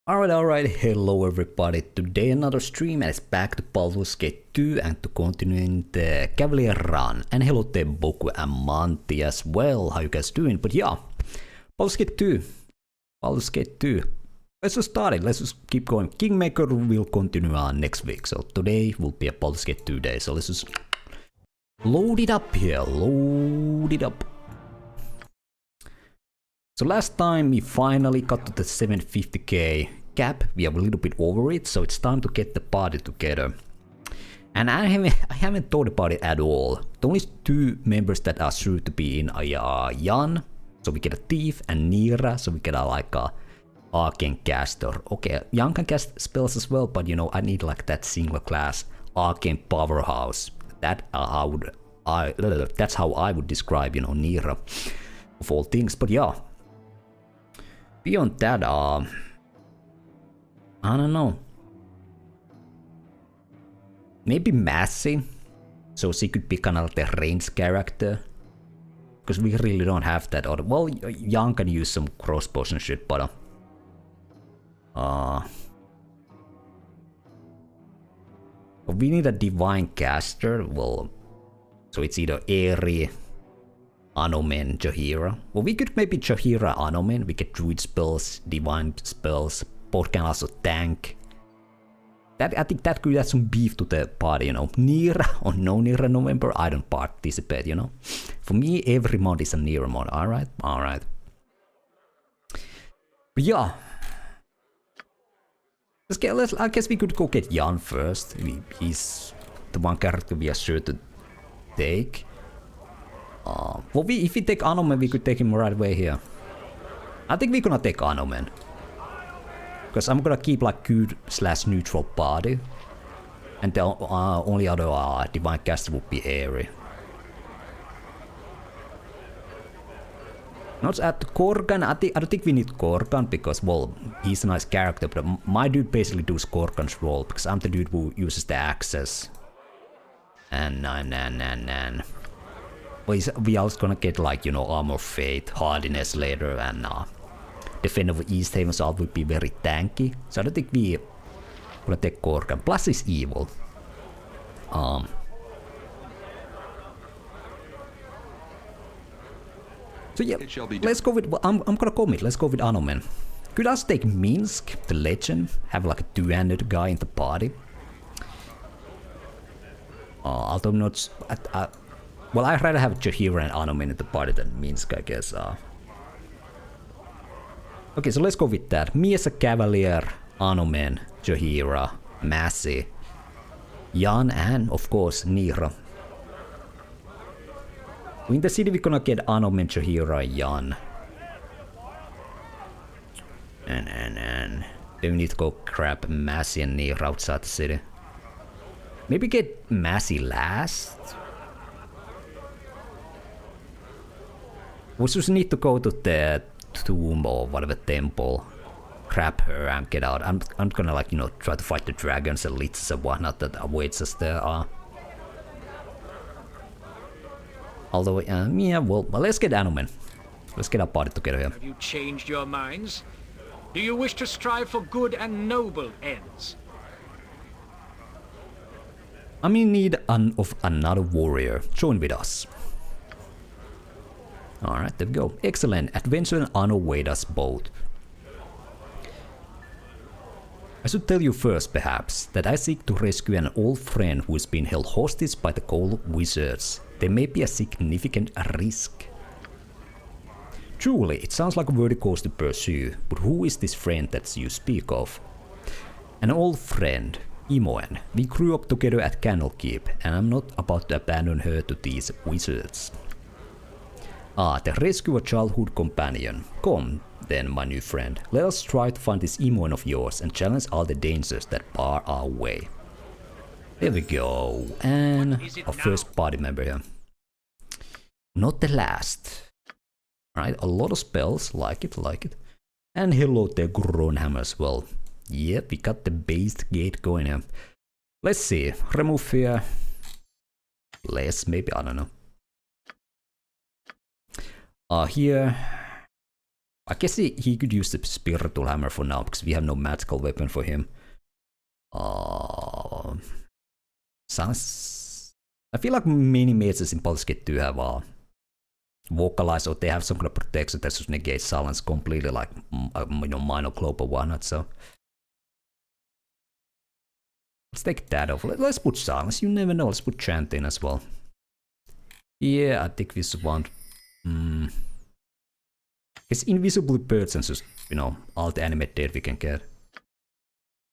Alright, hello everybody. Today another stream and it's back to Baldur's Gate 2 and to continuing the Cavalier run. And hello to Boku and Monty as well, how you guys doing? But yeah, Baldur's Gate 2. Baldur's Gate 2. Let's just start it, let's just keep going. Kingmaker will continue on next week, so today will be a Baldur's Gate 2 day. So let's just load it up here, load it up. So last time we finally got to the 750k cap, we are a little bit over it, so it's time to get the party together. And I haven't thought about it at all. The only two members that are sure to be in are Jan, so we get a thief, and Neera, so we get a arcane caster. Okay, Jan can cast spells as well, but you know, I need like that single class arcane powerhouse. That's how I would describe, you know, Neera of all things. But yeah. Beyond that, I don't know. Maybe Mazzy, so she could be kind of like the range character. Because we really don't have that. Or well, Jan can use some crossbows and shit, but we need a divine caster. Well, so it's either Eri, Anomen, Jaheira. Well, we could maybe Jaheira, Anomen. We get druid spells, divine spells. Both can also tank. I think that could add some beef to the party, you know. Neera or no Neera November, I don't participate, you know. For me, every mod is a Neera mod. Alright, alright. But yeah. I guess we could go get Jan first. He's the one character we are sure to take. Well, if we take Anomen, we could take him right away here. I think we're gonna take Anomen. Because I'm gonna keep like good/neutral party. And the only other divine caster would be Eri. Not at Korgan, I don't think we need Korgan because, well, he's a nice character, but my dude basically does Korgan's role because I'm the dude who uses the axes. And well, we also gonna get like, you know, Armor of Fate, Hardiness later, and Defender of Easthaven Salt would be very tanky. So I don't think we gonna take Korgan. Plus he's evil. So yeah, let's go with, I'm gonna commit, let's go with Anomen. Could also take Minsk, the legend, have like a two-handed guy in the party. Although not, well, I'd rather have Jaheira and Anomen in the party than Minsk, I guess. Okay, so let's go with that. Me as a Cavalier, Anomen, Jaheira, Mazzy, Jan, and of course Neera. In the city we're gonna get Anomen, Jaheira, Jan. And then we need to go grab Mazzy and Neera outside the city. Maybe get Mazzy last? We just need to go to the tomb or whatever temple, grab her and get out. I'm gonna, like, you know, try to fight the dragons and liches and whatnot that awaits us there. Although, yeah, well, let's get Anomen. Let's get our party together here. Have you changed your minds? Do you wish to strive for good and noble ends? I'm in need of another warrior. Join with us. Alright, there we go. Excellent. Adventure and honor await us both. I should tell you first, perhaps, that I seek to rescue an old friend who is being held hostage by the cold wizards. There may be a significant risk. Truly, it sounds like a worthy cause to pursue, but who is this friend that you speak of? An old friend, Imoen. We grew up together at Candlekeep, and I'm not about to abandon her to these wizards. The rescue a childhood companion. Come, then, my new friend. Let us try to find this Imoen of yours and challenge all the dangers that bar our way. There we go. And our first party member here. Not the last. Alright, a lot of spells. Like it, like it. And hello there, Gronham as well. Yep, we got the based gate going here. Let's see. Remove fear. Less, maybe, I don't know. Here I guess he could use the spiritual hammer for now because we have no magical weapon for him. Sounds. I feel like many mages in Baldur's Gate do have vocalize, or they have some kind of protection that just negates silence completely, like minor cloak or whatnot. So let's take that off. Let's put silence. You never know. Let's put chant in as well. Yeah, I think this one. It's invisible birds and just, all the animate dead we can get.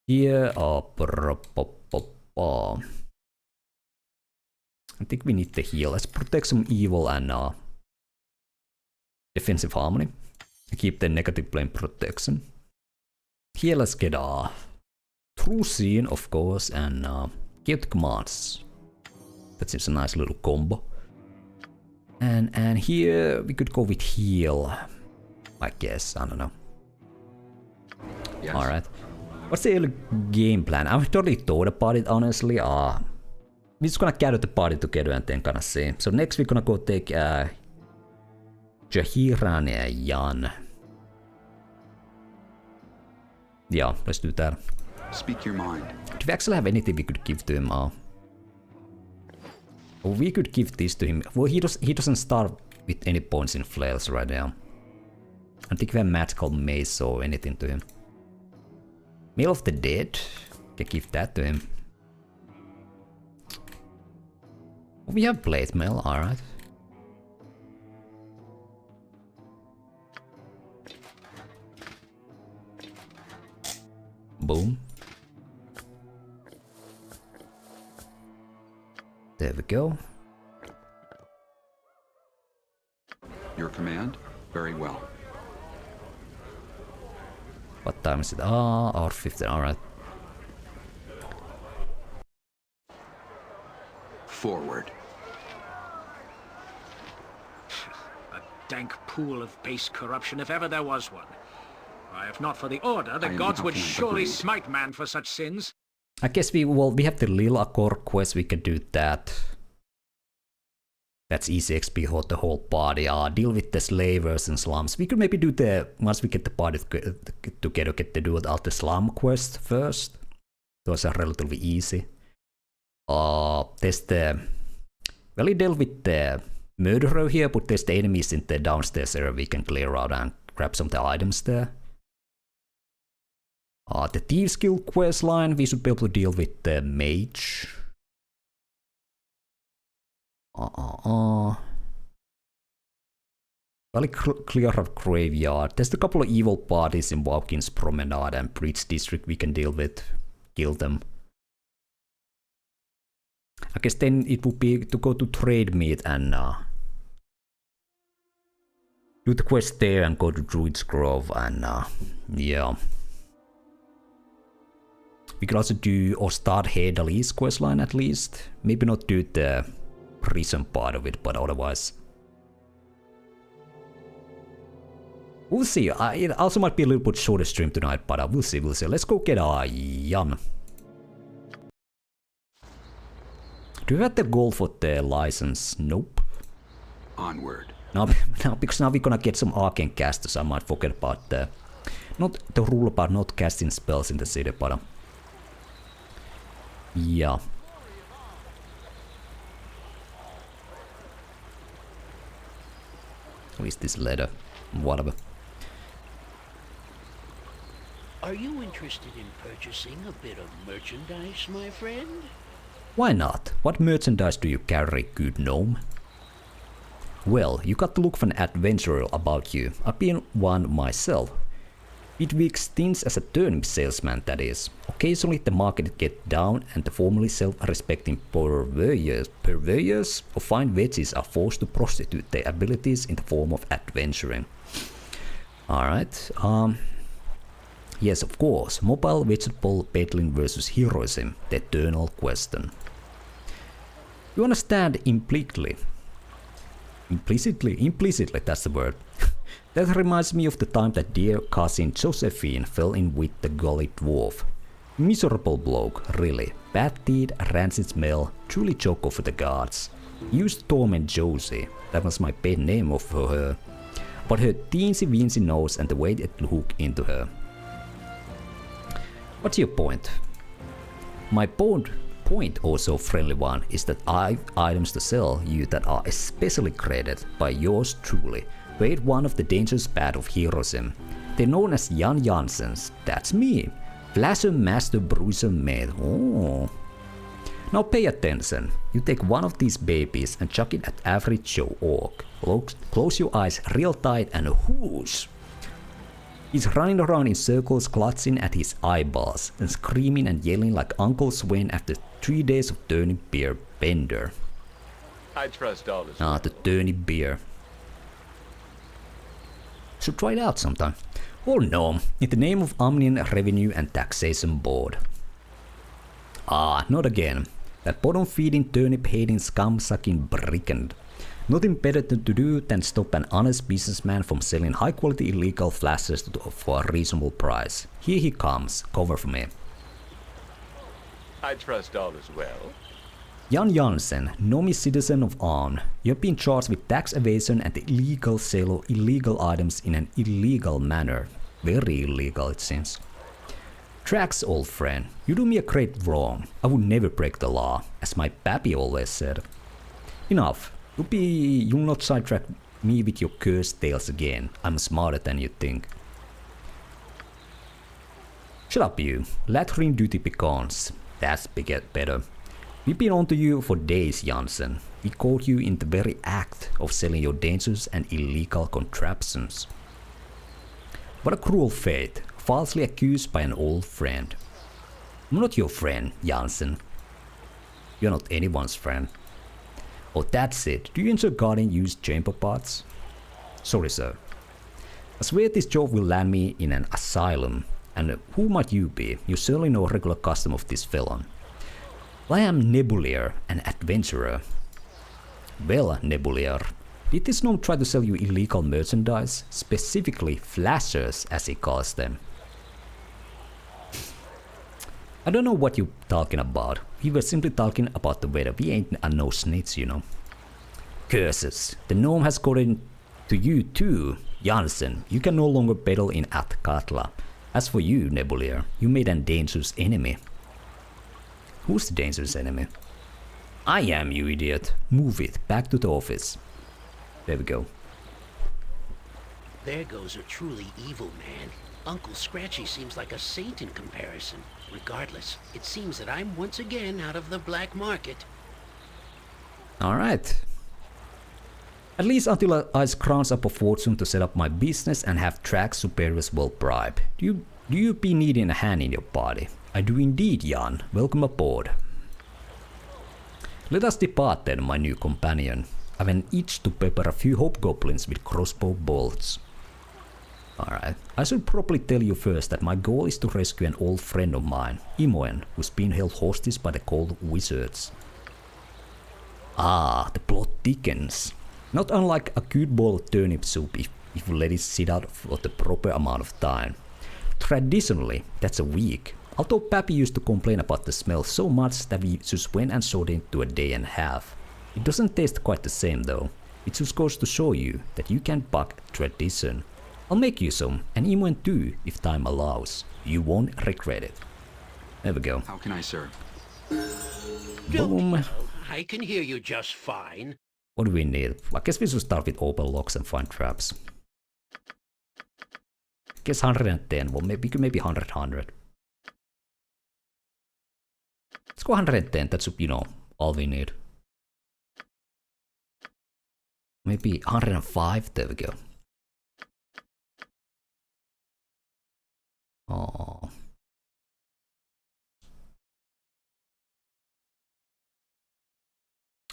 Yeah, I think we need the heal. Let's protect some evil and defensive harmony. Keep the negative plane protection. Here let's get True Scene, of course, and give commands. That seems a nice little combo. And here we could go with heal. I guess, I don't know. Yes. Alright. What's the early game plan? I've totally thought about it, honestly. We're just gonna gather the party together and then gonna see. So next we're gonna go take Jaheira and Jan. Yeah, let's do that. Speak your mind. Do we actually have anything we could give to him? We could give this to him. Well, he doesn't start with any points in flails right now. I think we have magical mace or anything to him. Mail of the Dead. Can give that to him. We have blade mail, alright. Boom. There we go. Your command? Very well. What time is it? Hour 15, alright. Forward. A dank pool of base corruption, if ever there was one. If not for the Order, the gods would surely smite man for such sins. I guess we have the Lilacor quest, we can do that. That's easy XP for the whole party. Deal with the slavers and slums. We could maybe do once we get the party together, do the slum quest first. Those are relatively easy. There's we dealt with the murderer here, but there's the enemies in the downstairs area we can clear out and grab some of the items there. The Thieves Guild quest line, we should be able to deal with the mage. Valley clear out graveyard. There's a couple of evil parties in Waukeen's Promenade and Breach District we can deal with. Kill them. I guess then it would be to go to Trade Meet and do the quest there and go to Druid's Grove and yeah. We could also do or start Hedali's questline at least. Maybe not do the prison part of it, but otherwise. We'll see. It also might be a little bit shorter stream tonight, but we'll see. Let's go get Jan. Do we have the goal for the license? Nope. Onward. Now, because now we're gonna get some arcane casters, I might forget about the not the rule about not casting spells in the city, but yeah. Who is this letter? Whatever. Are you interested in purchasing a bit of merchandise, my friend? Why not? What merchandise do you carry, good gnome? Well, you got to look for an adventurer about you. I've been one myself. Midweek stints as a turnip salesman, that is. Occasionally the market gets down and the formerly self-respecting purveyors of fine veggies are forced to prostitute their abilities in the form of adventuring. Alright, yes, of course, mobile vegetable peddling versus heroism, the eternal question. You understand implicitly, that's the word. That reminds me of the time that dear cousin Josephine fell in with the gully dwarf. Miserable bloke, really. Bad deed, rancid smell, truly joke of the gods. Used to torment Josie, that was my pet name for her. but her teensy-weensy nose and the way it looked into her. What's your point? My point, also friendly one, is that I have items to sell you that are especially created by yours truly, wade one of the dangerous path of heroism. They're known as Jan Janssens. That's me. Flasher Master Bruiser Mate. Oh. Now pay attention. You take one of these babies and chuck it at average Joe Orc. Close your eyes real tight and whoosh! He's running around in circles clutching at his eyeballs and screaming and yelling like Uncle Swen after 3 days of turnip beer bender. I trust all this. The turnip beer. Should try it out sometime. Oh no, in the name of Omnian Revenue and Taxation Board. Not again. That bottom-feeding, turnip-hating, scum-sucking brigand. Nothing better to do than stop an honest businessman from selling high-quality illegal flashes for a reasonable price. Here he comes. Cover for me. I trust all is well. Jan Janssen, Nomi citizen of Arn. You have been charged with tax evasion and the illegal sale of illegal items in an illegal manner. Very illegal, it seems. Trax, old friend, you do me a great wrong. I would never break the law, as my pappy always said. Enough. You'll not sidetrack me with your cursed tales again. I'm smarter than you think. Shut up, you. Latrine duty begins. That's better. We've been on to you for days, Janssen. We caught you in the very act of selling your dangerous and illegal contraptions. What a cruel fate. Falsely accused by an old friend. I'm not your friend, Janssen. You're not anyone's friend. Oh, that's it. Do you enjoy guarding used chamber parts? Sorry, sir. I swear this job will land me in an asylum. And who might you be? You're certainly no regular customer of this felon. Well, I am Nebulier, an adventurer. Well, Nebulier, did this gnome try to sell you illegal merchandise? Specifically, flashers, as he calls them. I don't know what you're talking about. We were simply talking about the weather. We ain't no snitch, you know. Curses. The gnome has gotten to you too, Janssen. You can no longer battle in Athkatla. As for you, Nebulier, you made a dangerous enemy. Who's the dangerous enemy? I am, you idiot. Move it. Back to the office. There we go. There goes a truly evil man. Uncle Scratchy seems like a saint in comparison. Regardless, it seems that I'm once again out of the black market. Alright. At least until I scrounge up a fortune to set up my business and have Trax superiors well bribed. Do you be needing a hand in your body? I do indeed, Jan. Welcome aboard. Let us depart then, my new companion. I've an itch to pepper a few hobgoblins with crossbow bolts. Alright, I should probably tell you first that my goal is to rescue an old friend of mine, Imoen, who's been held hostage by the cold wizards. The plot thickens. Not unlike a good bowl of turnip soup if you let it sit out for the proper amount of time. Traditionally, that's a week, although Pappy used to complain about the smell so much that we just went and shortened it to a day and a half. It doesn't taste quite the same though. It just goes to show you that you can buck tradition. I'll make you some, and Imoen too, if time allows. You won't regret it. There we go. How can I serve? Boom. I can hear you just fine. What do we need? I guess we should start with open locks and find traps. I guess 110. Well, maybe 100. Let's go 110. That's, you know, all we need. Maybe 105. There we go. Oh.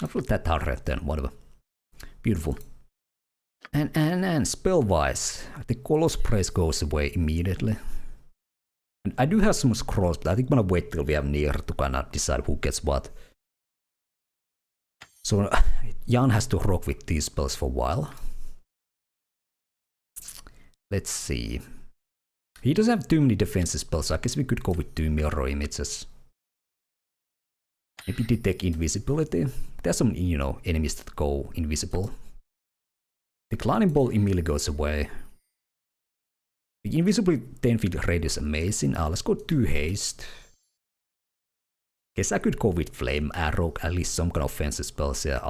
I'll put that 110, whatever. Beautiful. And spell-wise, the Colossus Praise goes away immediately. And I do have some scrolls, but I think I'm gonna wait till we have Neera to kind of decide who gets what. So Jan has to rock with these spells for a while. Let's see. He doesn't have too many defensive spells, so I guess we could go with 2 mirror images. Maybe detect invisibility. There's some, you know, enemies that go invisible. The Declining Ball immediately goes away. The Invisibly 10 feet radius amazing. Let's go 2 haste. Guess I could go with Flame Arrow, at least some kind of offensive spells here.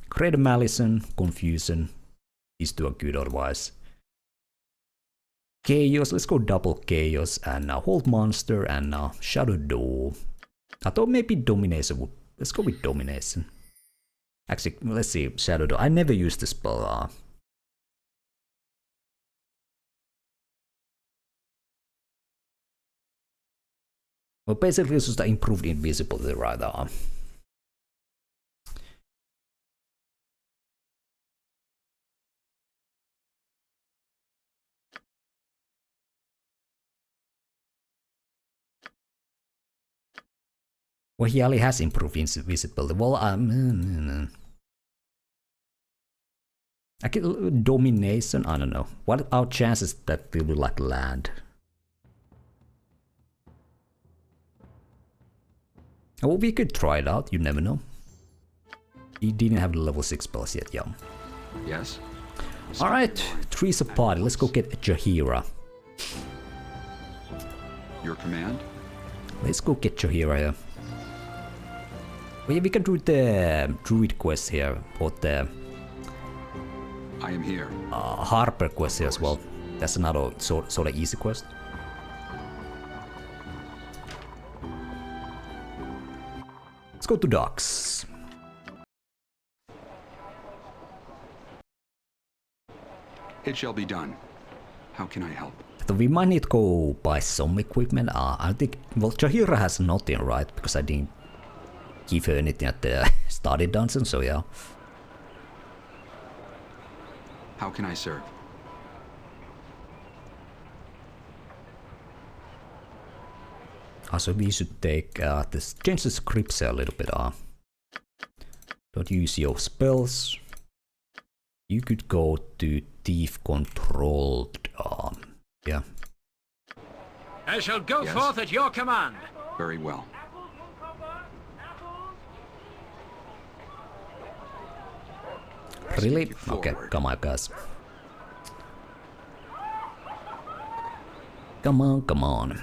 Greater Malison, Confusion. These two are good otherwise. Chaos, let's go double Chaos, and now Hold Monster, and now Shadow Door. I thought maybe Domination would... Let's go with Domination. Actually, let's see, Shadow Door. I never used the spell. Well, basically it's just the improved invisibility, right? Well, he only has improved invisibility. Well, I can Domination. I don't know. What are our chances that they will like land? Well, we could try it out. You never know. He didn't have the level 6 spells yet. Yeah. Yes. All right. Three's a party. Let's go get Jaheira. Your command? Let's go get Jaheira here. Well, yeah, we can do the Druid quest here, or the I am here. Harper quest here as well. That's another sort of easy quest. Let's go to docks. It shall be done. How can I help? So we might need to go buy some equipment. I think, well, Jaheira has nothing, right? Because I didn't give her anything at the starting dungeon, so yeah. How can I serve? So we should take this, change the scripts a little bit. Don't use your spells. You could go to thief controlled. Yeah. I shall go Yes. forth at your command. Very well. Really? Speak Okay, forward. come on, guys. Come on, come on.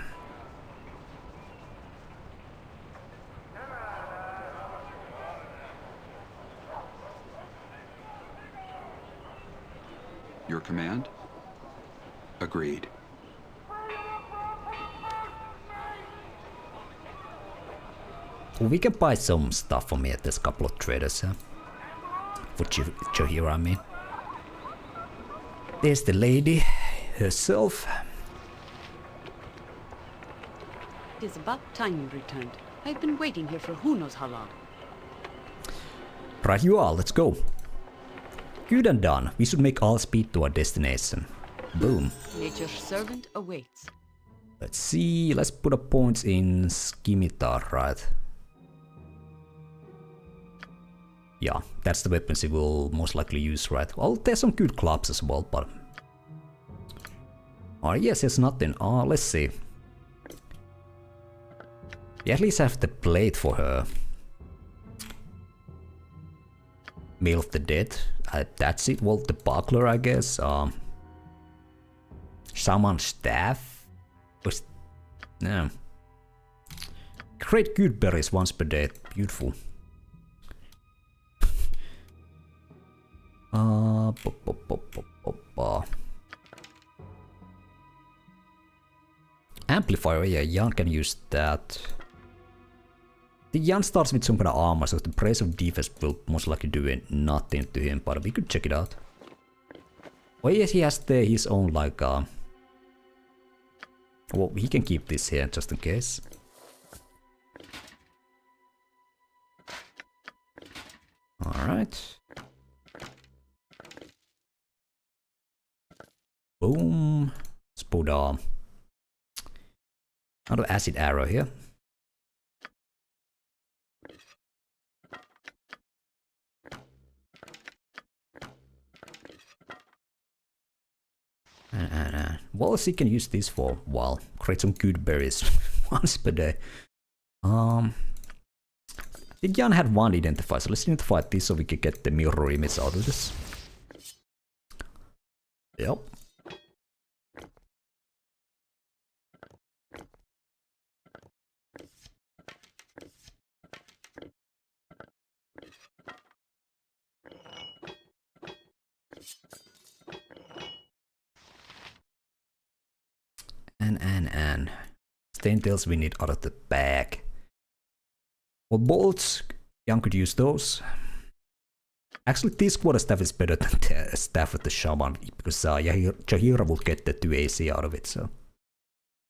Your command? Agreed. We can buy some stuff from here. There's a couple of traders here. For Jaheira, I mean. There's the lady herself. It is about time you returned. I've been waiting here for who knows how long. Right you are, let's go. Good and done. We should make all speed to our destination. Boom. Nature's servant awaits. Let's see, let's put up points in Scimitar, right? Yeah, that's the weapons he will most likely use, right? Well, there's some good clubs as well, but... Oh, yes, there's nothing. Oh, let's see. We at least have the blade for her. Mail of the Dead. That's it. Well, the buckler, I guess. Shaman's staff. Yeah. Great good berries once per day. Beautiful. Amplifier, yeah, Jan can use that. The Jan starts with some kind of armor, so the praise of defense will most likely do nothing to him, but we could check it out. Oh yes, he has his own like well, he can keep this here just in case. Alright. Boom. Let's put another acid arrow here. What else he can use this for? Well, create some good berries once per day. Did Jan had one identifier, so let's identify this so we can get the mirror image out of this. Yep. And Staintails we need out of the bag. Well, bolts, Young could use those. Actually, this quarterstaff is better than the staff with the shaman, because Jaheira will get the 2 AC out of it, so...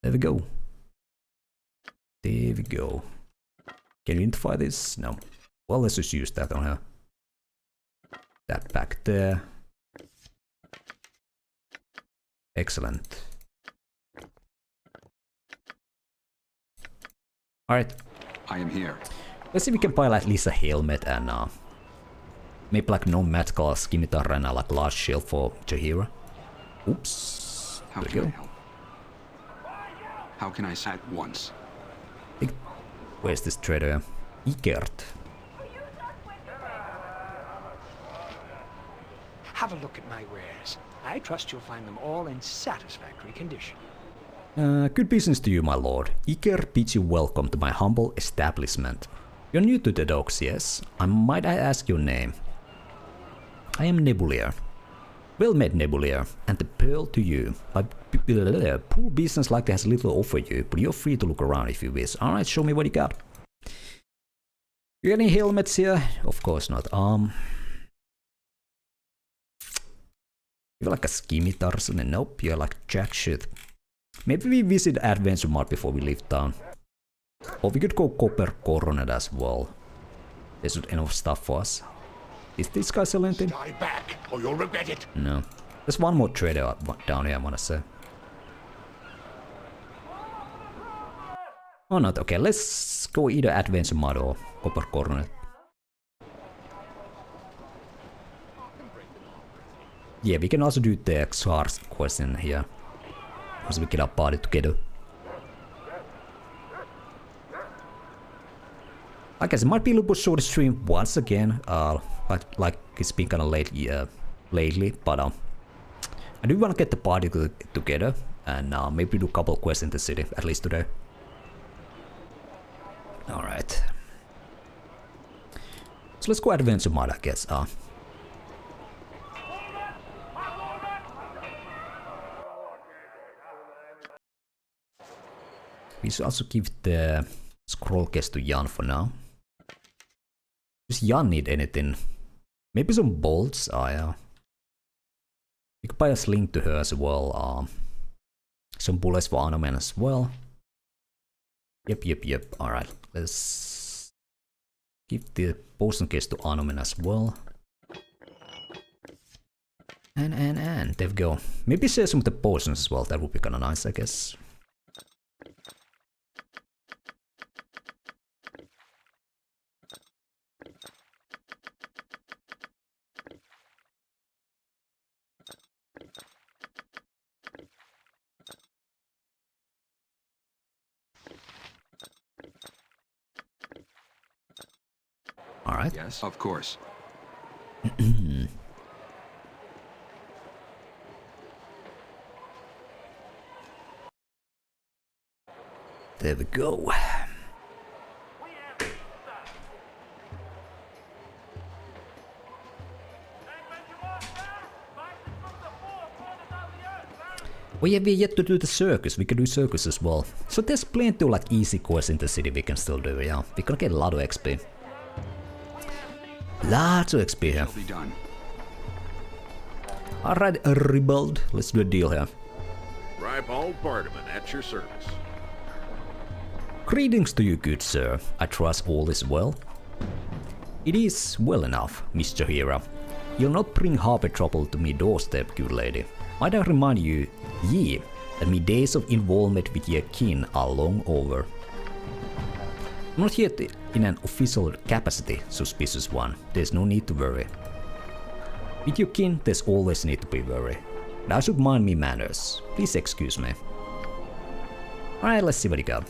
There we go. There we go. Can you identify this? No. Well, let's just use that on her. That back there. Excellent. Alright. I am here. Let's see if we can buy at least a helmet and maybe like no magical scimitar and like large shield for Jaheira. Oops. How There we can I go. help? How can I at once? Where's this trader? Ikert. Have a look at my wares. I trust you'll find them all in satisfactory condition. Good business to you, my lord. Iker bids you welcome to my humble establishment. You're new to the docks, yes? Might I ask your name? I am Nebulier. Well met, Nebulier, and the pearl to you. Poor business like that has little to offer you, but you're free to look around if you wish. Alright, show me what you got. You got any helmets here? Of course not. You're like a scimitar or something. Nope, you're like jack shit. Maybe we visit Adventure Mart before we leave town. Or we could go Copper Coronet as well. There's enough stuff for us. Is this guy selling anything? Die back, or you'll regret it. No. There's one more trader down here, I wanna say. Oh, not okay. Let's go either Adventure Mart or Copper Coronet. Yeah, we can also do the Xar's question here. Once we get our party together. I guess it might be a little bit short stream once again. Like it's been kind of late lately, but I do want to get the party together and maybe do a couple of quests in the city at least today. All right. So let's go Adventure Mart, I guess. We should also give the scroll case to Jan for now. Does Jan need anything? Maybe some bolts? Oh yeah. You could buy a sling to her as well. Some bullets for Anomen as well. Yep. Alright, let's give the potion case to Anomen as well. And there we go. Maybe share some of the potions as well, that would be kinda nice, I guess. Alright. Yes, of course. There we go. Oh yeah, we yet to do the circus. We can do circus as well. So there's plenty of like easy quests in the city we can still do, yeah. We can get a lot of XP. Lots of XP here. Shall be done. Alright, Ribald, let's do a deal here. Ribald Bardaman at your service. Greetings to you, good sir. I trust all is well. It is well enough, Miss Jaheira. You'll not bring harbour trouble to me doorstep, good lady. Might I remind you, that me days of involvement with your kin are long over. Not yet in an official capacity, suspicious one. There's no need to worry. With your kin, there's always need to be worry. But I should mind me manners. Please excuse me. Alright, let's see what you got.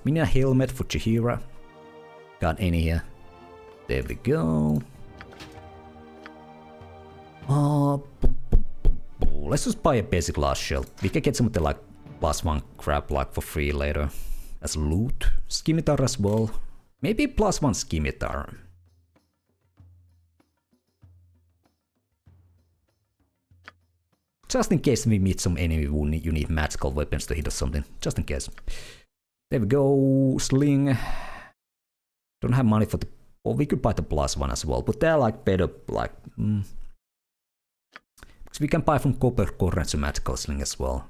We need a helmet for Jaheira. Got any here? There we go. let's just buy a basic last shield. We can get some of the like +1 crap like for free later as loot. Scimitar as well. Maybe +1 scimitar. Just in case we meet some enemy who you need magical weapons to hit or something. Just in case. There we go. Sling. Don't have money for the... Or we could buy the +1 as well. But they're like better like... Because we can buy from Copper Currents a magical sling as well.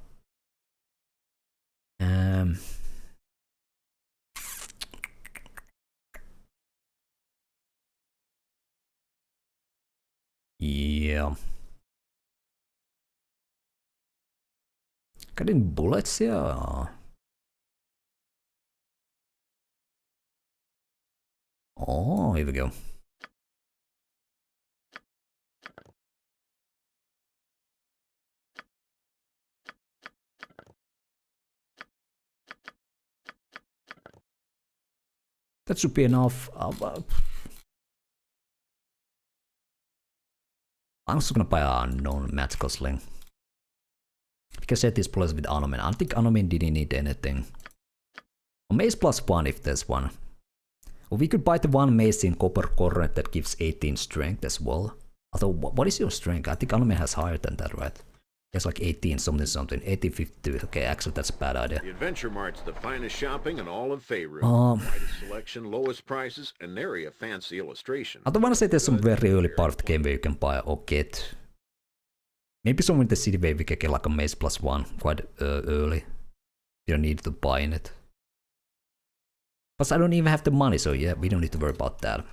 Yeah. Got any bullets here? Oh, here we go. That should be enough. I'm just gonna buy a non-magical sling. Because set this plus with Anomen. I think Anomen didn't need anything. Or mace +1 if there's one. Or we could buy the one mace in Copper Current that gives 18 strength as well. Although, what is your strength? I think Anomen has higher than that, right? It's like 18 something something. 1852. Okay, actually that's a bad idea. The Adventure Mart's the finest shopping in all of Faerun. Widest selection, lowest prices, and nary a fancy illustration. I don't want to say there's some very early part of the game where you can buy or get. Maybe somewhere in the city where we can get like a mace +1 quite early. You don't need to buy in it. But I don't even have the money, so yeah, we don't need to worry about that.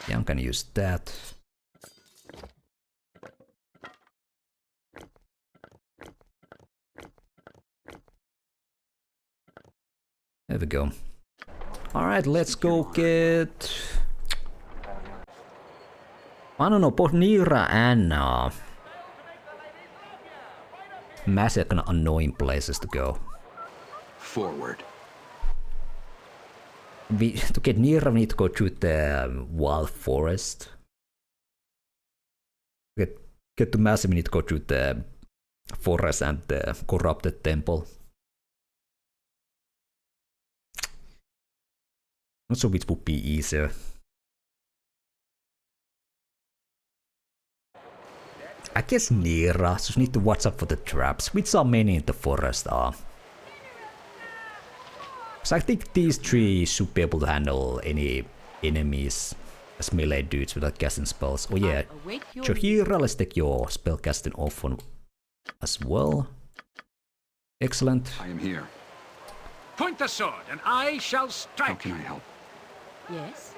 Yeah, I'm gonna use that. There we go. Alright, let's go get... I don't know, both Neera and Mazzy are kind of annoying places to go. Forward. To get Neera, we need to go through the wild forest. Get to Mazzy, we need to go through the forest and the corrupted temple. Not sure which would be easier. I guess Neera, just need to watch out for the traps, which are many in the forest are. So I think these three should be able to handle any enemies as melee dudes without casting spells. Oh yeah, Jaheira, let's take your spell casting off on as well. Excellent. I am here. Point the sword, and I shall How strike. can I help? Yes?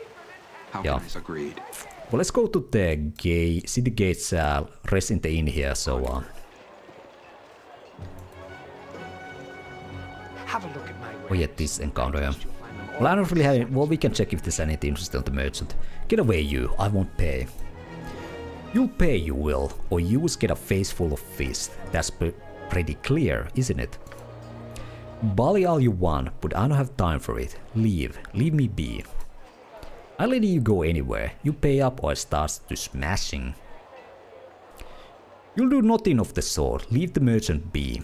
How Yeah. can I? Agreed. Well, let's go to the city gates, rest in the inn here, so Have a look at my oh yeah, this encounter, yeah. Well, I don't really have any, well, we can check if there's anything interesting on the merchant. Get away, you, I won't pay. You'll pay, you will, or you will get a face full of fists. That's pretty clear, isn't it? Bally all you want, but I don't have time for it. Leave me be. I'll let you go anywhere. You pay up or it starts to smashing. You'll do nothing of the sort. Leave the merchant be.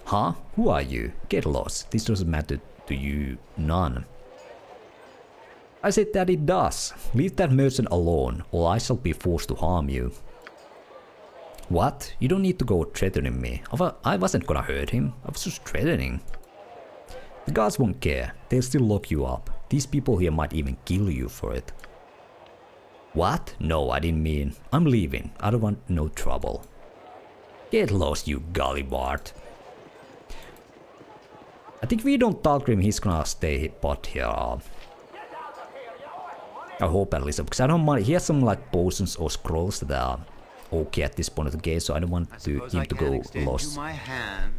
Huh? Who are you? Get lost. This doesn't matter to you none. I said that it does. Leave that merchant alone, or I shall be forced to harm you. What? You don't need to go threatening me. I wasn't gonna hurt him. I was just threatening. The guards won't care. They'll still lock you up. These people here might even kill you for it. What? No, I didn't mean. I'm leaving. I don't want no trouble. Get lost, you gollywart. I think if we don't talk to him, he's gonna stay put here. I hope at least, because I don't mind. He has some like potions or scrolls that are okay at this point of the game, so I don't want him to go lost. My hand,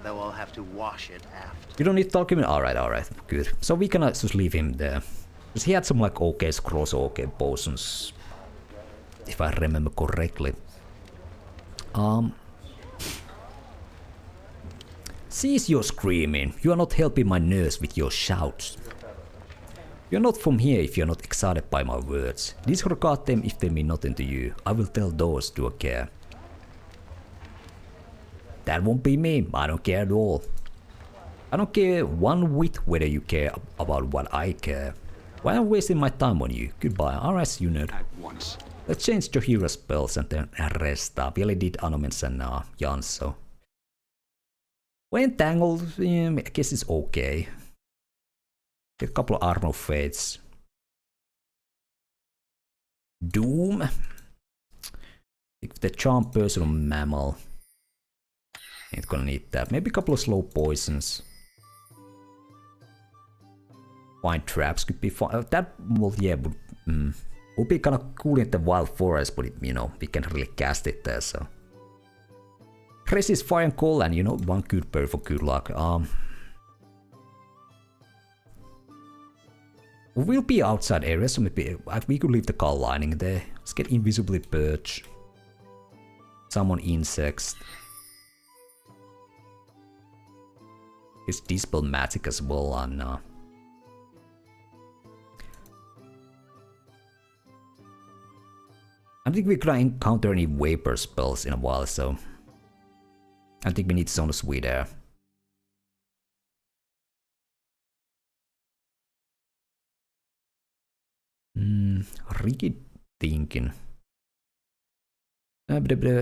though I'll have to wash it after. You don't need to talk to him? Alright, good. So we can just leave him there. Because he had some like okay scrolls or okay potions. If I remember correctly. Cease your screaming. You are not helping my nurse with your shouts. You're not from here if you're not excited by my words. Disregard them if they mean nothing to you. I will tell those who care. That won't be me. I don't care at all. I don't care one whit whether you care about what I care. Why am I wasting my time on you? Goodbye. Alright, you nerd. At once. Let's change Jaheira spells and then resta. Vi did Anomen and Jan, so. Well, Entangled, I guess it's okay. Get a couple of Armor Fates. Doom. If the Charm Personal Mammal. Ain't gonna need that. Maybe a couple of Slow Poisons. Fine Traps could be fun. That, well, yeah, would be kind of cool in the Wild Forest, but it, you know, we can't really cast it there, so. Resist Fire and Cold, and you know, one good bird for good luck. We'll be outside areas, so maybe we could leave the Call Lining there. Let's get Invisibly Perch. Summon Insects. It's Dispel Magic as well, and I don't think we're gonna encounter any Vapor spells in a while, so I think we need Zone of Sweet Air. Really thinking.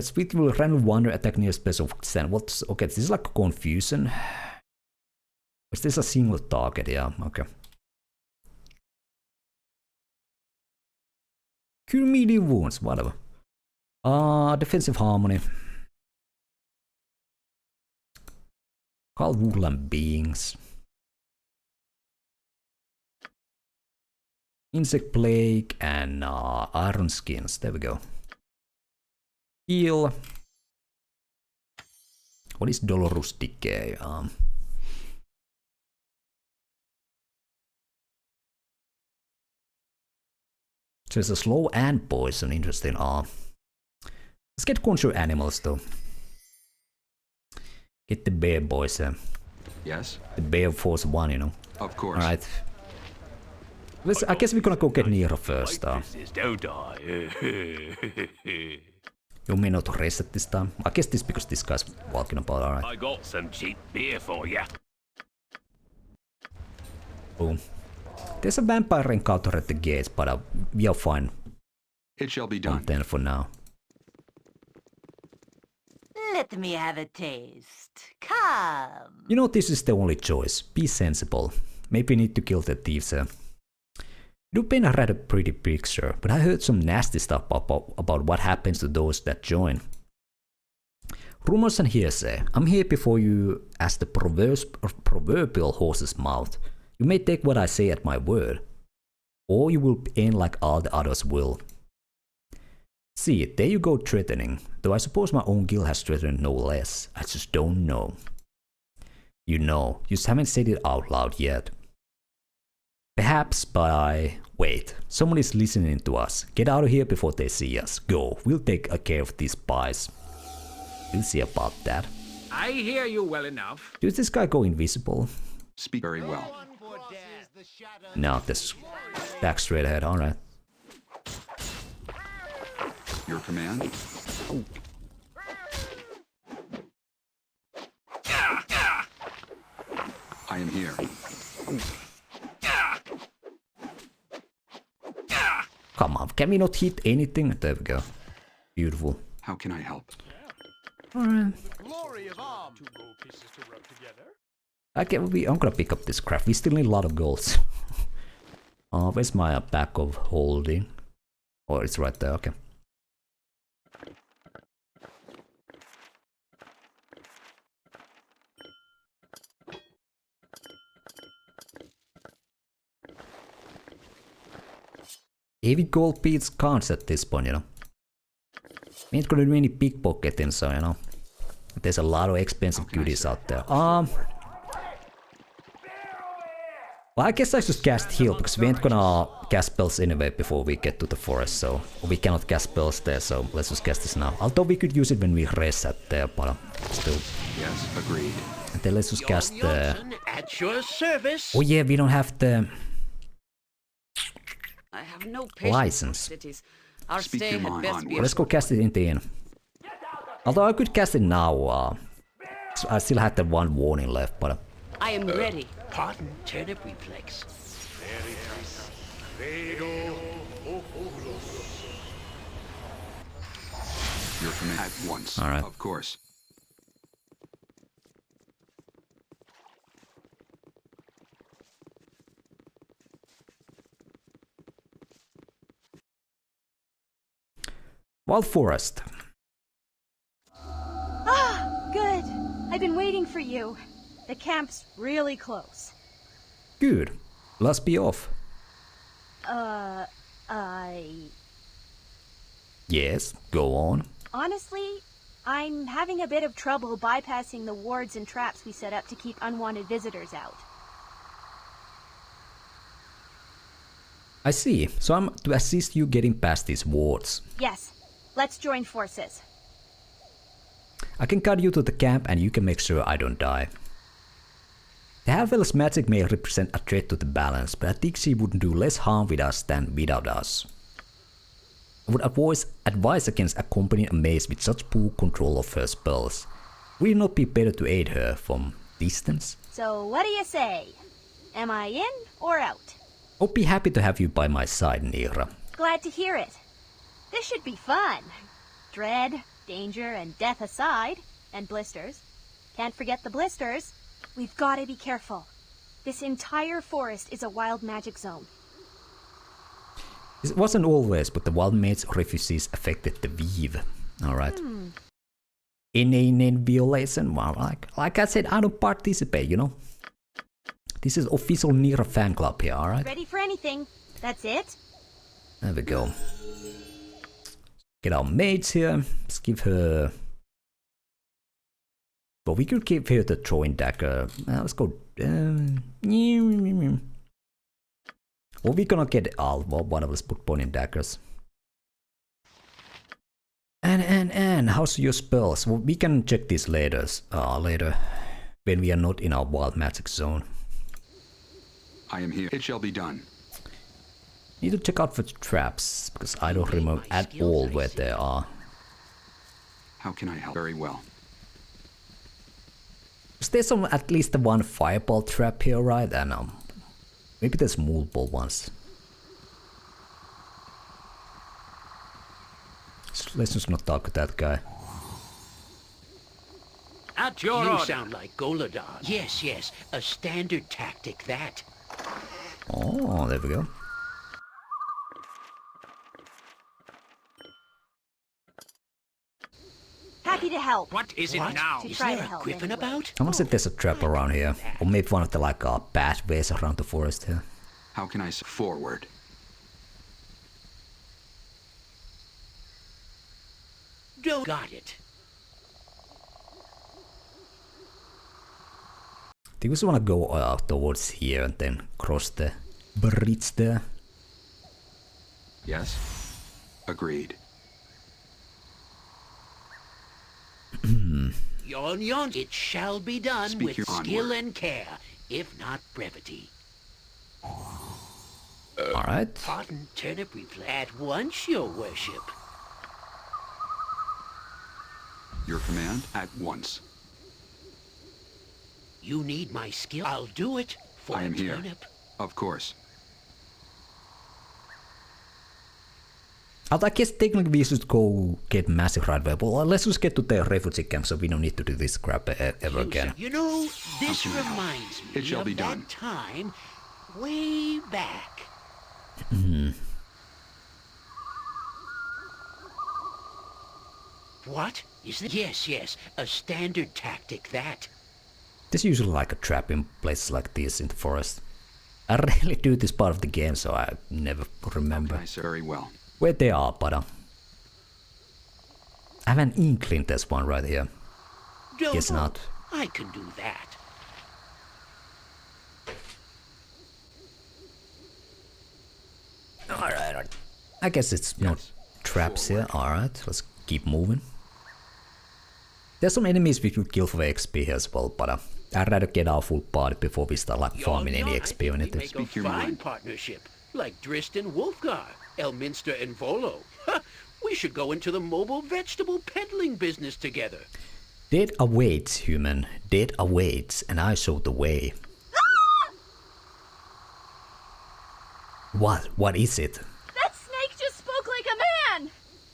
Sweet will random wander attack near space of stand. What's okay? This is like confusion. Is this a single target? Yeah, okay. Cure medium wounds, whatever. Defensive harmony. Call woodland beings. Insect plague and iron skins. There we go. Heal. What is Dolorous Decay? So it's a slow and poison, interesting. Let's get Conjure Animals though. Get the bear boys. Yes? The bear force 1, you know. Of course. Alright. I guess we're gonna go get Neera first. You may not rest at this time. I guess this because this guy's walking about, alright. I got some cheap beer for ya. Boom. There's a vampire encounter at the gates, but we are fine. It shall be done. Then for now. Let me have a taste. Come. You know, this is the only choice. Be sensible. Maybe need to kill the thieves. You paint a rather pretty picture, but I heard some nasty stuff about what happens to those that join. Rumors and hearsay. I'm here before you as the proverbial horse's mouth. You may take what I say at my word, or you will end like all the others will. See, there you go threatening, though I suppose my own guild has threatened no less. I just don't know. You know, you just haven't said it out loud yet. Perhaps by... Wait, someone is listening to us. Get out of here before they see us. Go, we'll take care of these spies. We'll see about that. I hear you well enough. Does this guy go invisible? Speak very well. No, this back straight ahead, alright. Your command? I am here. Come on, can we not hit anything? There we go. Beautiful. How can I help? Alright. I'm gonna pick up this craft. We still need a lot of golds. Where's my pack of holding? Oh, it's right there, okay. Heavy gold beats cards at this point, you know. We ain't gonna do any pickpocketing, so you know. There's a lot of expensive goodies out there. Well, I guess I should cast heal because we ain't gonna cast spells anyway before we get to the forest, so we cannot cast spells there, so let's just cast this now. Although we could use it when we rest at there, but still. Yes, agreed. And then let's just cast the... At your service. Oh yeah, we don't have the... have no patience license. for cities. Our Speak stay your had mind, best onward. be a Let's go cast it in the inn. Although I could cast it now. So I still had that one warning left, but... I am ready. Pardon, turnip reflex. Your command at once. All right. Of course. Wild Forest. Ah, good. I've been waiting for you. The camp's really close. Good. Let's be off. Yes, go on. Honestly, I'm having a bit of trouble bypassing the wards and traps we set up to keep unwanted visitors out. I see. So I'm to assist you getting past these wards. Yes, let's join forces. I can guide you to the camp and you can make sure I don't die. The Half-Elf's magic may represent a threat to the balance, but I think she would do less harm with us than without us. I would advise against accompanying a mage with such poor control of her spells. Would it not be better to aid her from distance? So what do you say? Am I in or out? I'll be happy to have you by my side, Neera. Glad to hear it. This should be fun. Dread, danger, and death aside, and blisters. Can't forget the blisters. We've got to be careful. This entire forest is a wild magic zone. It wasn't always, but the wild mage refugees affected the weave. Alright. Any violation? Well, like I said, I don't participate, you know. This is official Neera fan club here, alright? Ready for anything. That's it? There we go. Get our mage here. Let's give her... But we could give her the throwing dagger. Let's go... Or we're gonna get all one of us put pointing daggers. And how's your spells? Well, we can check this later when we are not in our wild magic zone. I am here. It shall be done. Need to check out for traps because I don't remember at all where they are. How can I help? Very well. There's at least one fireball trap here, right? And maybe there's multiple ones. Let's just not talk to that guy. At your You order. sound like Goladar. Yes, yes, a standard tactic, that. Oh, there we go. Happy to help. What is it What? now? To Is try there to a help griffin anyway. about? I must say there's a trap around here. Or maybe one of the pathways around the forest here. How can I forward? Don't got it. I think we just want to go towards here and then cross the bridge there. Yes. Agreed. Yon, it shall be done Speak with your skill onward. and care, if not brevity. Alright. Pardon, turnip reflex. At once, your worship. Your command at once. You need my skill. I'll do it for I am here. turnip. Of course. I guess technically we should go get massive right away. Well, let's just get to the refugee camp so we don't need to do this crap ever again. You know, this can I help? reminds me It shall of be that done. time way back. What? Is it? Yes, yes, a standard tactic, that. There's usually like a trap in places like this in the forest. I rarely do this part of the game, so I never remember I say very well. where they are, but I have an inkling there's one right here. Don't Guess know. not. I can do that. Alright. I guess it's not traps here. Alright, let's keep moving. There's some enemies we could kill for XP here as well, but I'd rather get our full party before we start like farming any I XP think on we it. make a Speak your fine mind. partnership. Like Drist and Wolfgar, Elminster and Volo. We should go into the mobile vegetable peddling business together. Death awaits, human. Death awaits, and I show the way. What? What is it? That snake just spoke like a man!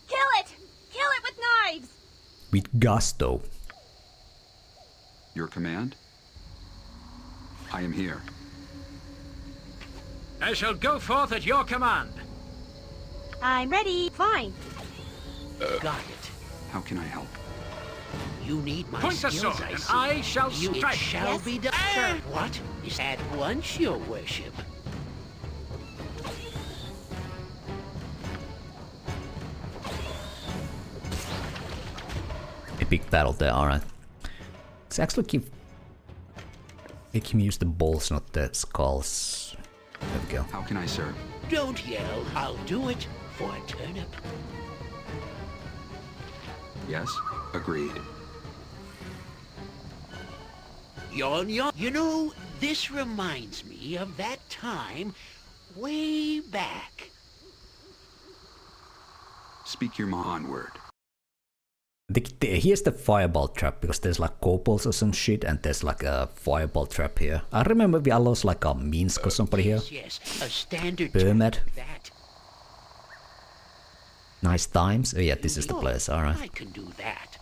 Kill it! Kill it with knives! With gusto. Your command? I am here. I shall go forth at your command. I'm ready. Fine. Got it. How can I help? You need my Point the skills, sword, I and see. I shall It strike. shall Yes, be done. sir. What? Is at once, your worship? Epic battle there, alright. Let's actually make him use the balls, not the skulls. There we go. How can I serve? Don't yell. I'll do it for a turnip. Yes? Agreed. Yon. You know, this reminds me of that time way back. Speak your mind. Onward. Here's the fireball trap, because there's like kobolds or some shit, and there's like a fireball trap here. I remember we lost like a Minsk or somebody here. Yes, a standard Permet. that. Nice times. Oh yeah, this is the place, alright. I can do that.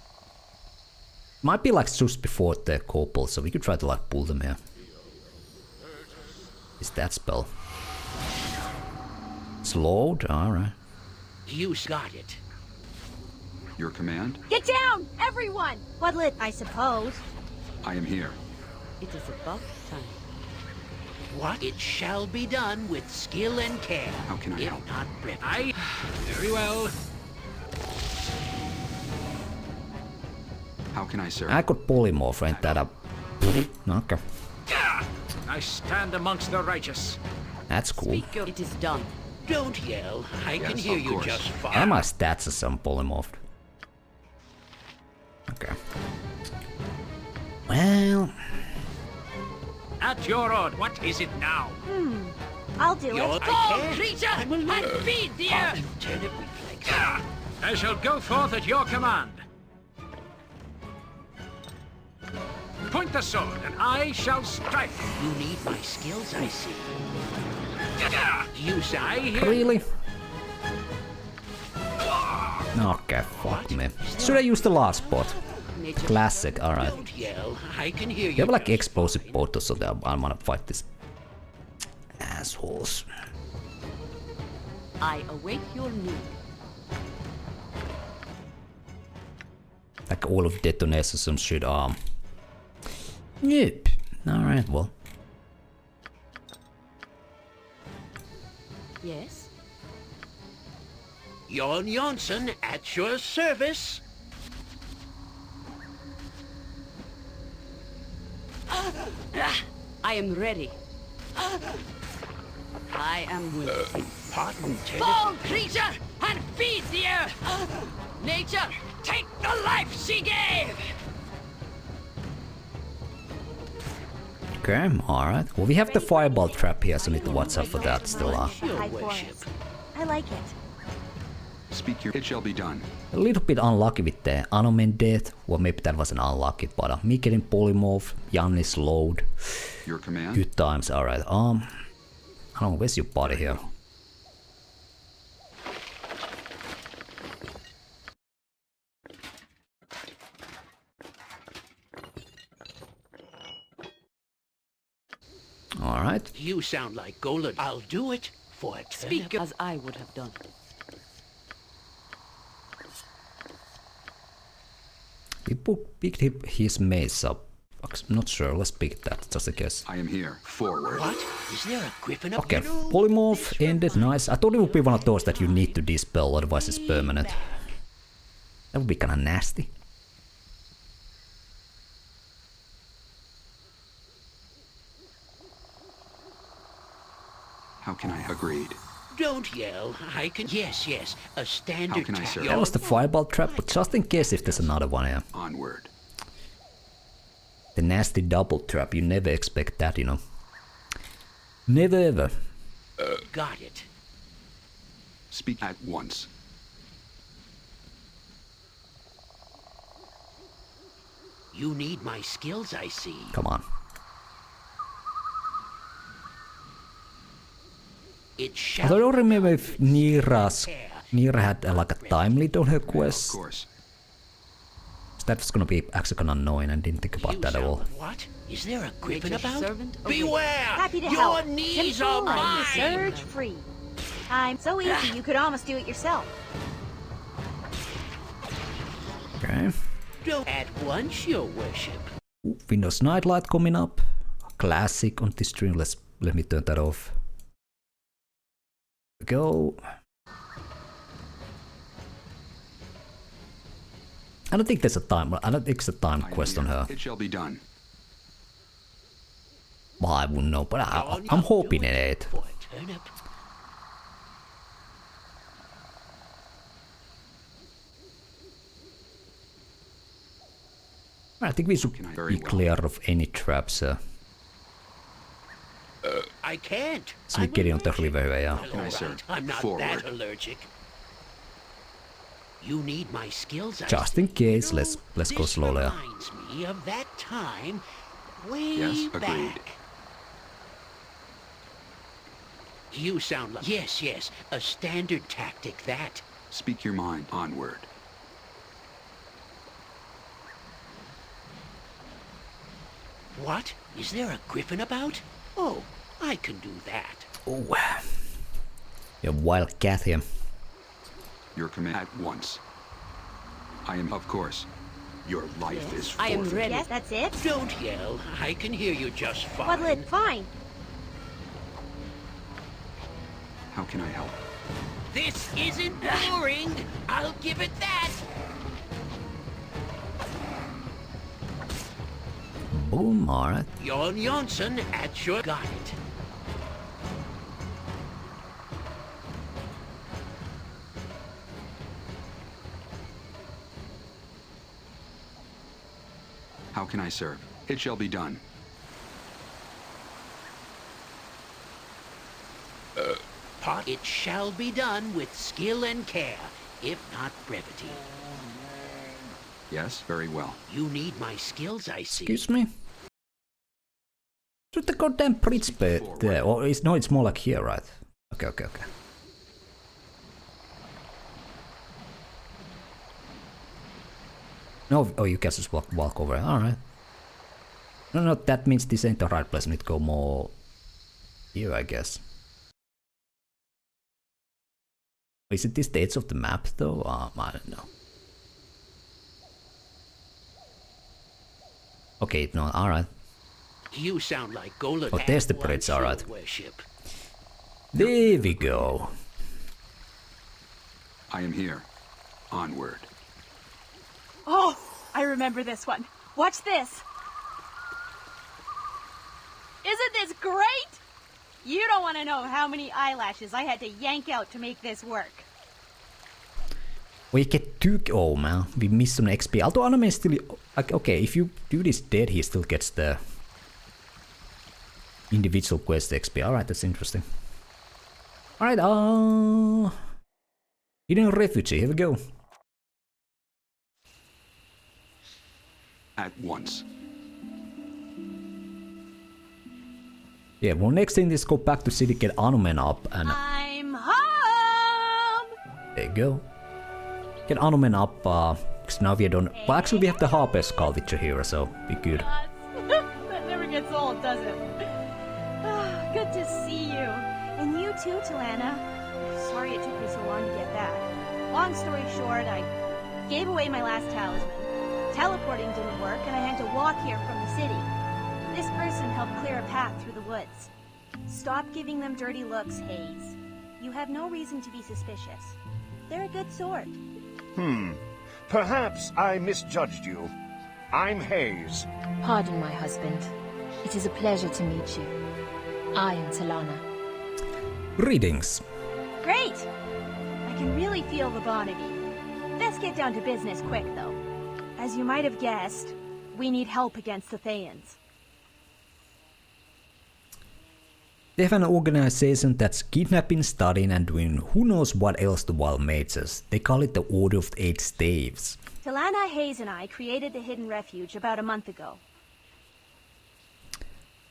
Might be like just before the kobolds, so we could try to like pull them here. Is that spell? Slowed? Alright. You got it. Your command? Get down, everyone! What'll it, I suppose? I am here. It is about time. What? It shall be done with skill and care. How can I if help? not brevity. Aye, very well. How can I serve? I could polymorph, ain't that up? Okay. I stand amongst the righteous. That's cool. It is done. Don't yell. I can Yes, hear of you course. just fine. And my stats are some polymorphed. Okay. Well, At your order. What is it now? I'll do You're it. I can't. I'm alone. feed the earth! Turnip reflex. I shall go forth at your command. Point the sword, and I shall strike. You need my skills, I see. You I sound hear really? Okay, fuck me. Should I use the last spot? Classic, alright. Don't yell. I can hear you. They have like just explosive fine. portals, so I wanna fight these assholes. I await your need. Like all of detonations, some shit. Yep. Alright, well. Yes? Jon Jonsson at your service. I am ready. I am willing. Pardon, Fall, creature, and feed the earth! Nature, take the life she gave! Okay, alright. Well, we have the fireball trap here, so need to watch out for that still. Your High worship. forest. I like it. Speak your... It shall be done. A little bit unlucky with the Anomen death. Well, maybe that wasn't unlucky, but me getting polymorph, Jan slowed. Your command? Good times, alright. Anomen, where's your body here? Alright. You sound like Golan. I'll do it for a turnip. Speak as I would have done. We picked his mace up. I'm not sure, let's pick that just in case. I am here. Forward. What? Is there a griffin up Okay, you know, polymorph this ended, reminds nice. I thought it would be one of those that you need to dispel, otherwise it's permanent. back. That would be kinda nasty. How can I... Agreed. Don't yell. I can... Yes, a standard How can I tap. serve? That was the fireball trap, but just in case if there's another one here. Onward. The nasty double trap, you never expect that, you know. Never ever. Got it. Speak at once. You need my skills, I see. Come on. It I don't remember if Neera had like a time limit on her quest. Of course. That was gonna be actually kind of annoying. I didn't think about that at all. What? Is there a griffin about? Servant? Beware! Happy to Your help. knees Simple are and mine! surge free. I'm so easy you could almost do it yourself. Okay. Don't at once, your worship. Ooh, Windows Nightlight coming up. Classic on this stream. Let me turn that off. Go. I don't think there's a time. I don't think it's a time quest on her. It shall be done. Well, I wouldn't know, but I'm hoping it ain't. For a turnip. I think we should be clear of any traps. I can't. So we get on the river, yeah. All right, I'm not that allergic. You need my skills. Just in case, let's go slowly. This reminds me of that time way Yes, agreed. back. You sound like yes, a standard tactic that. Speak your mind. Onward. What? Is there a griffin about? Oh, I can do that. Oh, yeah, wild cat here. Your command at once. I am, of course. Your life is I am forfeit. ready. Yes, that's it? Don't yell. I can hear you just fine. What'll it fine? How can I help? This isn't boring. I'll give it that. Boom, alright. Jon Jonsson at your got it. How can I serve? It shall be done. It shall be done with skill and care, if not brevity. Yes, very well. You need my skills, I see. Excuse me? Should the goddamn bridge be there? Or it's more like here, right? Okay. No, oh, you can just walk over. Alright. No, that means this ain't the right place. I need to go more here, I guess. Is it this the edge of the map, though? I don't know. Okay, no, alright. You sound like Gola. Oh, there's the bridge, alright. Worship. There we go. I am here. Onward. Oh, I remember this one. Watch this. Isn't this great? You don't want to know how many eyelashes I had to yank out to make this work. We get 2... Oh man, we missed some XP. Although Anomen still... Okay, if you do this dead, he still gets the individual quest XP. Alright, that's interesting. Alright, hidden refugee, here we go. At once. Yeah, well, next thing is go back to city, get Anomen up, and... I'm home! There you go. Get Anomen up, because now we don't... Well, actually we have the Harper Skull with Jaheira, so be good. That never gets old, does it? Good to see you. And you too, Talana. Sorry it took me so long to get back. Long story short, I gave away my last talisman. Teleporting didn't work, and I had to walk here from the city. This person helped clear a path through the woods. Stop giving them dirty looks, Hayes. You have no reason to be suspicious. They're a good sort. Perhaps I misjudged you. I'm Hayes. Pardon, my husband. It is a pleasure to meet you. I am Talana. Greetings. Great! I can really feel the bond of you. Let's get down to business quick, though. As you might have guessed, we need help against the Thayans. They have an organization that's kidnapping, studying, and doing who knows what else to wild mages. They call it the Order of the Eight Staves. Talana Hayes and I created the Hidden Refuge about a month ago.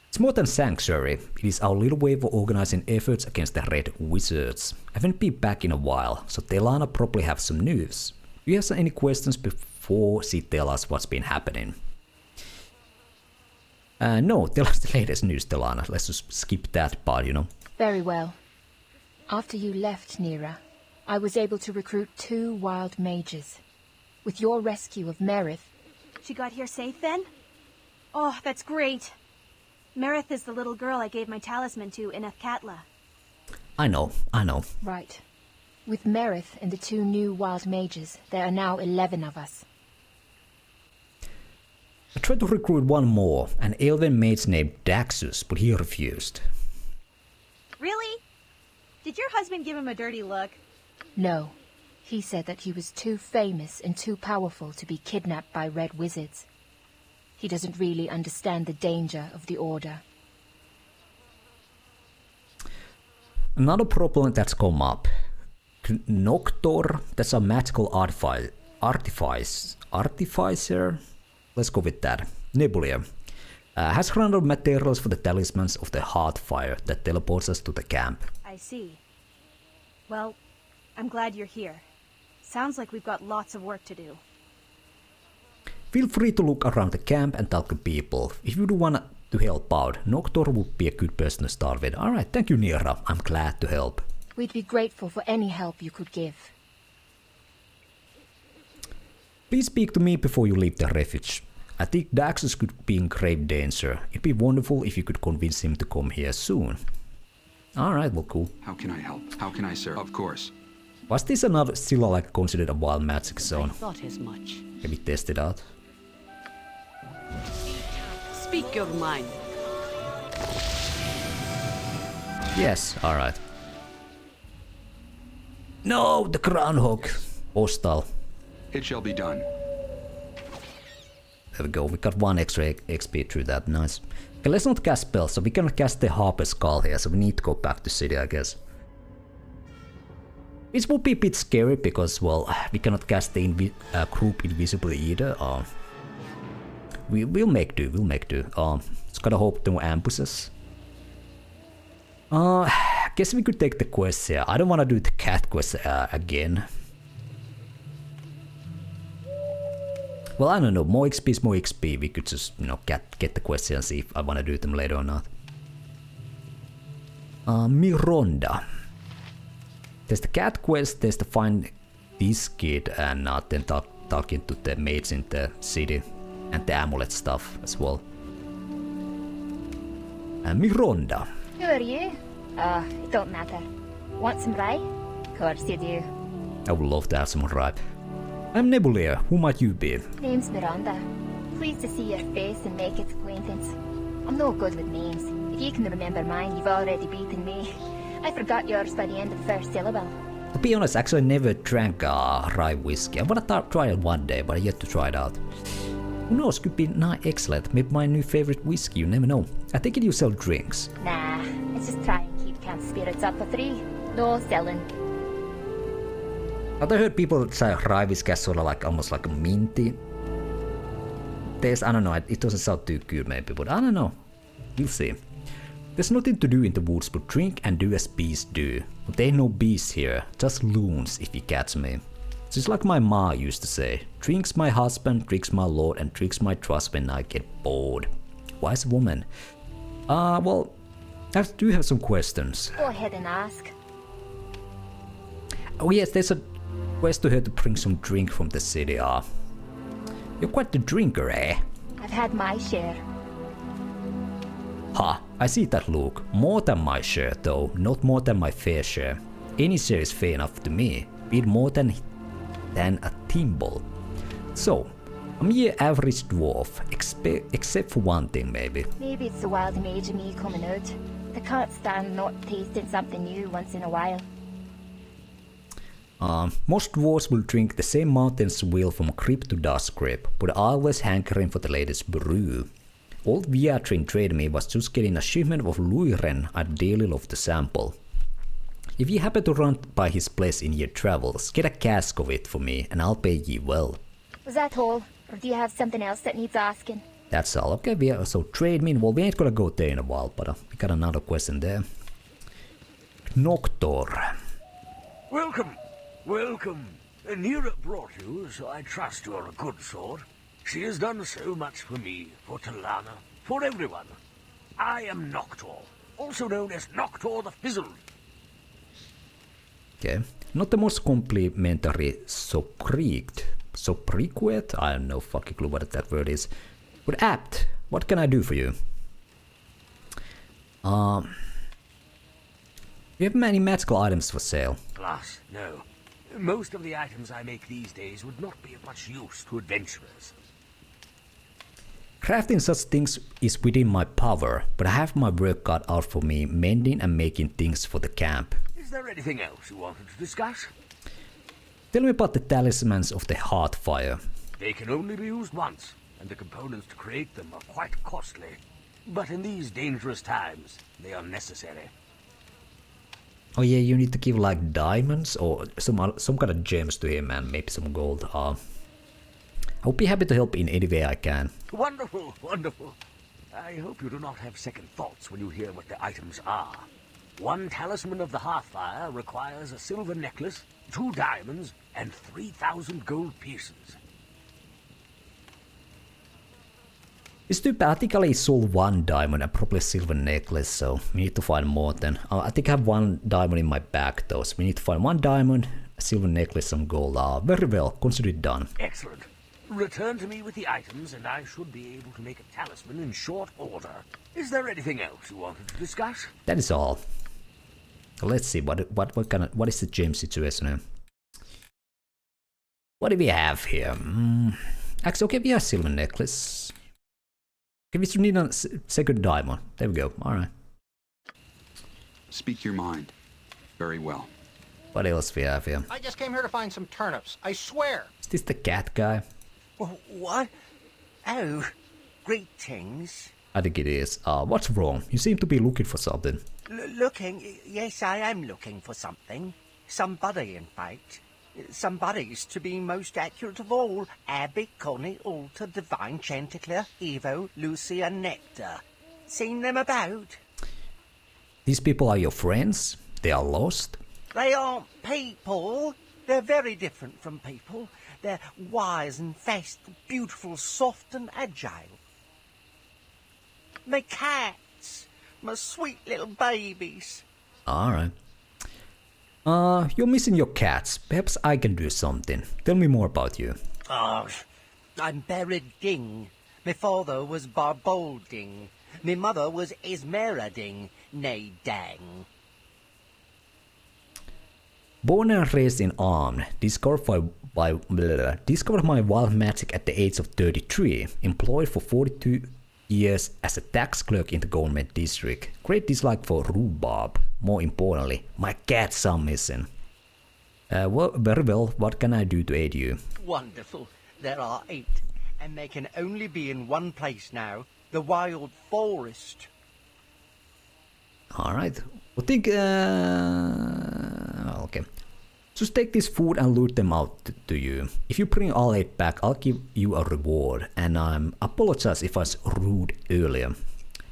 It's more than sanctuary, it is our little way of organizing efforts against the Red Wizards. I haven't been back in a while, so Talana probably have some news. Do you have any questions before she tells us what's been happening? No, tell us the latest news, Talana. Let's just skip that part, you know. Very well. After you left, Neera, I was able to recruit 2 wild mages. With your rescue of Merith... She got here safe then? Oh, that's great. Merith is the little girl I gave my talisman to in Athkatla. I know. Right. With Merith and the 2 new wild mages, there are now 11 of us. I tried to recruit one more, an elven mage named Daxus, but he refused. Really? Did your husband give him a dirty look? No. He said that he was too famous and too powerful to be kidnapped by Red Wizards. He doesn't really understand the danger of the Order. Another problem that's come up. Noctor, that's a magical artificer? Let's go with that. Nebula. Has random materials for the talismans of the Heartfire that teleports us to the camp. I see. Well, I'm glad you're here. Sounds like we've got lots of work to do. Feel free to look around the camp and talk to people. If you do want to help out, Noctor would be a good person to start with. Alright, thank you Neera. I'm glad to help. We'd be grateful for any help you could give. Please speak to me before you leave the refuge. I think Daxus could be in grave danger. It'd be wonderful if you could convince him to come here soon. Alright, well cool. How can I help? How can I serve? Of course. Was this another still like considered a wild magic zone? I thought as much. Have you tested out? Speak your mind. Yes, alright. No, the groundhog. Hostile. It shall be done. There we go, we got 1 extra XP through that, nice. Okay, let's not cast spells, so we cannot cast the Harper Skull here, so we need to go back to city, I guess. Which would be a bit scary because, well, we cannot cast the group invisibly either. We'll make do, just gotta hope no ambushes. Guess we could take the quest here. I don't wanna do the cat quest again. Well, I don't know, more XP is more XP. We could just, you know, get the quest here and see if I wanna do them later or not. Mironda. There's the cat quest, there's the find this kid and then talking to the mates in the city. And the amulet stuff as well. And Mironda. Who are you? It don't matter. Want some rye? Of course you do. I would love to have some rye. I'm Nebula. Who might you be? Name's Miranda. Pleased to see your face and make its acquaintance. I'm no good with names. If you can remember mine, you've already beaten me. I forgot yours by the end of the first syllable. To be honest, actually I never drank rye whiskey. I wanna try it one day, but I yet to try it out. Who knows, could be excellent. Maybe my new favorite whiskey, you never know. I take it you sell drinks. Nah, let's just try and keep camp spirits up for 3. No selling. But I heard people say rye whiskey sort of like almost like a minty taste. I don't know, it doesn't sound too good maybe, but I don't know. We'll see. There's nothing to do in the woods but drink and do as bees do. But there ain't no bees here, just loons if you catch me. It's like my ma used to say, drinks my husband, drinks my lord, and drinks my trust when I get bored. Wise woman. Well, I do have some questions. Go ahead and ask. Oh yes, there's a quest to her to bring some drink from the city. You're quite the drinker, eh? I've had my share. Ha, I see that look. More than my share though, not more than my fair share. Any share is fair enough to me, be it more than a thimble. So, I'm your average dwarf, except for one thing maybe. Maybe it's the wild mage in me coming out. I can't stand not tasting something new once in a while. Most dwarves will drink the same mountain's will from grip to dust grip, but always hankering for the latest brew. All Viatrin traded me was just getting a shipment of Luiren I'd dearly love to sample. If you happen to run by his place in your travels, get a cask of it for me and I'll pay ye well. Was that all? Or do you have something else that needs asking? That's all. Okay, so trade me. Well, we ain't gonna go there in a while, but we got another question there. Noctor. Welcome, welcome. Neera brought you, so I trust you're a good sword. She has done so much for me, for Talana, for everyone. I am Noctor, also known as Noctor the Fizzled. Okay, not the most complimentary sobriquet. I have no fucking clue what that word is. But apt, what can I do for you? Do you have many magical items for sale? Alas, no. Most of the items I make these days would not be of much use to adventurers. Crafting such things is within my power, but I have my work cut out for me mending and making things for the camp. Is there anything else you wanted to discuss? Tell me about the talismans of the Heartfire. They can only be used once, and the components to create them are quite costly. But in these dangerous times, they are necessary. Oh yeah, you need to give like diamonds or some kind of gems to him and maybe some gold. I would be happy to help in any way I can. Wonderful, wonderful. I hope you do not have second thoughts when you hear what the items are. One talisman of the Hearthfire requires a silver necklace, 2 diamonds, and 3,000 gold pieces. It's too bad. I think I only sold 1 diamond and probably a silver necklace, so we need to find more then. I think I have 1 diamond in my bag though, so we need to find 1 diamond, a silver necklace, some gold. Very well, consider it done. Excellent. Return to me with the items and I should be able to make a talisman in short order. Is there anything else you wanted to discuss? That is all. Let's see, what is the gem situation here? What do we have here? Actually, okay, we have a silver necklace. Okay, we should need a second diamond. There we go, alright. Speak your mind. Very well. What else we have here? I just came here to find some turnips, I swear. Is this the cat guy? What? Oh, greetings. I think it is. What's wrong? You seem to be looking for something. Looking? Yes, I am looking for something. Somebody, in fact. Somebody's to be most accurate of all. Abby, Connie, Alta, Divine, Chanticleer, Evo, Lucy and Nectar. Seen them about? These people are your friends? They are lost? They aren't people. They're very different from people. They're wise and fast, beautiful, soft and agile. My cats. My sweet little babies. Alright. You're missing your cats. Perhaps I can do something. Tell me more about you. Oh, I'm Buried Ding. My father was Barbolding. My mother was Esmerading, nay Dang. Born and raised in Arm, discovered my wild magic at the age of 33, employed for 42 years as a tax clerk in the government district. Great dislike for rhubarb. More importantly, my cats are missing. Well, very well, what can I do to aid you? Wonderful. There are 8, and they can only be in one place now. The wild forest. Alright, I think, okay. Just take this food and loot them out to you. If you bring all 8 back, I'll give you a reward, and I apologize if I was rude earlier.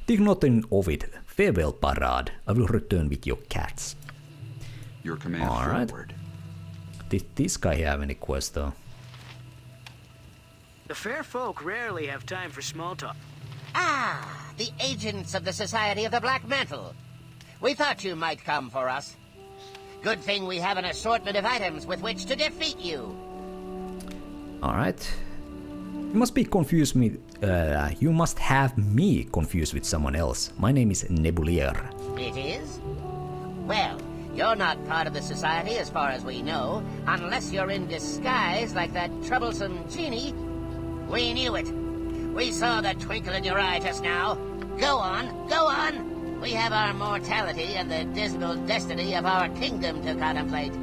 Think nothing of it. Farewell, Parade. I will return with your cats. Your command forward. Did this guy have any quest though? The fair folk rarely have time for small talk. Ah, the agents of the Society of the Black Mantle. We thought you might come for us. Good thing we have an assortment of items with which to defeat you. Alright. You must be confused me. You must have me confused with someone else. My name is Nebulier. It is? Well, you're not part of the Society as far as we know, unless you're in disguise like that troublesome genie. We knew it. We saw the twinkle in your eye just now. Go on, go on. We have our mortality and the dismal destiny of our kingdom to contemplate.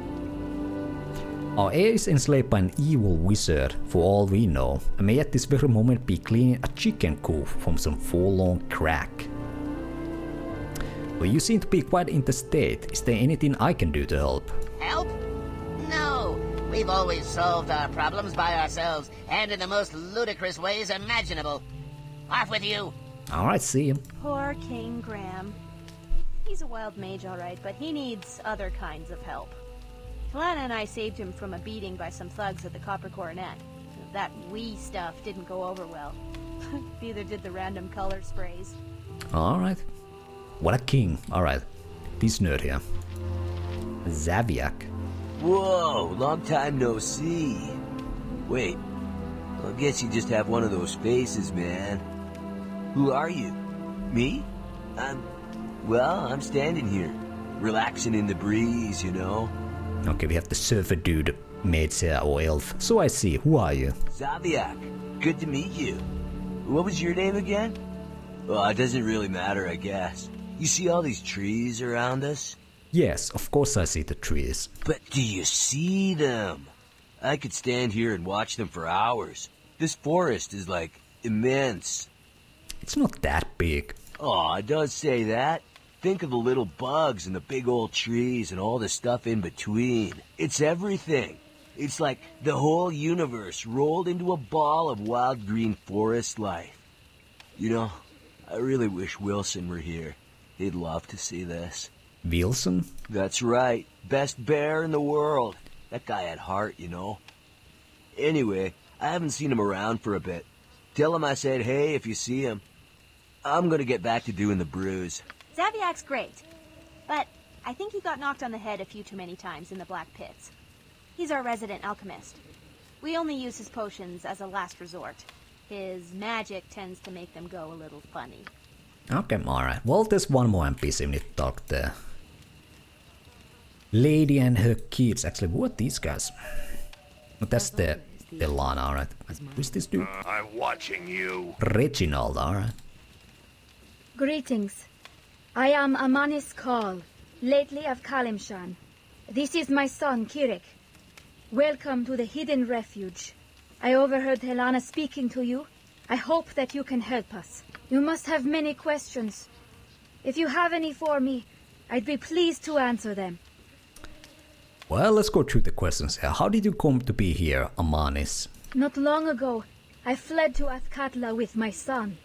Our heir is enslaved by an evil wizard, for all we know, and may at this very moment be cleaning a chicken coop from some forlorn crack. Well, you seem to be quite in the state. Is there anything I can do to help? Help? No. We've always solved our problems by ourselves, and in the most ludicrous ways imaginable. Off with you! Alright, see you. Poor King Graham. He's a wild mage, alright, but he needs other kinds of help. Talana and I saved him from a beating by some thugs at the Copper Coronet. That "we" stuff didn't go over well. Neither did the random color sprays. Alright. What a king. Alright. This nerd here. Zaviak. Whoa, long time no see. Wait, I guess you just have one of those faces, man. Who are you? Me? I'm standing here, relaxing in the breeze, you know. Okay, we have the surfer dude, mage or elf. So I see. Who are you? Zaviak. Good to meet you. What was your name again? Well, it doesn't really matter, I guess. You see all these trees around us? Yes, of course I see the trees. But do you see them? I could stand here and watch them for hours. This forest is, like, immense. It's not that big. Oh, it does say that. Think of the little bugs and the big old trees and all the stuff in between. It's everything. It's like the whole universe rolled into a ball of wild green forest life. You know, I really wish Wilson were here. He'd love to see this. Wilson? That's right. Best bear in the world. That guy had heart, you know. Anyway, I haven't seen him around for a bit. Tell him I said hey if you see him. I'm gonna get back to doing the brews. Zaviak's great, but I think he got knocked on the head a few too many times in the Black Pits. He's our resident alchemist. We only use his potions as a last resort. His magic tends to make them go a little funny. Okay, alright. Well, there's one more NPC we need to talk to. Lady and her kids. Actually, who are these guys? But that's the Lana, alright. Who's this dude? I'm watching you. Reginald, alright. Greetings. I am Amanis Kal, lately of Kalimshan. This is my son, Kirik. Welcome to the Hidden Refuge. I overheard Helena speaking to you. I hope that you can help us. You must have many questions. If you have any for me, I'd be pleased to answer them. Well, let's go through the questions here. How did you come to be here, Amanis? Not long ago, I fled to Athkatla with my son.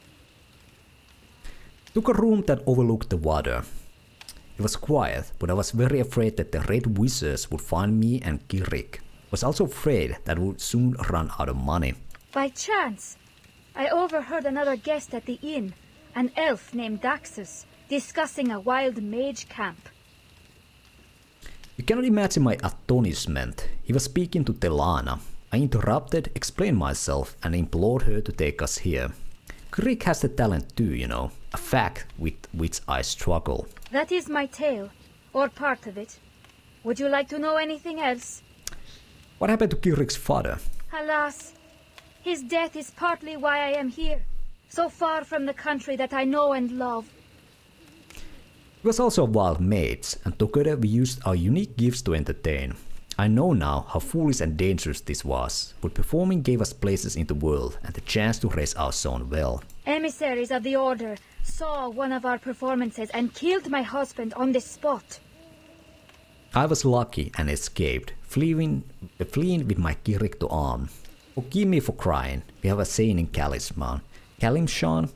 Took a room that overlooked the water. It was quiet, but I was very afraid that the red wizards would find me and Kirik. Was also afraid that we would soon run out of money. By chance, I overheard another guest at the inn, an elf named Daxus, discussing a wild mage camp. You cannot imagine my astonishment. He was speaking to Telana. I interrupted, explained myself, and implored her to take us here. Kirik has the talent too, you know, a fact with which I struggle. That is my tale, or part of it. Would you like to know anything else? What happened to Kirik's father? Alas, his death is partly why I am here, so far from the country that I know and love. He was also a wild mage, and together we used our unique gifts to entertain. I know now how foolish and dangerous this was, but performing gave us places in the world and the chance to raise our son well. Emissaries of the Order saw one of our performances and killed my husband on the spot. I was lucky and escaped, fleeing with my Kirik to arm. Forgive me for crying, we have a saying in Kalimshan,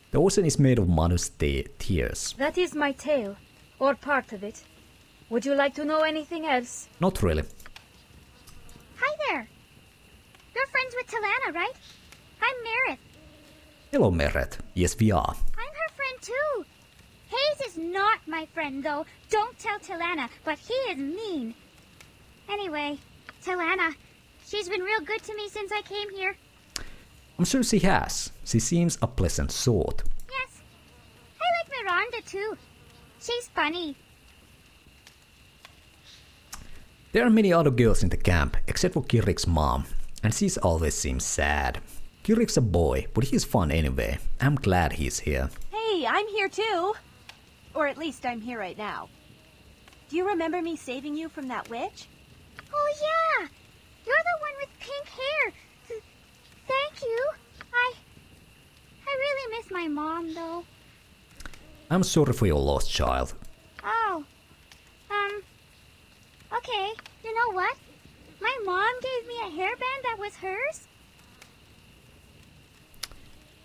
the ocean is made of Manu's tears. That is my tale, or part of it. Would you like to know anything else? Not really. Hi there. You're friends with Talana, right? I'm Merith. Hello, Meret. Yes, we are. I'm her friend too. Hayes is not my friend, though. Don't tell Talana, but he is mean. Anyway, Talana, she's been real good to me since I came here. I'm sure she has. She seems a pleasant sort. Yes. I like Miranda too. She's funny. There are many other girls in the camp, except for Kirik's mom, and she always seems sad. Kirik's a boy, but he's fun anyway. I'm glad he's here. Hey, I'm here too. Or at least I'm here right now. Do you remember me saving you from that witch? Oh yeah! You're the one with pink hair. Thank you. I really miss my mom, though. I'm sorry for your lost child. Oh. Okay. You know what? My mom gave me a hairband that was hers.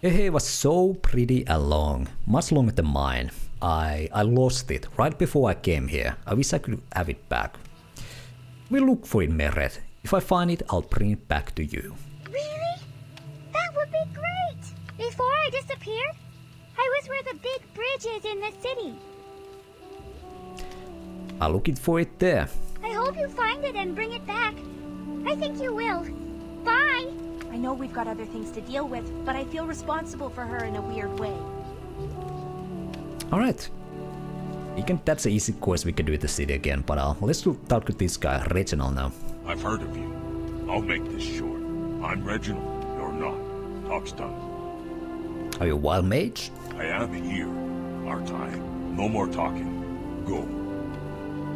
Her hair was so pretty and long, much longer than mine. I lost it right before I came here. I wish I could have it back. We'll look for it, Meret. If I find it, I'll bring it back to you. Really? That would be great! Before I disappeared, I was where the big bridge is in the city. I'll look for it there. I hope you find it and bring it back. I think you will. Bye! I know we've got other things to deal with, but I feel responsible for her in a weird way. Alright. That's an easy quest we can do at the city again, but let's talk to this guy, Reginald, now. I've heard of you. I'll make this short. I'm Reginald. You're not. Talk's done. Are you a wild mage? I am here. Our time. No more talking. Go.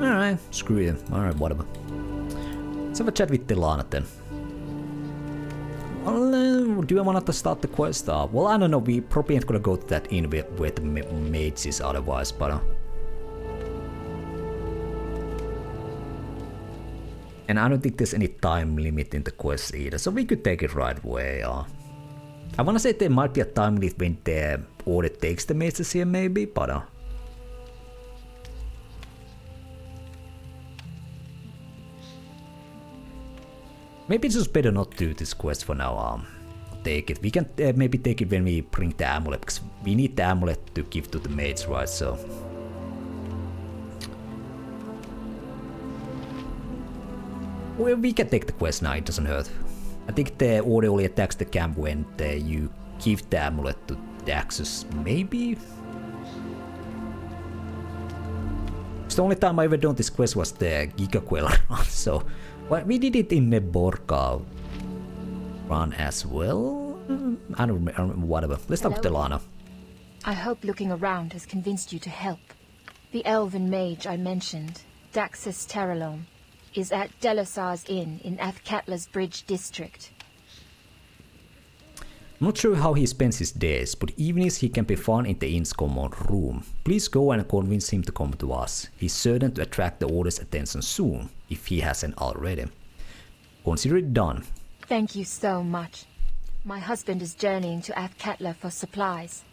Alright, screw you. Alright, whatever. Let's have a chat with Delana then. Well, do I want to start the quest? Well, I don't know. We probably ain't gonna go to that inn where the mage is otherwise, but... And I don't think there's any time limit in the quest either, so we could take it right away. I wanna say there might be a time limit when the order takes the mages here, maybe, but... Maybe it's just better not to do this quest for now. Take it. We can maybe take it when we bring the amulet, because we need the amulet to give to the mage, right? So. Well, we can take the quest now, it doesn't hurt. I think the order only attacks the camp when you give the amulet to Daxus, maybe? The only time I ever done this quest was the Giga Queller run, so... Well, we did it in the Nebuka run as well? I don't remember, whatever. Let's talk to Delana. I hope looking around has convinced you to help. The elven mage I mentioned, Daxus Terralome, is at Delasar's Inn in Athkatla's Bridge district. I'm not sure how he spends his days, but evenings he can be found in the inn's common room. Please go and convince him to come to us. He's certain to attract the order's attention soon, if he hasn't already. Consider it done. Thank you so much. My husband is journeying to Athkatla for supplies.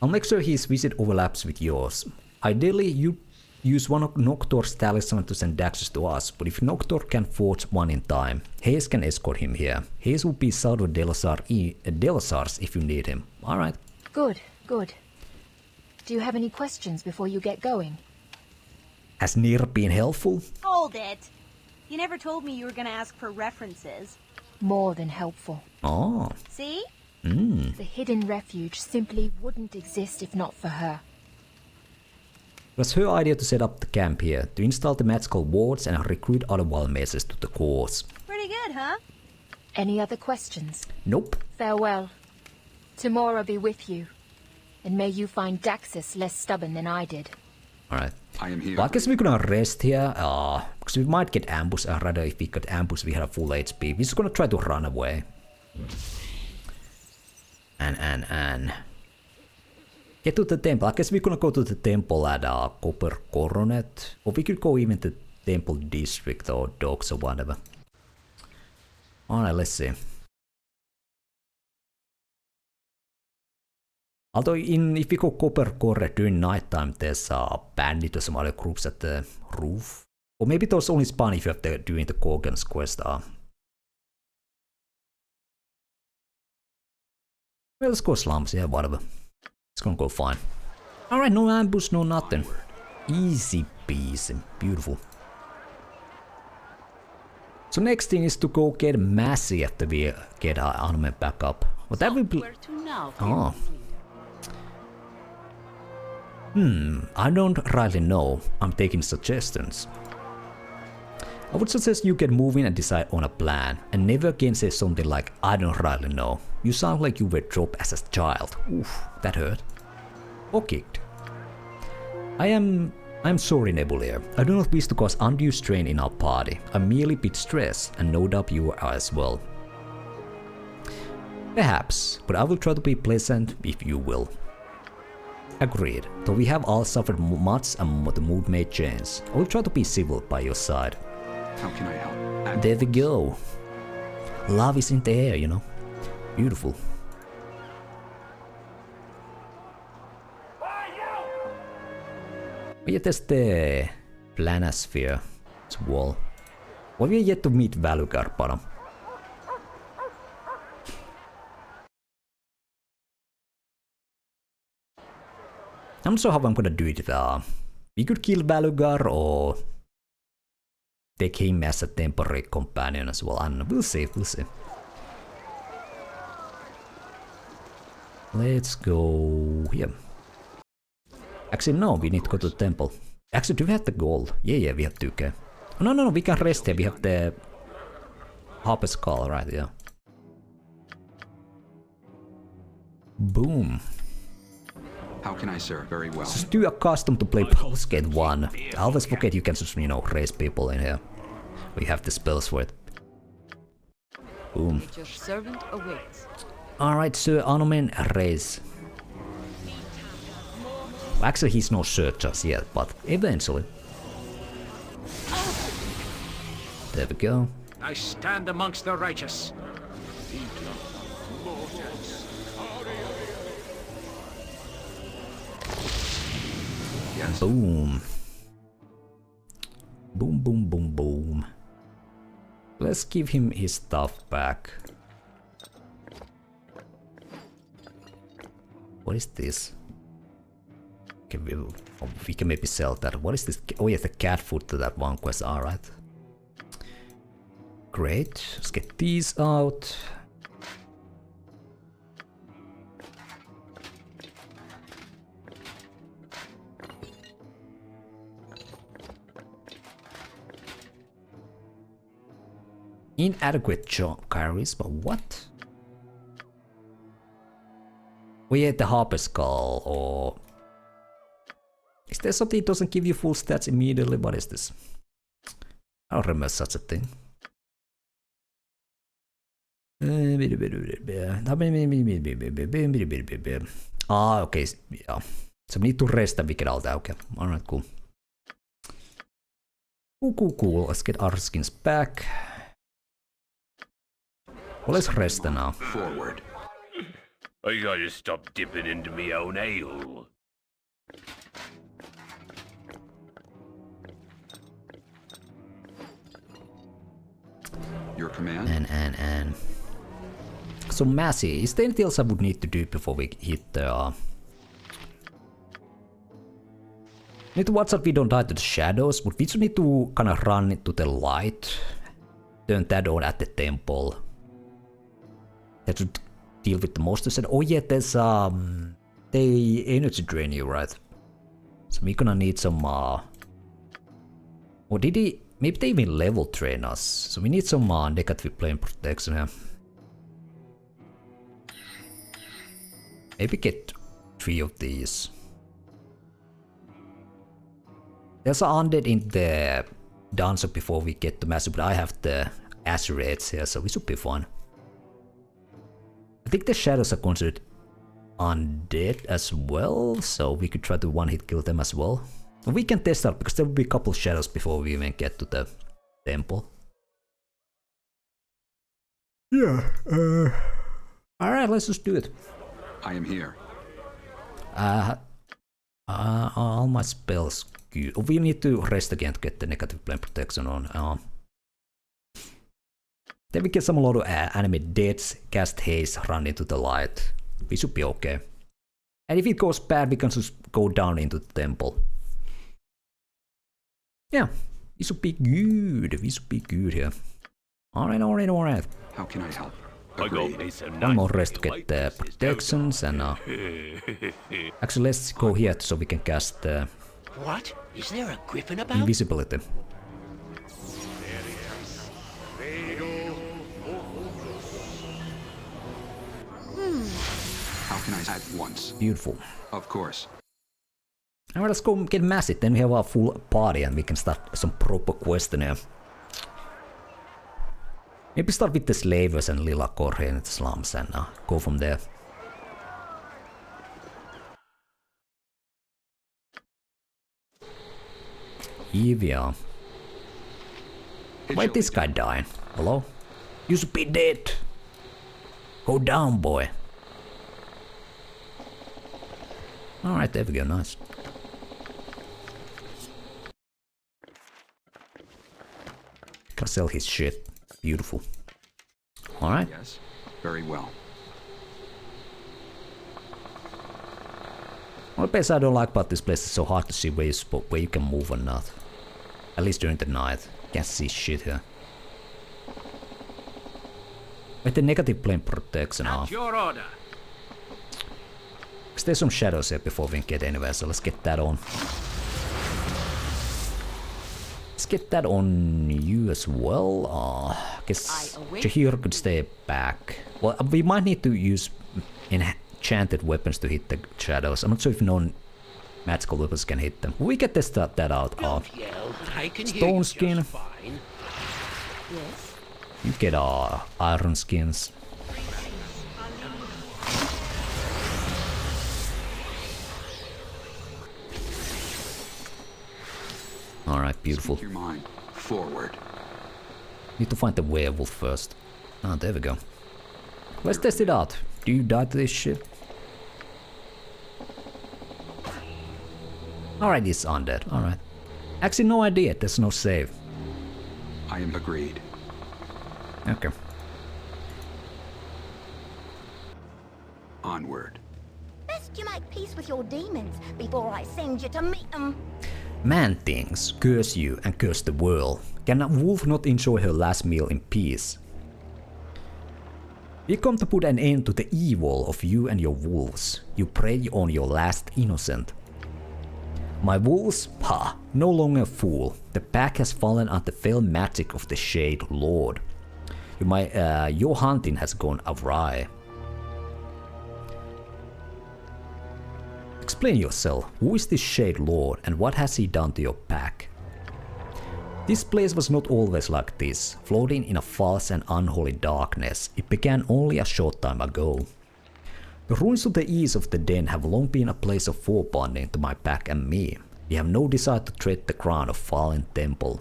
I'll make sure his visit overlaps with yours. Ideally, you use one of Noctor's talisman to send Daxus to us, but if Noctor can forge one in time, Hayes can escort him here. Hayes will be south of Delasar's if you need him. Alright. Good, good. Do you have any questions before you get going? Has Neera been helpful? Hold it! You never told me you were gonna ask for references. More than helpful. Oh. See? The hidden refuge simply wouldn't exist if not for her. It was her idea to set up the camp here, to install the magical wards and recruit other wild mages to the cause. Pretty good, huh? Any other questions? Nope. Farewell. Tomorrow be with you. And may you find Daxus less stubborn than I did. Alright. I am here. Well, I guess we're gonna rest here, because we might get ambushed. Rather, if we got ambushed, we have full HP. We're just gonna try to run away. And... Get to the temple. I guess we're gonna go to the temple at Copper Coronet. Or we could go even to the temple district or docks or whatever. Alright, let's see. Although if we go Copper Coronet during nighttime, there's bandit or some other groups at the roof. Or maybe those only spawn if you're doing the Gorgon's quest. Well, let's go slums, yeah, whatever. It's gonna go fine. Alright, no ambush, no nothing. Easy peasy. Beautiful. So next thing is to go get Mazzy after we get our Anomen back up. Well, that will be... Oh. I don't really know. I'm taking suggestions. I would suggest you get moving and decide on a plan, and never again say something like, I don't really know. You sound like you were dropped as a child. Oof, that hurt. Or kicked. I am I'm sorry, Nebula. I do not wish to cause undue strain in our party. I'm merely a bit stressed, and no doubt you are as well. Perhaps, but I will try to be pleasant if you will. Agreed, though we have all suffered much and the mood may change. I will try to be civil by your side. How can I help? There we go. Love is in the air, you know. Beautiful. We are just the planisphere wall. Well, we are yet to meet Valugar, but I'm not sure how I'm gonna do it. We could kill Valugar or take him as a temporary companion as well. And we'll see, we'll see. Let's go here. Actually, no, we need to go to the temple. Actually, do we have the gold? Yeah, we have 2k. Oh, no, we can rest here. We have the Harper's Call, right? Yeah. Boom. How can I serve? Very well. Just too accustomed to play Postgate 1. I always forget you can just, you know, raise people in here. We have the spells for it. Boom. Your servant awaits. Alright, Sir Anomen, raise. Actually, he's no Sir just yet, but eventually. There we go. I stand amongst the righteous. Yes. Boom. Boom. Let's give him his stuff back. What is this? Okay, we can maybe sell that. What is this? Oh yeah, the cat food to that one quest. Alright. Great. Let's get these out. Inadequate charisma, what? We had the Harper's Call, or... Is there something that doesn't give you full stats immediately? What is this? I don't remember such a thing. Ah, okay, yeah. So we need to rest and we get out there, okay. Alright, cool. Cool. Let's get our skins back. Well, let's rest now. Forward. I gotta stop dipping into me own ale. Your command? And. So, Mazzy, is there anything else I would need to do before we hit the... Need to watch out we don't die to the shadows, but we just need to kind of run into the light. Turn that on at the temple. That should deal with the monsters. And oh yeah, there's they energy drain you, right? So we're gonna need some or did he maybe they even level train us? So we need some negative plane protection here. Maybe get 3 of these. There's an undead in the dungeon before we get to Mazzy, but I have the Azurates here, so we should be fine. I think the shadows are considered undead as well, so we could try to one-hit kill them as well. We can test out because there will be a couple shadows before we even get to the temple. Yeah. Alright, let's just do it. I am here. All my spells good. We need to rest again to get the negative plane protection on. Then we get some lot of animate deaths, cast haste, run into the light. We should be okay. And if it goes bad, we can just go down into the temple. Yeah, we should be good. We should be good here. Alright. How can I help? One more rest to get the protections and actually let's go here so we can cast What? Is there a griffin about? invisibility. How can I at once? Beautiful. Of course. Alright, let's go get Mazzy, then we have our full party and we can start some proper questionnaire. Maybe start with the slavers and Lilacor here in the slums and go from there. Evia. Why is this guy dying? Hello? You should be dead. Go down, boy. Alright, there we go, nice. Can sell his shit. Beautiful. Alright. Yes, very well. One place I don't like about this place is so hard to see where you can move or not. At least during the night. Can't see shit here. With the negative plane protection off. Your order. Because there's some shadows here before we can get anywhere, so let's get that on. Let's get that on you as well. I guess Jaheira could stay back. Well, we might need to use enchanted weapons to hit the shadows. I'm not sure if non-magical weapons can hit them. We can test that out. Stone skin. Yes. You get iron skins. Alright, beautiful. Speak your mind. Forward. Need to find the werewolf first. Ah, there we go. Let's test it out. Do you die to this shit? Alright, it's undead. Alright. Actually, no idea. There's no save. I am agreed. Okay. Onward. Best you make peace with your demons before I send you to meet them. Man things curse you and curse the world. Can a wolf not enjoy her last meal in peace? We come to put an end to the evil of you and your wolves. You prey on your last innocent. My wolves, no longer a fool. The pack has fallen under the fell magic of the Shade Lord. Your hunting has gone awry. Explain yourself. Who is this Shade Lord and what has he done to your pack? This place was not always like this, floating in a false and unholy darkness. It began only a short time ago. The ruins to the east of the den have long been a place of foreboding to my pack and me. We have no desire to tread the ground of Valen temple.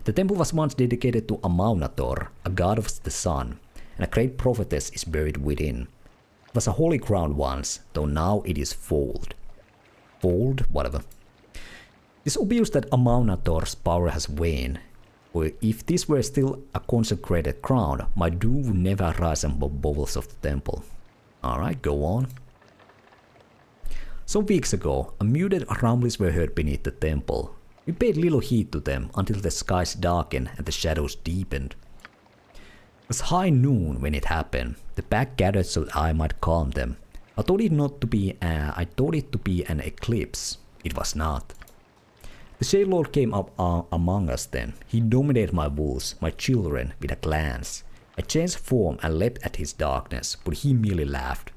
The temple was once dedicated to Amaunator, a god of the sun, and a great prophetess is buried within. It was a holy ground once, though now it is fouled. Fouled? Whatever. It's obvious that Amaunator's power has waned. Or if this were still a consecrated ground, my doom would never rise above bubbles of the temple. Alright, go on. Some weeks ago, a muted rumblings were heard beneath the temple. We paid little heed to them until the skies darkened and the shadows deepened. It was high noon when it happened. The pack gathered so that I might calm them. I thought it to be an eclipse. It was not. The Shade Lord came up among us then. He dominated my wolves, my children, with a glance. I changed form and leapt at his darkness, but he merely laughed.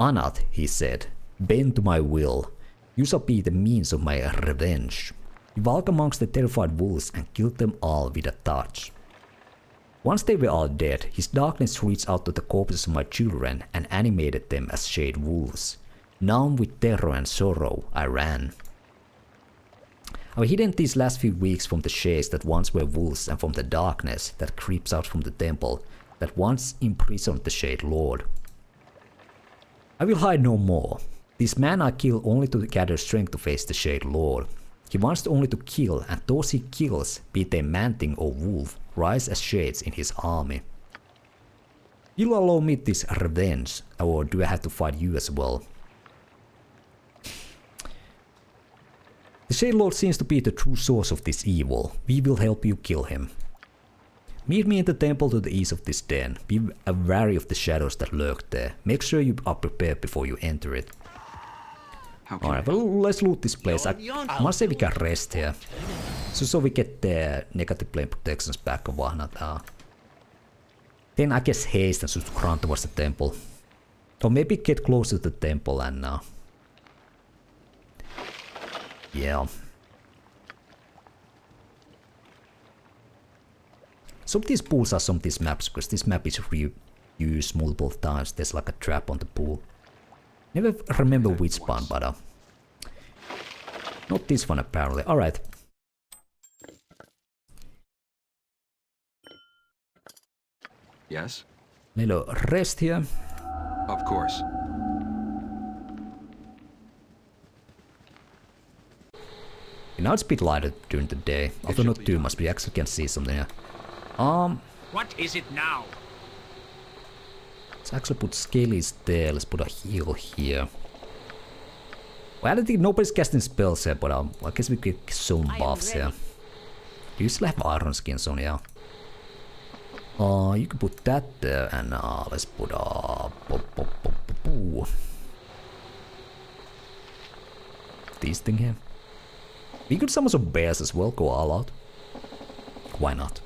Anath, he said, bend to my will. You shall be the means of my revenge. He walked amongst the terrified wolves and killed them all with a touch. Once they were all dead, his darkness reached out to the corpses of my children and animated them as shade wolves. Numb with terror and sorrow, I ran. I've hidden these last few weeks from the shades that once were wolves and from the darkness that creeps out from the temple that once imprisoned the Shade Lord. I will hide no more. This man I kill only to gather strength to face the Shade Lord. He wants only to kill, and those he kills, be they man-thing or wolf, rise as shades in his army. Will you allow me this revenge, or do I have to fight you as well? The Shade Lord seems to be the true source of this evil. We will help you kill him. Meet me in the temple to the east of this den. Be wary of the shadows that lurk there. Make sure you are prepared before you enter it. Alright, well, let's loot this place. I must say we can rest here. So we get the negative plane protections back or whatnot. Then I guess haste and should run towards the temple. Or maybe get closer to the temple and yeah. Some of these pools are some of these maps, because this map is reused multiple times. There's like a trap on the pool. Never remember which one, but not this one apparently. Alright. Yes? Little rest here. Of course. Now it's a bit lighter during the day, although not too much, we actually can see something here. What is it now? Let's actually put Scaly's there, let's put a heal here. Well, I don't think nobody's casting spells here, but I guess we could get some buffs here. Do you still have iron skins on, yeah? You can put that there, and let's put this thing here. We could summon some bears as well, go all out. Why not?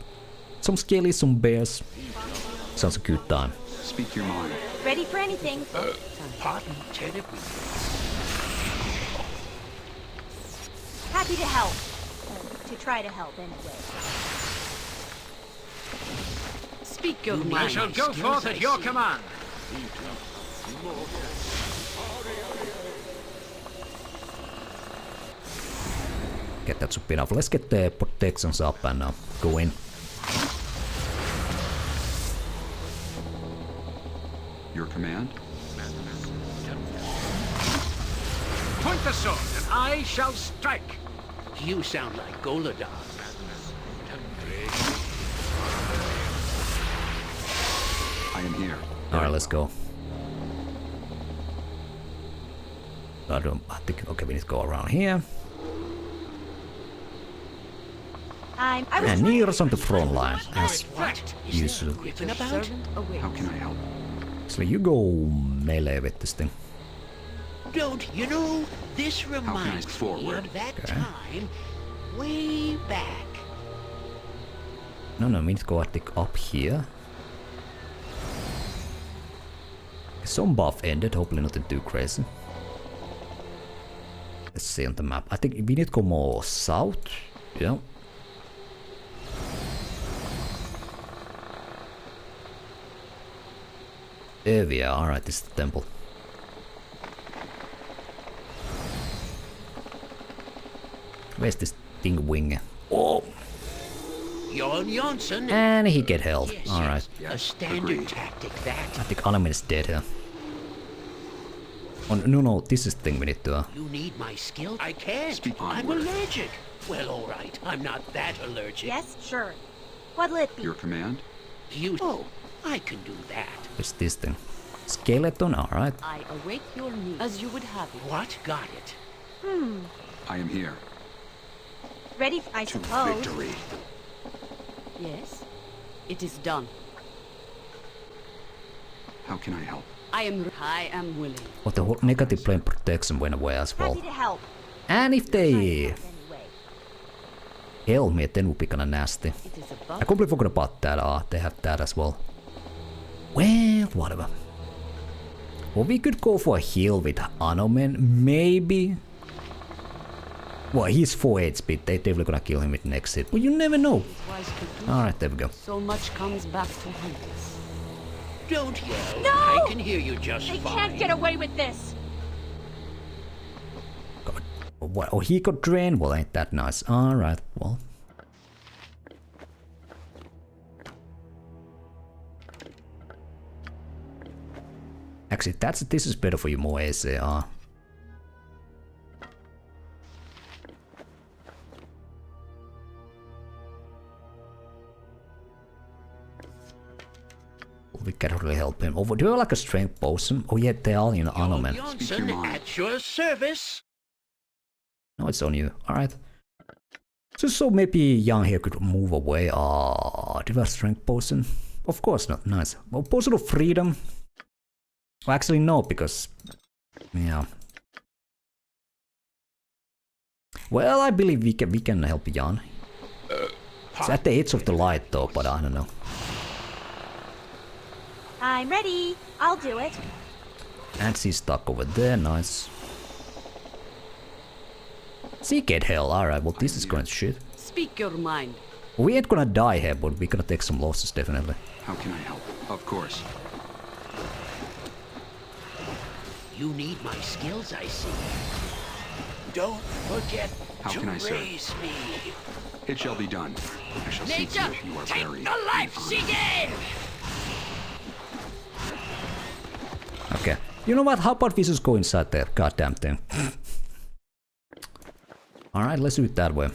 Some scaly, some bears. Sounds a good time. Speak your mind. Ready for anything. Pardon, terribly. Happy to help. To try to help, anyway. Speak your mind. I shall go forth at your command. Get that should be enough. Let's get the protections up and go in. Your command? Point the sword, and I shall strike. You sound like Goladar. I am here. Alright, let's go. I think, okay, we need to go around here. And Neera's on the front line, as usual. How can I help? So you go melee with this thing. Don't you know, this reminds me of that time way back. No, we need to go up here. Some buff ended, hopefully nothing too crazy. Let's see on the map. I think we need to go more south. Yeah. There we are. Alright, this is the temple. Where's this thing wing? Oh! Jon Jonsson. And he get held. Yes, Alright. A standard tactic that. I think Anomen is dead here. Oh, no, this is the thing we need to... You need my skill? I can't. I'm allergic. Well, alright. I'm not that allergic. Yes, sure. What'll it be? Your command? You... Oh, I can do that. What's this thing? Skeleton? Alright. I await your need as you would have it. What? Got it. I am here. Ready, I suppose. Victory. Yes, it is done. How can I help? I am willing. But the whole negative plane protection went away as well. Happy to help. And if they heal me, then would be kinda nasty. I completely forgot about that. They have that as well. Well, whatever. Well, we could go for a heal with Anomen, maybe. Well, he's 4 HP. They're definitely gonna kill him with next hit. But you never know. Alright, there we go. So much comes back to haunt us. Don't yell. No! I can hear you just I fine. can't get away with this. God. What? Oh, he got drained? Well, ain't that nice. Alright, well. Actually, this is better for you, more AC. We can't really help him. Oh, do you have like a strength potion? Oh yeah, they are in Anomen. Jonsson at your service. No, it's on you. Alright. So maybe Jan here could move away. Do you have a strength potion? Of course not. Nice. Well, potion of freedom. Well, actually no, because... Yeah. Well, I believe we can help Jan. It's at the edge of the light though, but I don't know. I'm ready. I'll do it. Nancy's stuck over there, nice. Seagate hell, alright, well this is going to shit. Speak your mind. We ain't gonna die here, but we're gonna take some losses definitely. How can I help? Of course. You need my skills, I see. Don't forget to raise me. It shall be done. I shall see to Nature, it you are take buried. the life she gave! Okay. You know what? How about we just go inside there? Goddamn thing. Alright, let's do it that way.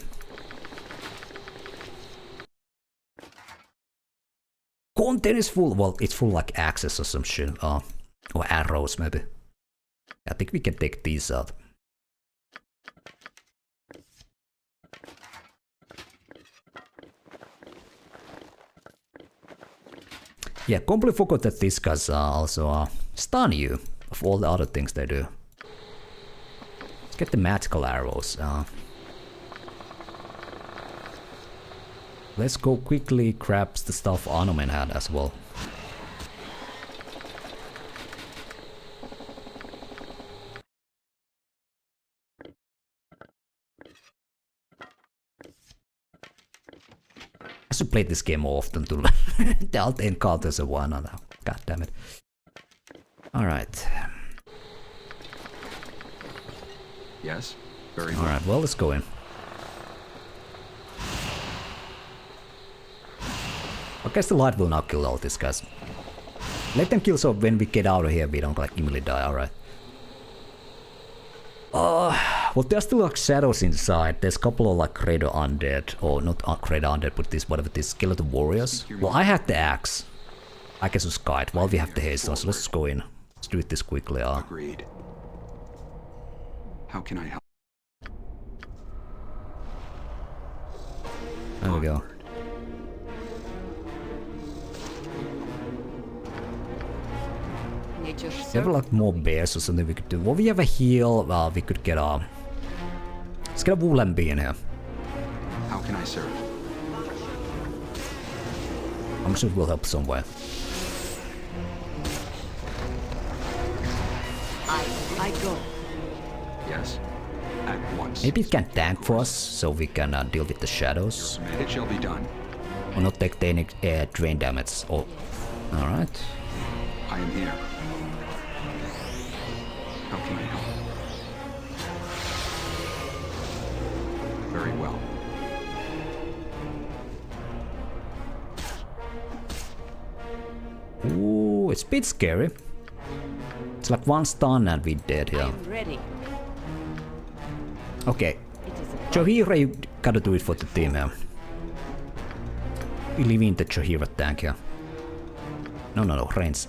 Content is full. Well, it's full like axes or some shit. Or arrows maybe. I think we can take these out. Yeah, completely forgot that these guys also stun you of all the other things they do. Let's get the magical arrows. Let's go quickly grab the stuff Anomen had as well. I should play this game more often to the alt encounters of one another. God damn it. Alright. Yes? Very well. Alright, well let's go in. I guess the light will now kill all these guys. Let them kill so when we get out of here we don't like immediately die, alright. Well there's still like shadows inside. There's a couple of like Raider Undead, or not Raider Undead, but this whatever this skeleton warriors. Well I have the axe. I can just guide while we have the haste on, so let's just go in. Let's do it this quickly. Agreed. How can I help? There we go. We have like more bears or something we could do. Well, we have a heal. We could get a. Let's get a woolen bee in here. How can I serve? I'm sure it will help somewhere. I go. Yes. At once. Maybe it can tank for us, so we can deal with the shadows. It shall be done. Or not take any drain damage. Oh, all right. I am here. How can I help? Very well. Ooh, it's a bit scary. It's like one stun and we're dead here. I'm ready. Okay. Jaheira, you gotta do it for the team here. We leave in the Jaheira tank here. No, range.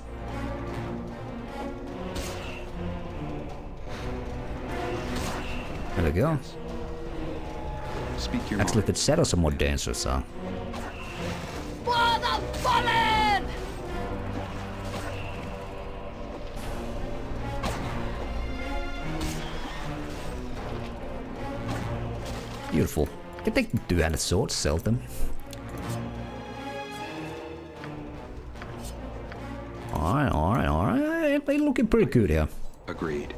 There we go. Speak your Actually, the shadows are more dangerous, For the fallen! Beautiful. Can take the two-handed swords, sell them. Alright. They're looking pretty good here. Agreed.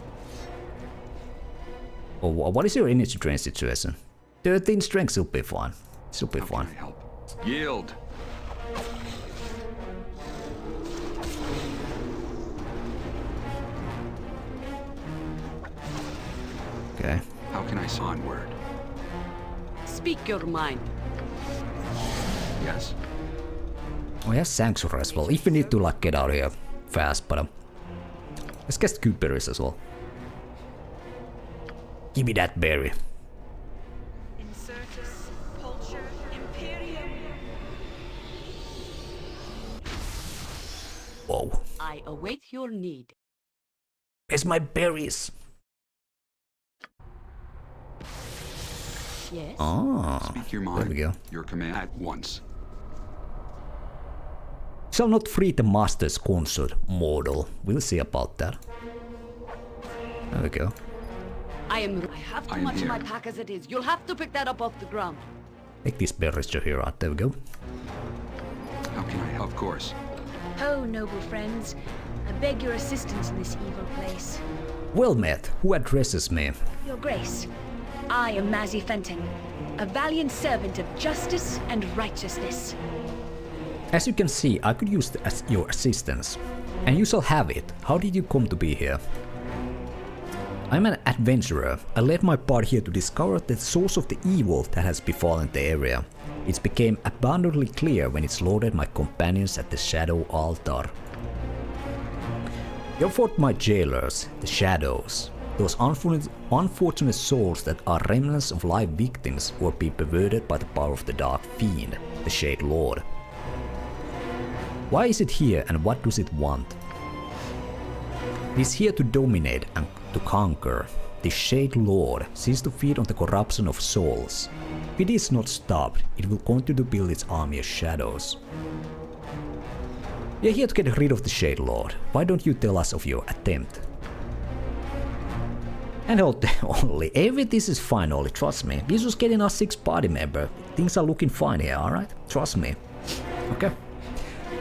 Oh, what is your energy drain situation? 13 strength should be fine. Should be fine. Can I help? Yield. Okay. How can I onward? Speak your mind. Yes. Oh, yes, Sanctuary as well. If we need to like get out of here fast, but let's get good berries as well. Give me that berry. Incertus, Pulcher, Imperium. Whoa. I await your need. Where's my berries? Yes. Ah, Speak your mind. there we go. Your command at once. Shall not free the master's consort model. We'll see about that. There we go. I have too much in my pack as it is. You'll have to pick that up off the ground. Take these berries, Jaheira. There we go. How can I help? Of course. Ho, noble friends. I beg your assistance in this evil place. Well met. Who addresses me? Your Grace, I am Mazzy Fenton, a valiant servant of justice and righteousness. As you can see, I could use your assistance. And you shall have it. How did you come to be here? I'm an adventurer. I led my party here to discover the source of the evil that has befallen the area. It became abundantly clear when it slaughtered my companions at the Shadow Altar. You fought my jailers, the Shadows. Those unfortunate souls that are remnants of live victims who have been perverted by the power of the Dark Fiend, the Shade Lord. Why is it here and what does it want? It is here to dominate and to conquer. The Shade Lord seems to feed on the corruption of souls. If it is not stopped, it will continue to build its army of shadows. We are here to get rid of the Shade Lord. Why don't you tell us of your attempt? And only, everything is fine, Ollie, trust me. This was getting our 6th party member. Things are looking fine here, alright? Trust me. Okay.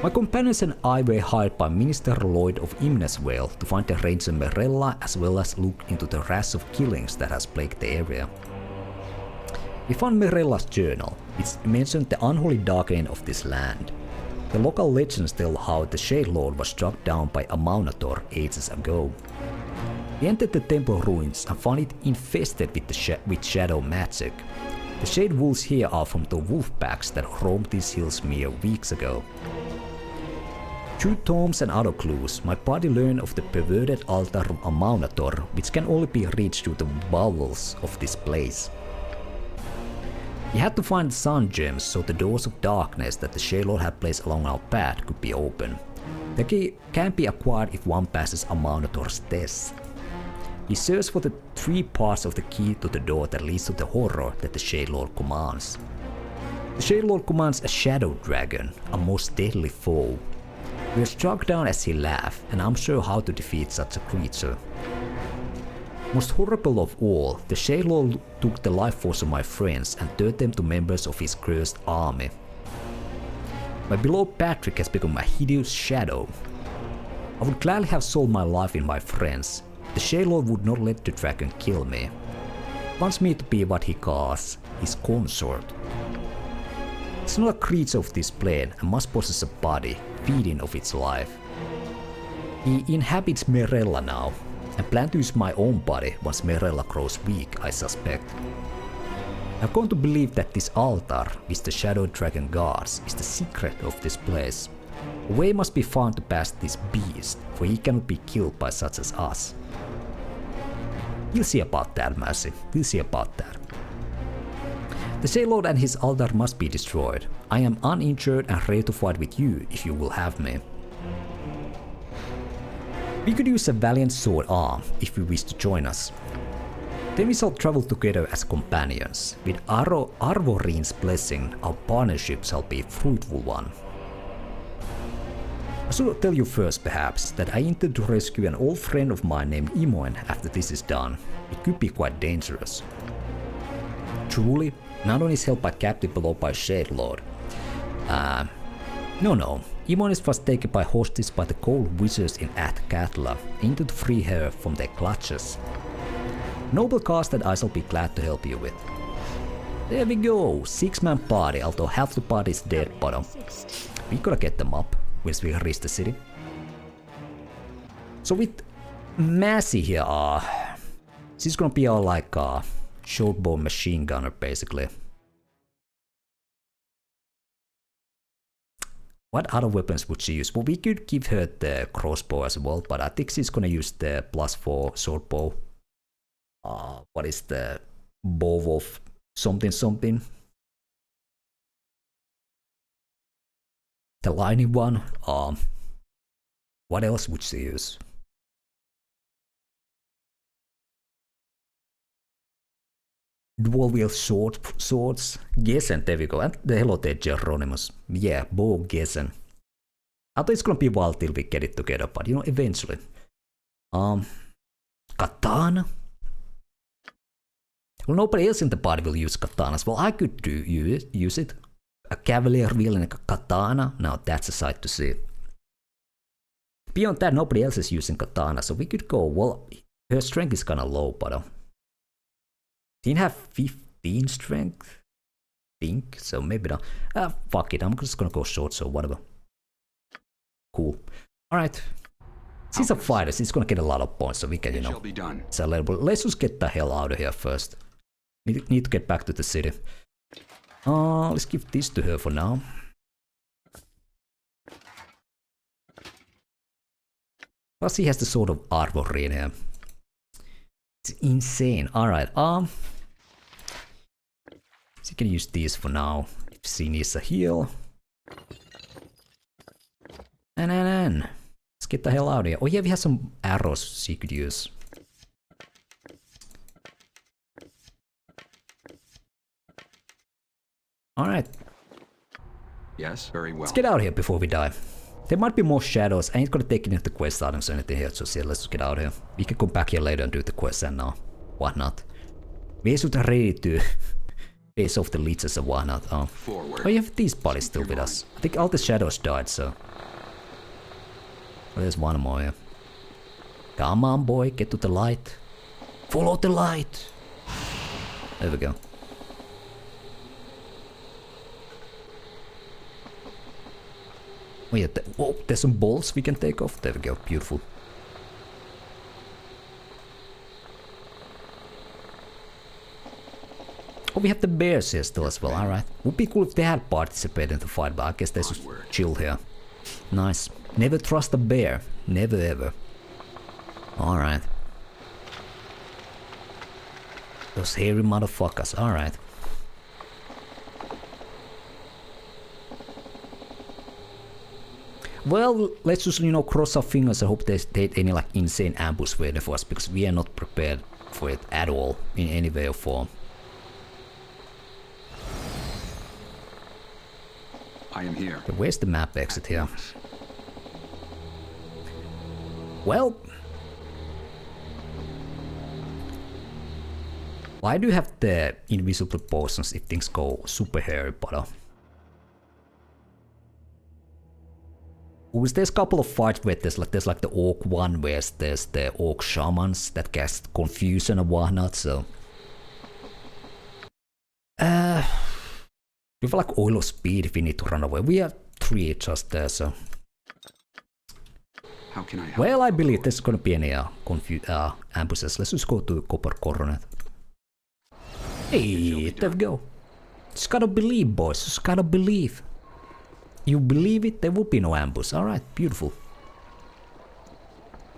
My companions and I were hired by Minister Lloyd of Imnesvale to find the Ranger Merella as well as look into the rash of killings that has plagued the area. We found Merella's journal, which mentioned the unholy darkening of this land. The local legends tell how the Shade Lord was struck down by a Maunator ages ago. We entered the temple ruins and found it infested with shadow magic. The Shade Wolves here are from the wolf packs that roamed these hills mere weeks ago. Through tomes and other clues, my party learned of the perverted altar of a Maunator, which can only be reached through the bowels of this place. We had to find sun gems so the doors of darkness that the Shade Lord had placed along our path could be opened. The key can be acquired if one passes a Maunator's test. We searched for the 3 parts of the key to the door that leads to the horror that the Shade Lord commands. The Shade Lord commands a Shadow Dragon, a most deadly foe. We were struck down as he laughed, and I'm sure how to defeat such a creature. Most horrible of all, the Shade Lord took the life force of my friends and turned them to members of his cursed army. My beloved Patrick has become a hideous shadow. I would gladly have sold my life in my friends. The Shade Lord would not let the dragon kill me. He wants me to be what he calls his consort. It's not a creature of this plane and must possess a body, feeding of its life. He inhabits Merella now, and plan to use my own body once Merella grows weak, I suspect. I've come to believe that this altar, which the Shadow Dragon guards, is the secret of this place. A way must be found to pass this beast, for he cannot be killed by such as us. We'll see about that, Mazzy. We'll see about that. The Shade Lord and his altar must be destroyed. I am uninjured and ready to fight with you if you will have me. We could use a valiant sword arm if you wish to join us. Then we shall travel together as companions. With Arvorine's blessing, our partnership shall be a fruitful one. I should tell you first perhaps that I intend to rescue an old friend of mine named Imoen after this is done. It could be quite dangerous. Truly, Nadon is held by captive below by Shade Lord. No. Imoen was taken by hostage by the cold wizards in Athkatla, into to free her from their clutches. Noble cause that I shall be glad to help you with. There we go, 6-man party, although half the party is dead, but we gotta get them up once we reach the city. So with Mazzy here, she's gonna be our like shortbow machine gunner basically. What other weapons would she use? Well, we could give her the crossbow as well, but I think she's gonna use the +4 sword bow. What is the bow of something? The lightning one. What else would she use? Dual wield swords. Gessen, there we go. And the hello there, Geronimus. Yeah, bow Gessen. I thought it's gonna be a while till we get it together, but you know, eventually. Katana. Well, nobody else in the party will use katanas. Well, I could use it. A Cavalier wielding a katana. Now that's a sight to see. Beyond that, nobody else is using katana, so we could go. Well, her strength is kinda low, but didn't have 15 strength, I think, so maybe not. Fuck it, I'm just gonna go short, so whatever. Cool. Alright. Since a fighter, it's gonna get a lot of points, so we can, you know, celebrate. But let's just get the hell out of here first. Need to get back to the city. Let's give this to her for now. Plus he has the sort of armor in here. It's insane. Alright, she can use these for now. If she needs a heal. And then let's get the hell out of here. Oh yeah, we have some arrows she could use. Alright. Yes, very well. Let's get out of here before we die. There might be more shadows. I ain't gonna take any of the quest items or anything here, so yeah, let's just get out of here. We can come back here later and do the quest and whatnot. We should ready to face off the leeches and whatnot. Oh, you have these bodies still with us. I think all the shadows died, so. Oh, there's one more here. Come on, boy, get to the light. Follow the light. There we go. Oh yeah, whoa, there's some bolts we can take off. There we go, beautiful. Oh, we have the bears here still as well, alright. Would be cool if they had participated in the fight, but I guess they just chill here. Nice. Never trust a bear. Never ever. Alright. Those hairy motherfuckers, alright. Well, let's just, you know, cross our fingers and hope there's any like insane ambush waiting for us, because we are not prepared for it at all in any way or form. I am here. Okay, where's the map exit here? Well, why do you have the invisible potions if things go super hairy, but there's a couple of fights where there's like the orc one where there's the orc shamans that cast confusion and whatnot, so we have like oil of speed if we need to run away. We have 3 just there, so how can I help? Well, I believe there's gonna be any ambushes. Let's just go to Copper Coronet. Hey, there we go. Just gotta believe, boys. Just gotta believe. You believe it, there will be no ambush. Alright, beautiful.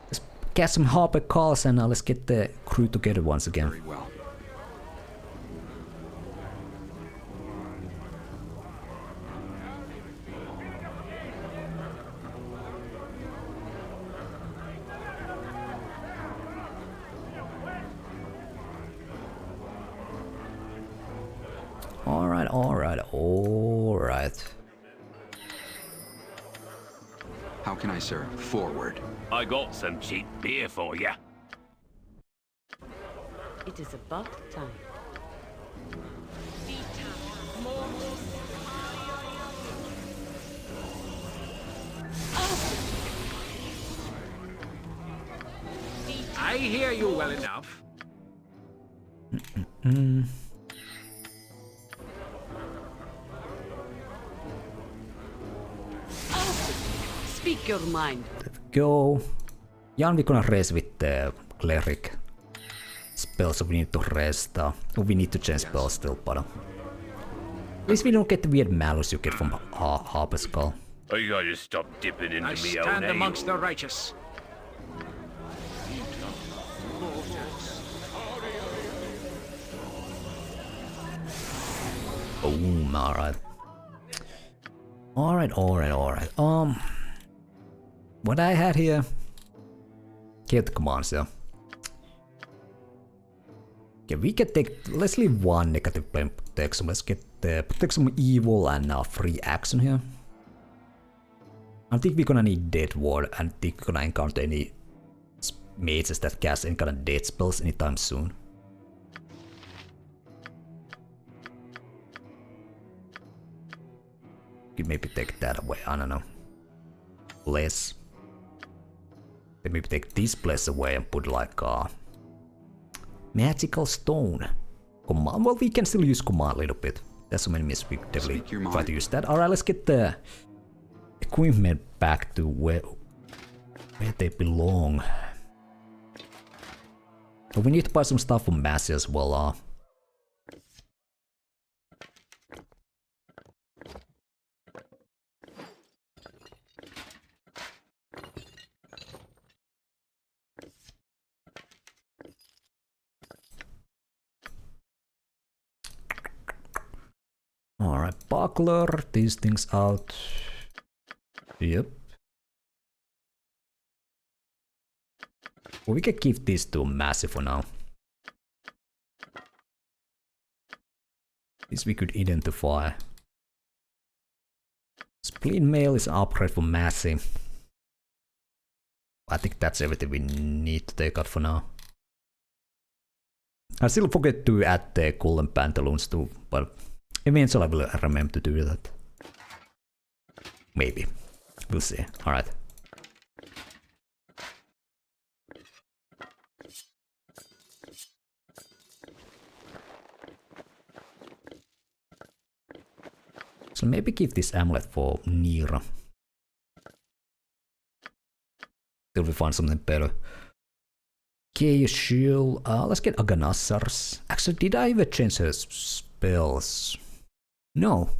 Let's get some Harper calls and let's get the crew together once again. Very well. Alright, alright, alright. How can I serve? Forward. I got some cheap beer for ya. It is about time. I hear you well enough. Speak your mind. There we go. Yeah, we're gonna rest with the cleric spells, so we need to rest. We need to change spells still, but at least we don't get the weird malus you get from Harper's Skull. Oh, you gotta stop dipping into I me own stand ale. amongst the righteous. Boom, alright. Alright. What I had here? Get the commands, yeah. Okay, we can take. Let's leave one negative plane protection. Let's get the protection evil and free action here. I think we're gonna need Dead Ward, and I think we're gonna encounter any mages that cast any kind of dead spells anytime soon. Could maybe take that away, I don't know. Less. Maybe take this place away and put like a magical stone. Command. Well, we can still use command a little bit. There's so many misses, we definitely try to use that. Alright, let's get the equipment back to where they belong. But we need to buy some stuff from Mazzy as well. Alright, buckler, these things out. Yep. Well, we can give this to Mazzy for now. This we could identify. Spleen mail is an upgrade for Mazzy. I think that's everything we need to take out for now. I still forget to add the golden pantaloons too, but eventually I will remember to do that. Maybe. We'll see. Alright. So maybe give this amulet for Neera. Till we find something better. Okay, shield. Let's get Aganassar's. Actually, did I ever change her spells? No.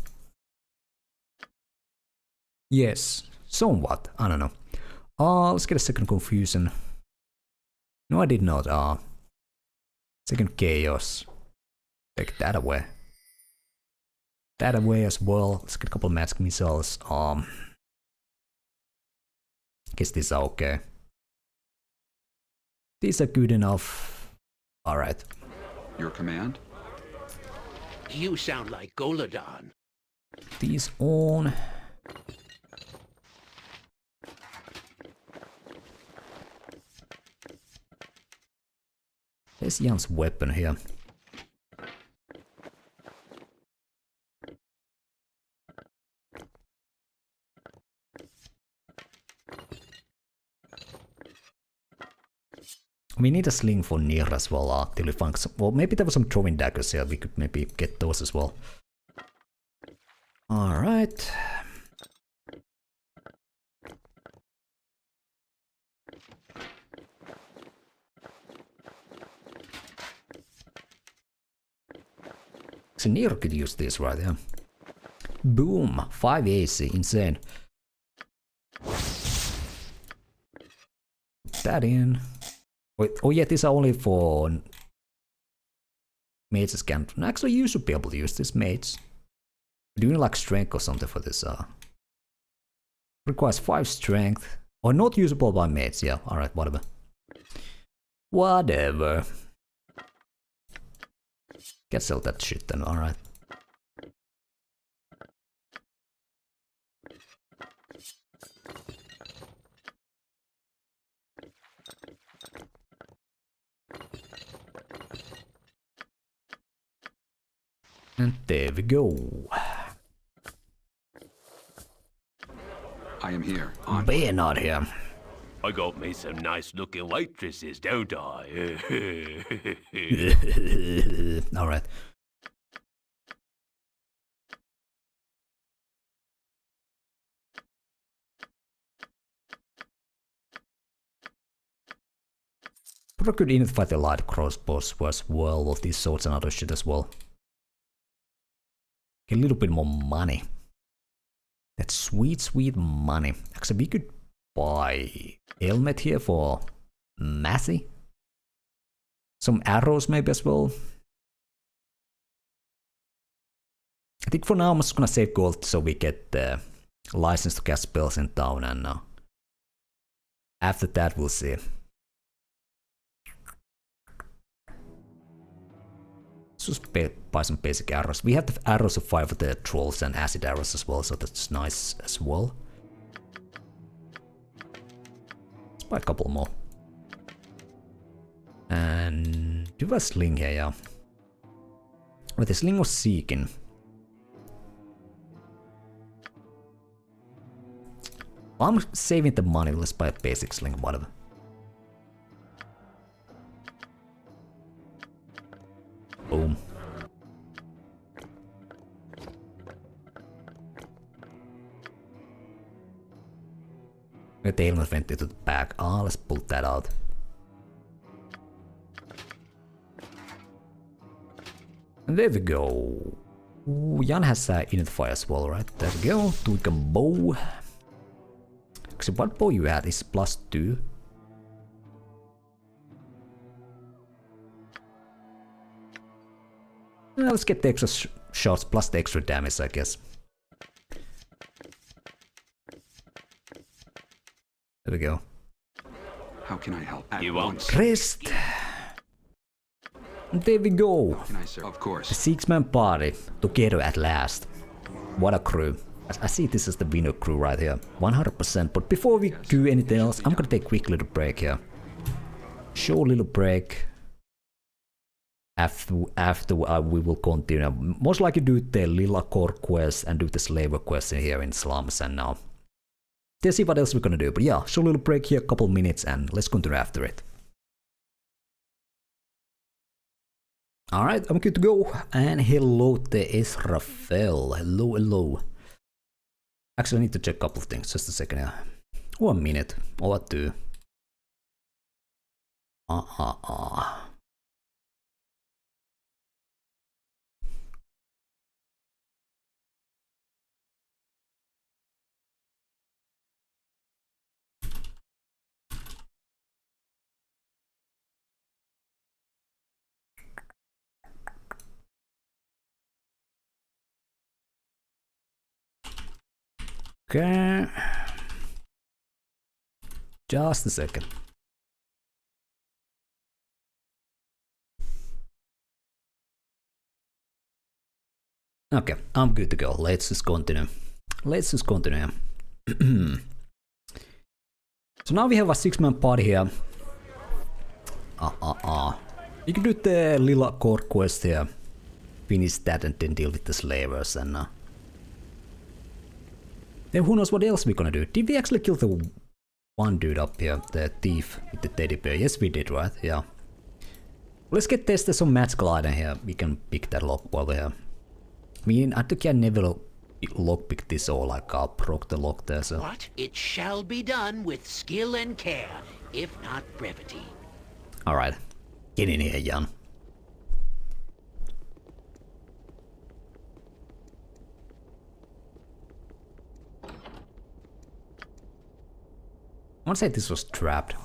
Yes, somewhat. I don't know. Let's get a second confusion. No, I did not. Second chaos. Take that away. That away as well. Let's get a couple of magic missiles. Guess these are okay. These are good enough. Alright. Your command? You sound like Goladon. These on. There's Jan's weapon here. We need a sling for Neera as well, till we find some. Well, maybe there was some throwing daggers here, we could maybe get those as well. Alright. So Neera could use this right here. Boom! 5 AC, insane. Put that in. Wait, oh yeah, these are only for mages can. Actually, you should be able to use this mage. Doing like strength or something for this. Requires 5 strength. Or not usable by mates. Yeah, alright, whatever. Whatever. Can sell that shit then, alright. And there we go. I am here. We're not here. I got me some nice looking waitresses, don't I? Alright. But I could identify the light crossbows as well, with these swords and other shit as well. Get a little bit more money. That's sweet, sweet money. Actually, we could buy helmet here for Mazzy. Some arrows maybe as well. I think for now I'm just gonna save gold so we get the license to cast spells in town, and after that we'll see. Just buy some basic arrows. We have the arrows of fire for the trolls and acid arrows as well, so that's nice as well. Let's buy a couple more. And do a sling here, yeah. But the sling was seeking. I'm saving the money, let's buy a basic sling, whatever. Boom. Get the helmet vent into the back. Let's pull that out. And there we go. Ooh, Jan has identify as well, right? There we go. Tweak a bow. Actually, what bow you had is +2. Well, let's get the extra shots plus the extra damage, I guess. There we go. How can I help? You won't. Crest! And there we go. How can I serve? Of course. The 6-man party together at last. What a crew. I see this is the winner crew right here. 100%. But before we do anything else, I'm gonna take a quick little break here. Short little break. After we will continue. Most likely do the Lilacor quest and do the slaver quest in here in slums and now. Let's see what else we're gonna do. But yeah, short little break here, couple minutes, and let's continue after it. Alright, I'm good to go. And hello to Israfel. Hello. Actually, I need to check a couple of things. Just a second here. 1 minute. Or 2. Okay. Just a second. Okay, I'm good to go. Let's just continue. So now we have a 6-man party here. You can do the Lilacor quest here. Finish that and then deal with the slavers and then who knows what else we're gonna do. Did we actually kill the one dude up here, the thief with the teddy bear? Yes, we did, right? Yeah. Let's get tested some magical item here. We can pick that lock while we're here. I mean, I think I never lockpick this or like proc the lock there, so. What? It shall be done with skill and care, if not brevity. Alright. Get in here, Jan. I want to say this was trapped.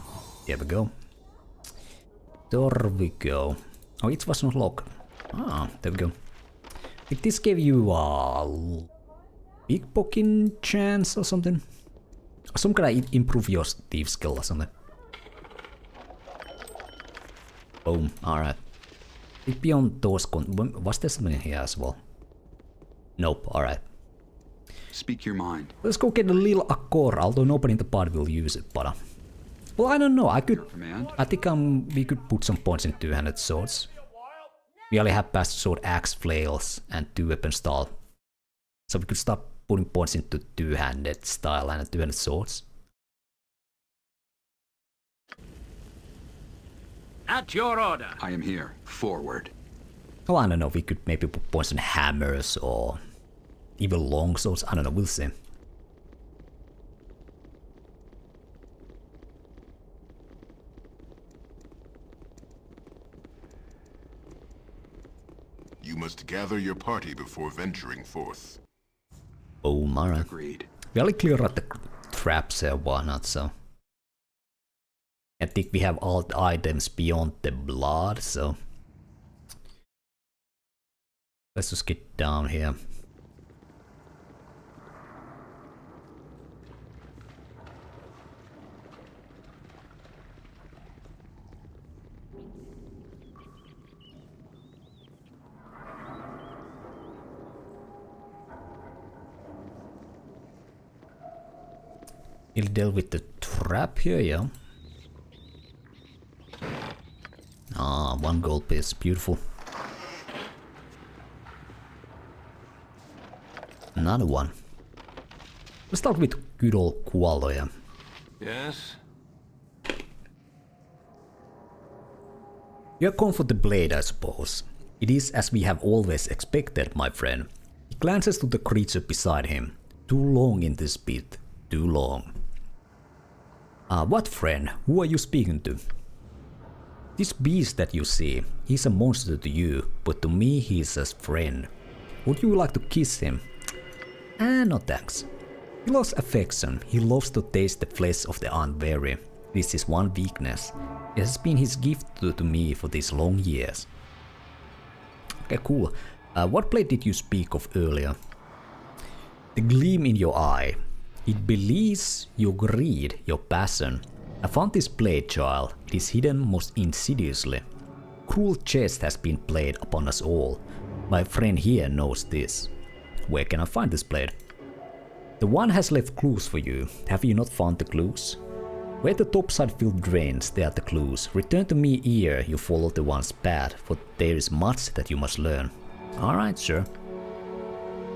There we go. There we go. Oh, it was not locked. There we go. Did this give you a pickpocketing chance or something? Some kind of improve your thief skill or something. Boom. Alright. Beyond those was there something in here as well? Nope. Alright. Speak your mind. Let's go get the Lilacor, although nobody in the party will use it, but well, I don't know. I think we could put some points in two-handed swords. We only have past sword, axe, flails, and 2-weapon style. So we could start putting points into two-handed style and two-handed swords. At your order. I am here. Forward. Oh, I don't know. We could maybe put points in hammers or even long swords. I don't know. We'll see. You must gather your party before venturing forth. Oh, alright. Agreed. We only clear out the traps here, why not, so. I think we have all the items beyond the blood, so. Let's just get down here. He'll deal with the trap here, yeah. Ah, 1 gold piece, beautiful. Another one. Let's start with good old Kualo, yeah. Yes? You're going for the blade, I suppose. It is as we have always expected, my friend. He glances to the creature beside him. Too long in this pit. Too long. What friend? Who are you speaking to? This beast that you see, he's a monster to you, but to me he is a friend. Would you like to kiss him? No thanks. He loves affection. He loves to taste the flesh of the unwary. This is one weakness. It has been his gift to me for these long years. Okay, cool. What blade did you speak of earlier? The gleam in your eye. It belies your greed, your passion. I found this blade, child. It is hidden most insidiously. Cruel jest has been played upon us all. My friend here knows this. Where can I find this blade? The one has left clues for you. Have you not found the clues? Where the topside field drains, there are the clues. Return to me ere you follow the one's path, for there is much that you must learn. Alright, sure.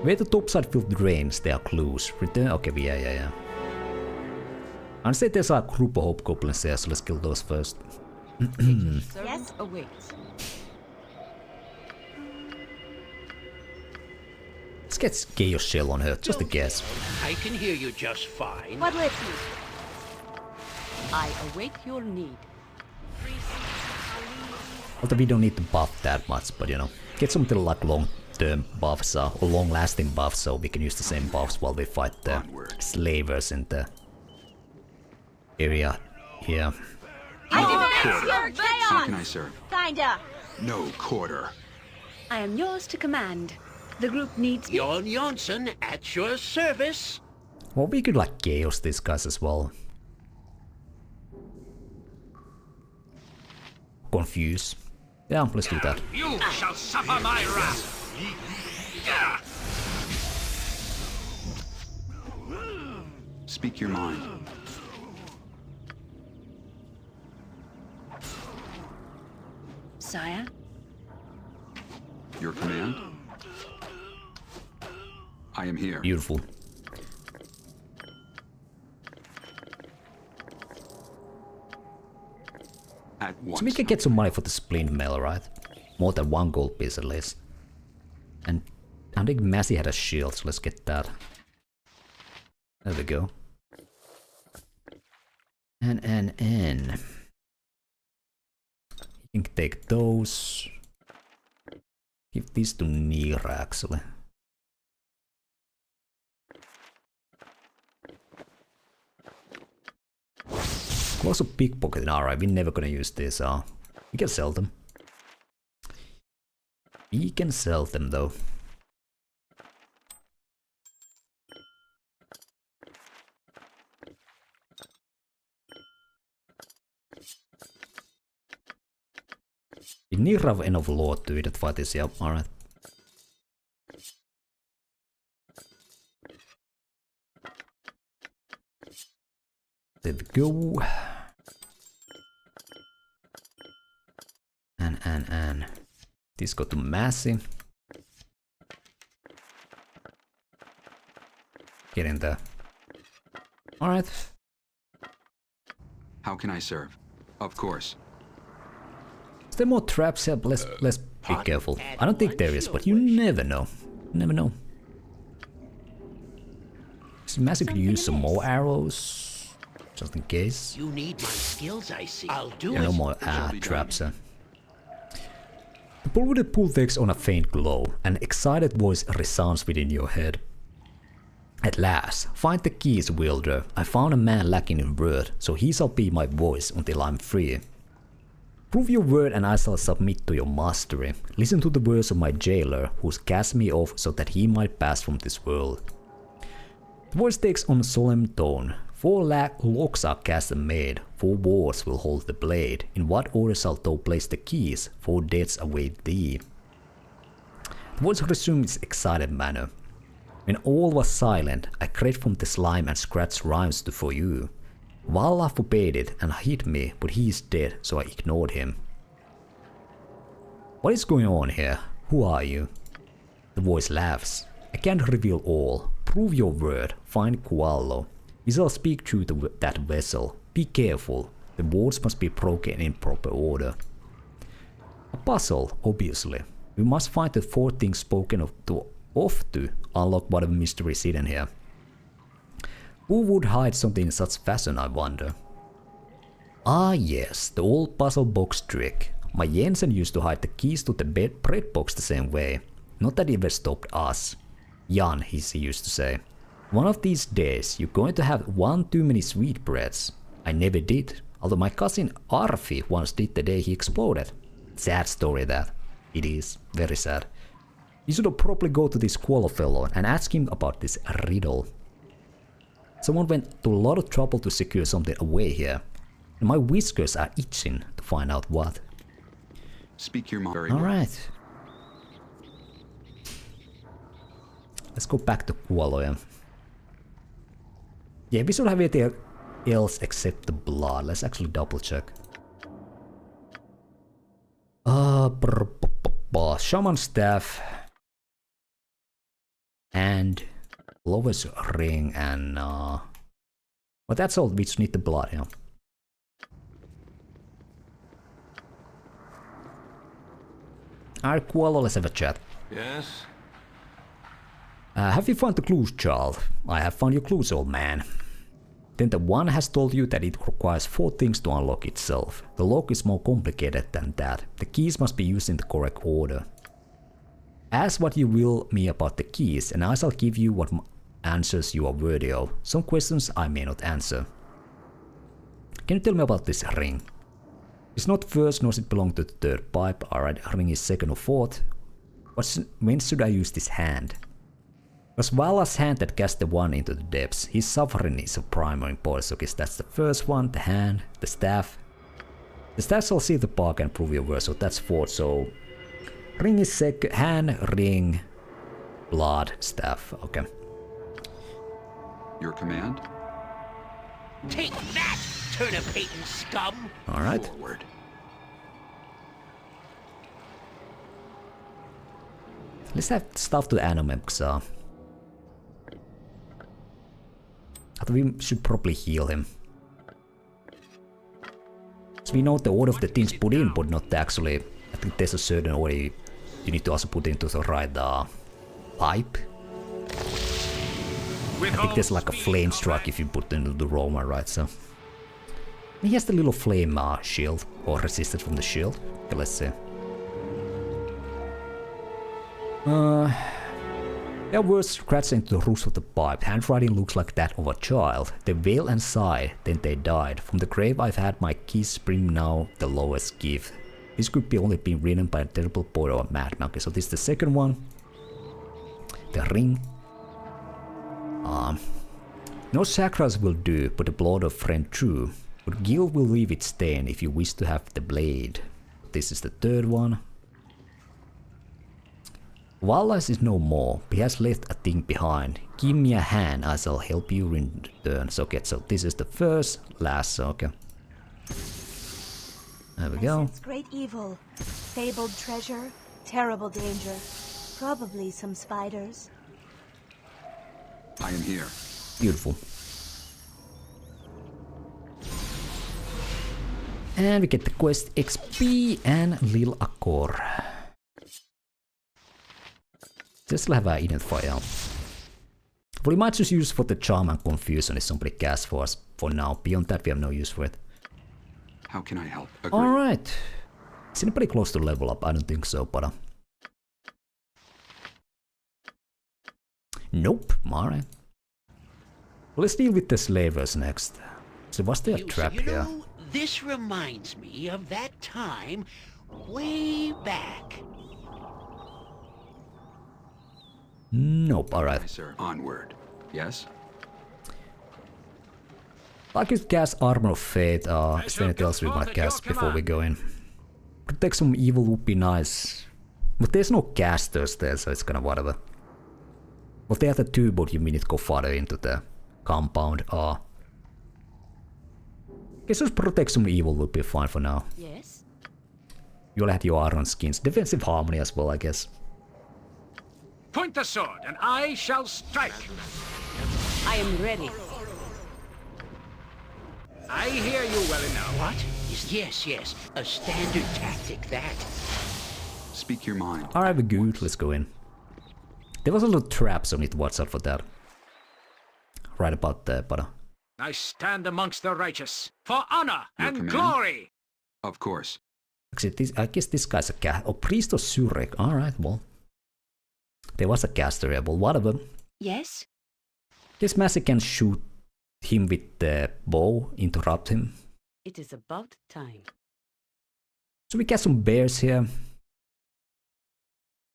Where the topside field drains, there are clues. Return. Okay, yeah. I say there's a group of hobgoblins there, so let's kill those first. Yes, awaits. Let's get Chaos Shell on her, just a guess. I can hear you just fine. What lets you? I await your need. Although we don't need to buff that much, but you know, get something like long-term buffs or long-lasting buffs, so we can use the same buffs while we fight the slavers in the area here. How can I serve? Kinda. No quarter. I am yours to command. The group needs me. Jon Jonsson at your service. Well, we could like chaos these guys as well. Confuse. Yeah, let's do that. You shall suffer my wrath. Speak your mind. Sire? Your command? I am here. Beautiful. At once. So we can get some money for the splint mail, right? More than one gold piece at least. And I think Mazzy had a shield, so let's get that. There we go. And. You can take those. Give these to Neera, actually. Also pickpocketing, alright, we're never gonna use this, we can sell them. We can sell them though. Did Neera have enough lore to identify this? Yeah, alright. There we go. And this go to Mazzy. Get in there. Alright. How can I serve? Of course. Is there more traps here? Let's be careful. I don't think there is, but you never know. Never know. So Mazzy could use some more arrows. Just in case. You need my skills, I see. I'll do it. No more traps. The polluted pool takes on a faint glow. An excited voice resounds within your head. At last, find the keys, wielder. I found a man lacking in word, so he shall be my voice until I'm free. Prove your word and I shall submit to your mastery. Listen to the words of my jailer, who's cast me off so that he might pass from this world. The voice takes on a solemn tone. 4 locks are cast and made, 4 wards will hold the blade. In what order shalt thou place the keys? 4 deaths await thee. The voice resumed its excited manner. When all was silent, I crept from the slime and scratched rhymes for you. Vala forbade it and hid me, but he is dead, so I ignored him. What is going on here? Who are you? The voice laughs. I can't reveal all. Prove your word. Find Kuallo. We shall speak through that vessel. Be careful. The wards must be broken in proper order. A puzzle, obviously. We must find the 4 things spoken of to unlock whatever mystery is hidden here. Who would hide something in such fashion, I wonder? Ah yes, the old puzzle box trick. My Jensen used to hide the keys to the bread box the same way. Not that it ever stopped us. Jan, he used to say. One of these days, you're going to have one too many sweetbreads. I never did, although my cousin Arfi once did the day he exploded. Sad story that. It is, very sad. You should probably go to this squallow fellow and ask him about this riddle. Someone went to a lot of trouble to secure something away here. And my whiskers are itching to find out what. Speak your mind. Alright. Let's go back to Kuoloja. Yeah, we should have anything else except the blood. Let's actually double check. Shaman staff. And Lover's ring and well, that's all. We just need the blood, yeah. Alright, Kuolo, let's have a chat. Yes? Have you found the clues, child? I have found your clues, old man. Then the one has told you that it requires 4 things to unlock itself. The lock is more complicated than that. The keys must be used in the correct order. Ask what you will me about the keys, and I shall give you what answers you are worthy of. Some questions I may not answer. Can you tell me about this ring? It's not first, nor does it belong to the 3rd pipe. Alright, ring is 2nd or 4th. When should I use this hand? It was Vala's hand that cast the one into the depths. His suffering is of primary importance. Okay, so that's the first one, the hand, the staff. The staff shall see the bark and prove your words, so that's 4th. So ring is 2nd, hand, ring, blood, staff. Okay. Your command? Take that, turnip-hating scum! Alright. Forward. Let's have stuff to Anomen, because we should probably heal him. So we know the order of the things put in, but not actually. I think there's a certain order you need to also put into the right pipe. I think there's like a flame strike if you put into the Roma, right? So he has the little flame shield, or resistance from the shield. Okay, let's see. Their words scratched into the roots of the pipe. Handwriting looks like that of a child. They wail and sigh, then they died. From the grave I've had my kiss bring now the lowest gift. This could be only been written by a terrible boy or a madman. Okay, so this is the second one. The ring. No chakras will do, but the blood of friend true. But guilt will leave its stain if you wish to have the blade. This is the third one. Wallace is no more, but he has left a thing behind. Give me a hand, I shall help you return. So okay, so this is the first, last, okay. There we go. Sense great evil, fabled treasure, terrible danger, probably some spiders. I am here. Beautiful. And we get the quest XP and Lilacor. Just have an identifier. But we might just use for the charm and confusion if somebody casts for us for now. Beyond that we have no use for it. How can I help? Agree. Alright. Is anybody close to level up? I don't think so, but nope. Alright. Well, let's deal with the slavers next. So was there a trap here? This reminds me of that time way back. Nope, alright. Sir, onward. Yes? I could cast Armor of Fate. Is there anything else we want to cast before we go in? Protect some evil would be nice. But there's no casters there, so it's kinda whatever. But they have the two, but you need to go farther into the compound. Guess just protect some evil would be fine for now. Yes. You'll have your iron skins. Defensive harmony as well, I guess. Point the sword, and I shall strike. I am ready. I hear you well enough. What? Yes, a standard tactic, that. Speak your mind. Alright, we're good. Let's go in. There was a lot of traps on it. Watch out for that. Right about there, but... I stand amongst the righteous for honor Your and command? glory. Of course. I guess this guy's a cat. Oh, Priest of Zurich. Alright, well. There was a caster here, but whatever. Yes? Guess Mazzy can shoot him with the bow, interrupt him. It is about time. So we got some bears here.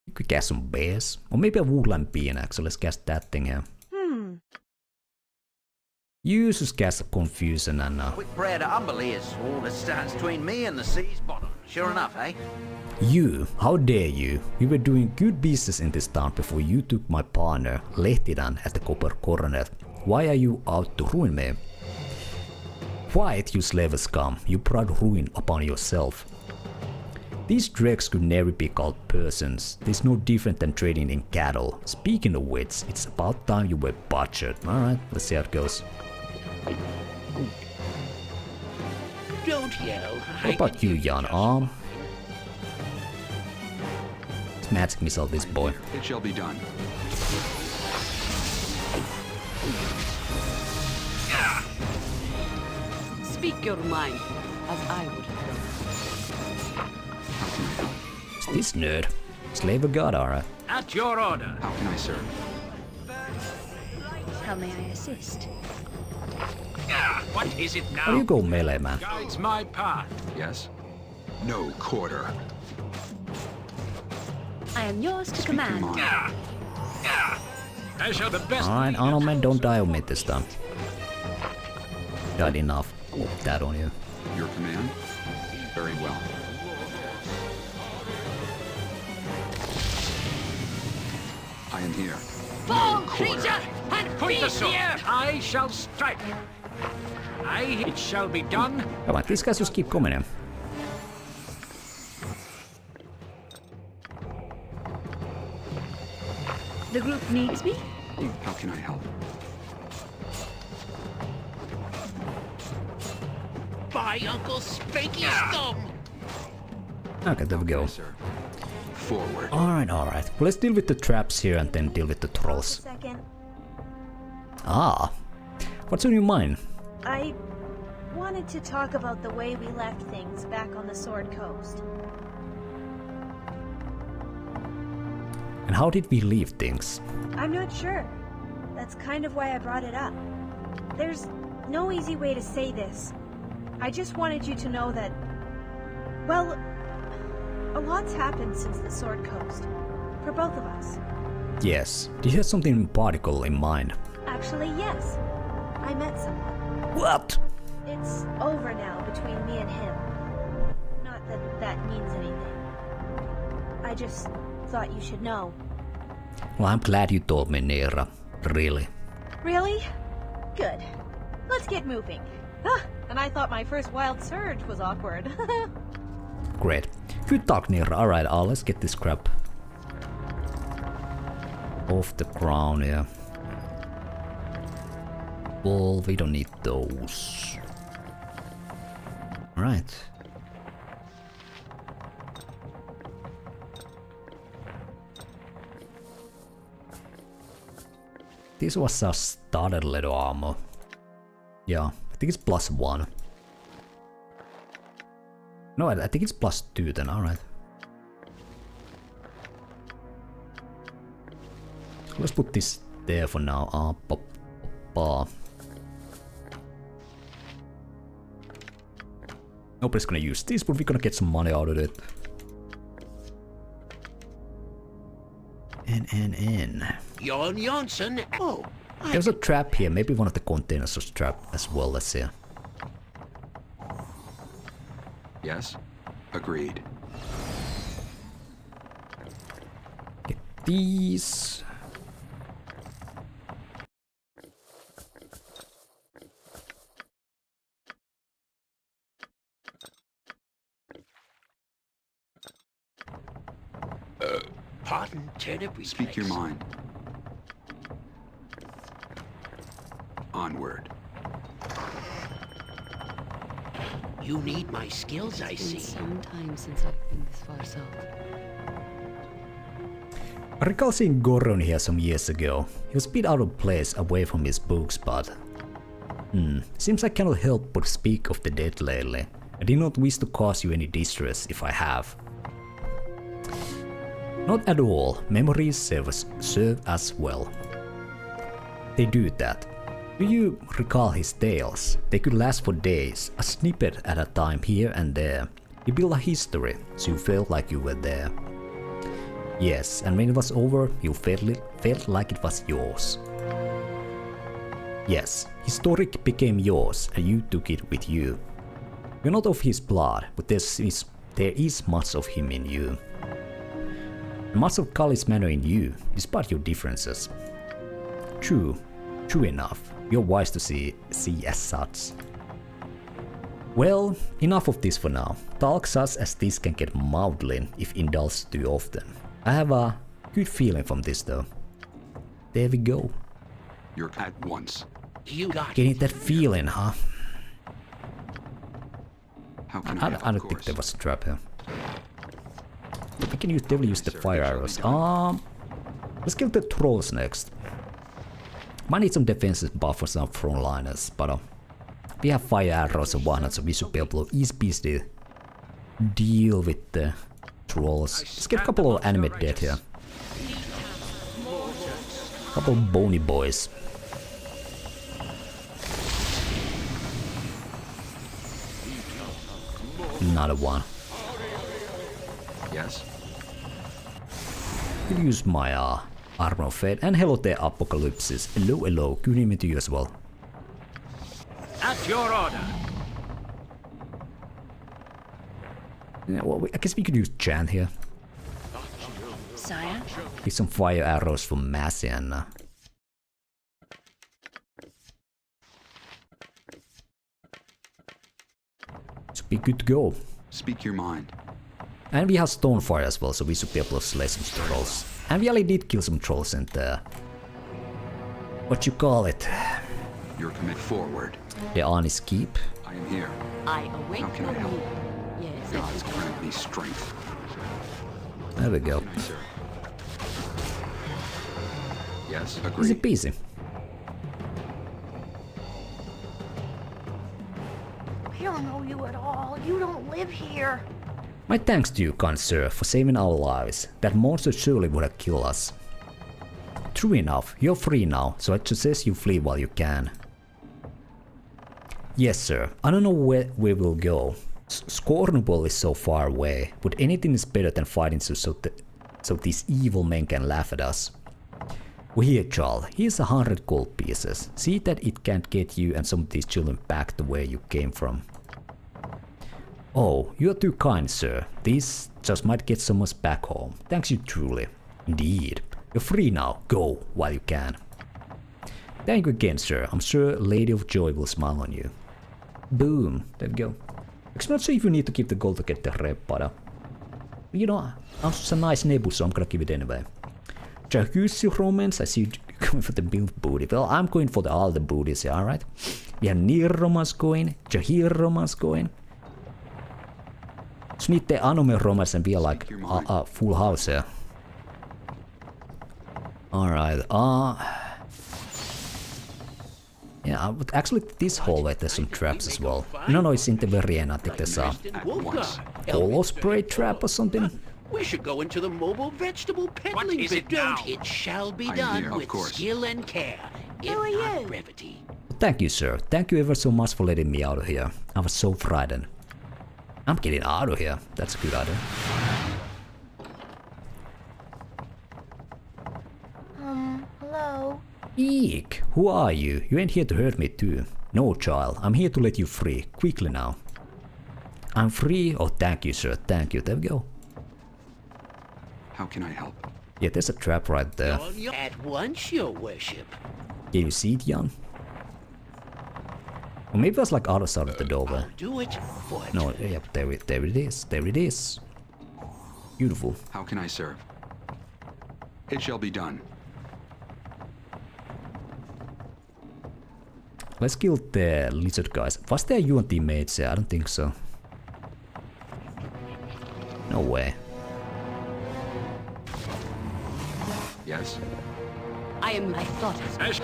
We could cast some bears. Or maybe a woodland phoenix, so let's cast that thing here. You just cast a confusion and Quick prayer to Umberley is all that stands between me and the sea's bottom. Sure enough, eh? You, how dare you? We were doing good business in this town before you took my partner, Lehtiran, at the Copper Coronet. Why are you out to ruin me? Quiet, you slave scum. You brought ruin upon yourself. These dregs could never be called persons. It's no different than trading in cattle. Speaking of which, it's about time you were butchered. Alright, let's see how it goes. Don't yell. What about you, Jan Arm? Let's magic missile this boy. It shall be done. Speak your mind, as I would have done. It's this nerd. Slave of God, alright. At your order. How can I serve? How may I assist? What is it now? How do you go melee, man? Guides my path. Yes? No quarter. I am yours to command. I shall the best. Alright, Anomen, don't die on me this time. Got enough. Oh, that on you. Your command? Very well. I am here. Fall, creature, and Point the feast sword. here! I shall strike. Aye, it shall be done. Come on, these guys just keep coming in. The group needs me? How can I help? By Uncle Spanky Scum! Okay, there we go. Forward. Alright. Well, let's deal with the traps here and then deal with the trolls. Ah. What's on your mind? I wanted to talk about the way we left things back on the Sword Coast. And how did we leave things? I'm not sure. That's kind of why I brought it up. There's no easy way to say this. I just wanted you to know that, well, a lot's happened since the Sword Coast. For both of us. Yes. Do you have something in particular in mind? Actually, yes. I met someone. What? It's over now between me and him. Not that that means anything. I just thought you should know. Well, I'm glad you told me, Neera. Really. Really? Good. Let's get moving. Ah, and I thought my first wild surge was awkward. Great. Good talk, Neera. Alright, let's get this crap off the ground, yeah. Well, we don't need those. Alright. This was a starter leather armor. Yeah, I think it's +1. No, I think it's +2 then, alright. Let's put this there for now. Nobody's gonna use this, but we're gonna get some money out of it. N. Jon Jonsson. Oh. There's a trap here. Maybe one of the containers was trapped as well. Let's see. Yes? Agreed. Get these. Pardon, turnip we Speak your mind. Onward. You need my skills, I see. It's been some time since I've been this far south. I recall seeing Goron here some years ago. He was a bit out of place away from his books, but... seems I cannot help but speak of the dead lately. I did not wish to cause you any distress if I have. Not at all. Memories serve as well. They do that. Do you recall his tales? They could last for days, a snippet at a time here and there. He built a history, so you felt like you were there. Yes, and when it was over, you felt like it was yours. Yes, historic became yours, and you took it with you. You're not of his blood, but there is much of him in you. And much of Kali's manner in you, despite your differences. True enough. You're wise to see as such. Well, enough of this for now. Talk such as this can get maudlin if indulged too often. I have a good feeling from this though. There we go. You're at once. You got Getting that feeling, huh? How can I don't think there was a trap here. We can definitely use the fire arrows. Let's kill the trolls next. Might need some defensive buff for some frontliners, but we have fire arrows and whatnot, so we should be able to easily deal with the trolls. Let's get a couple of anime dead here. Couple of bony boys. Another one. Yes. I'll use my armor of fate, and hello there, Apocalypsis. Hello, good evening to you as well. At your order. Yeah, well, I guess we could use Chant here. Sire? Get some fire arrows from Mazzy and should be good to go. Speak your mind. And we have Stonefire as well, so we should be able to slay some trolls. And we already did kill some trolls and what you call it? Your commit forward. The Ani's Keep. I am here. I await How can I help? Yes, Gods grant me strength. There we go. Yes, Easy agreed. peasy. I don't know you at all. You don't live here. My thanks to you, kind sir, for saving our lives. That monster surely would have killed us. True enough, you're free now, so I suggest you flee while you can. Yes, sir. I don't know where we will go. Scornable is so far away, but anything is better than fighting so these evil men can laugh at us. Well, here, Charles, here's 100 gold pieces. See that it can't get you and some of these children back to where you came from. Oh, you're too kind, sir. This just might get some of us back home. Thanks you truly. Indeed. You're free now. Go while you can. Thank you again, sir. I'm sure Lady of Joy will smile on you. Boom. There we go. I'm not sure if you need to keep the gold to get the rep, but you know, I'm such a nice Nebu, so I'm gonna give it anyway. Jacuzzi romance, I see you going for the build booty. Well, I'm going for all the booties, yeah, alright? We have Neera romance going, Jaheira romance going. Just need the Anomen romance and be like a full house here. Alright, yeah, but actually this hallway there's some traps as well. No, it's in the very end. I think there's a holo spray trap or something. We should go into the mobile vegetable peddling bit. Don't. It shall be done with skill and care. Who are you? Brevity. Thank you, sir. Thank you ever so much for letting me out of here. I was so frightened. I'm getting out of here. That's a good idea. Hello? Eek, who are you? You ain't here to hurt me too. No, child, I'm here to let you free. Quickly now. I'm free? Oh, thank you, sir. Thank you. There we go. How can I help? Yeah, there's a trap right there. At once, your worship. Can you see it, Jan? Or maybe it was like other side of the doorway. Do it. No, yep, there it is. There it is. Beautiful. How can I serve? It shall be done. Let's kill the lizard guys. Was there UNT mates there? I don't think so. No way. Yes? I thought it.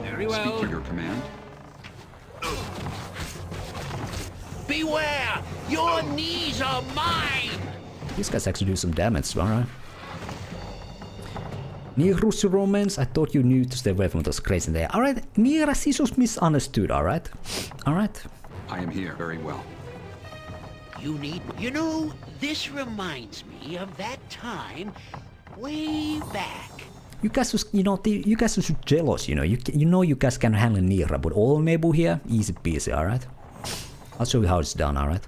Very well. Speak for your command. Beware! Your knees are mine! These guys actually do some damage, alright. Neera's romance, I thought you knew to stay away from those crazy there. Alright, Neera, she's just misunderstood, alright? Alright. I am here very well. You know, this reminds me of that time way back. You guys was, you guys are so jealous, you know. You guys can handle Neera, but all Nebu here, easy peasy, alright? I'll show you how it's done, alright?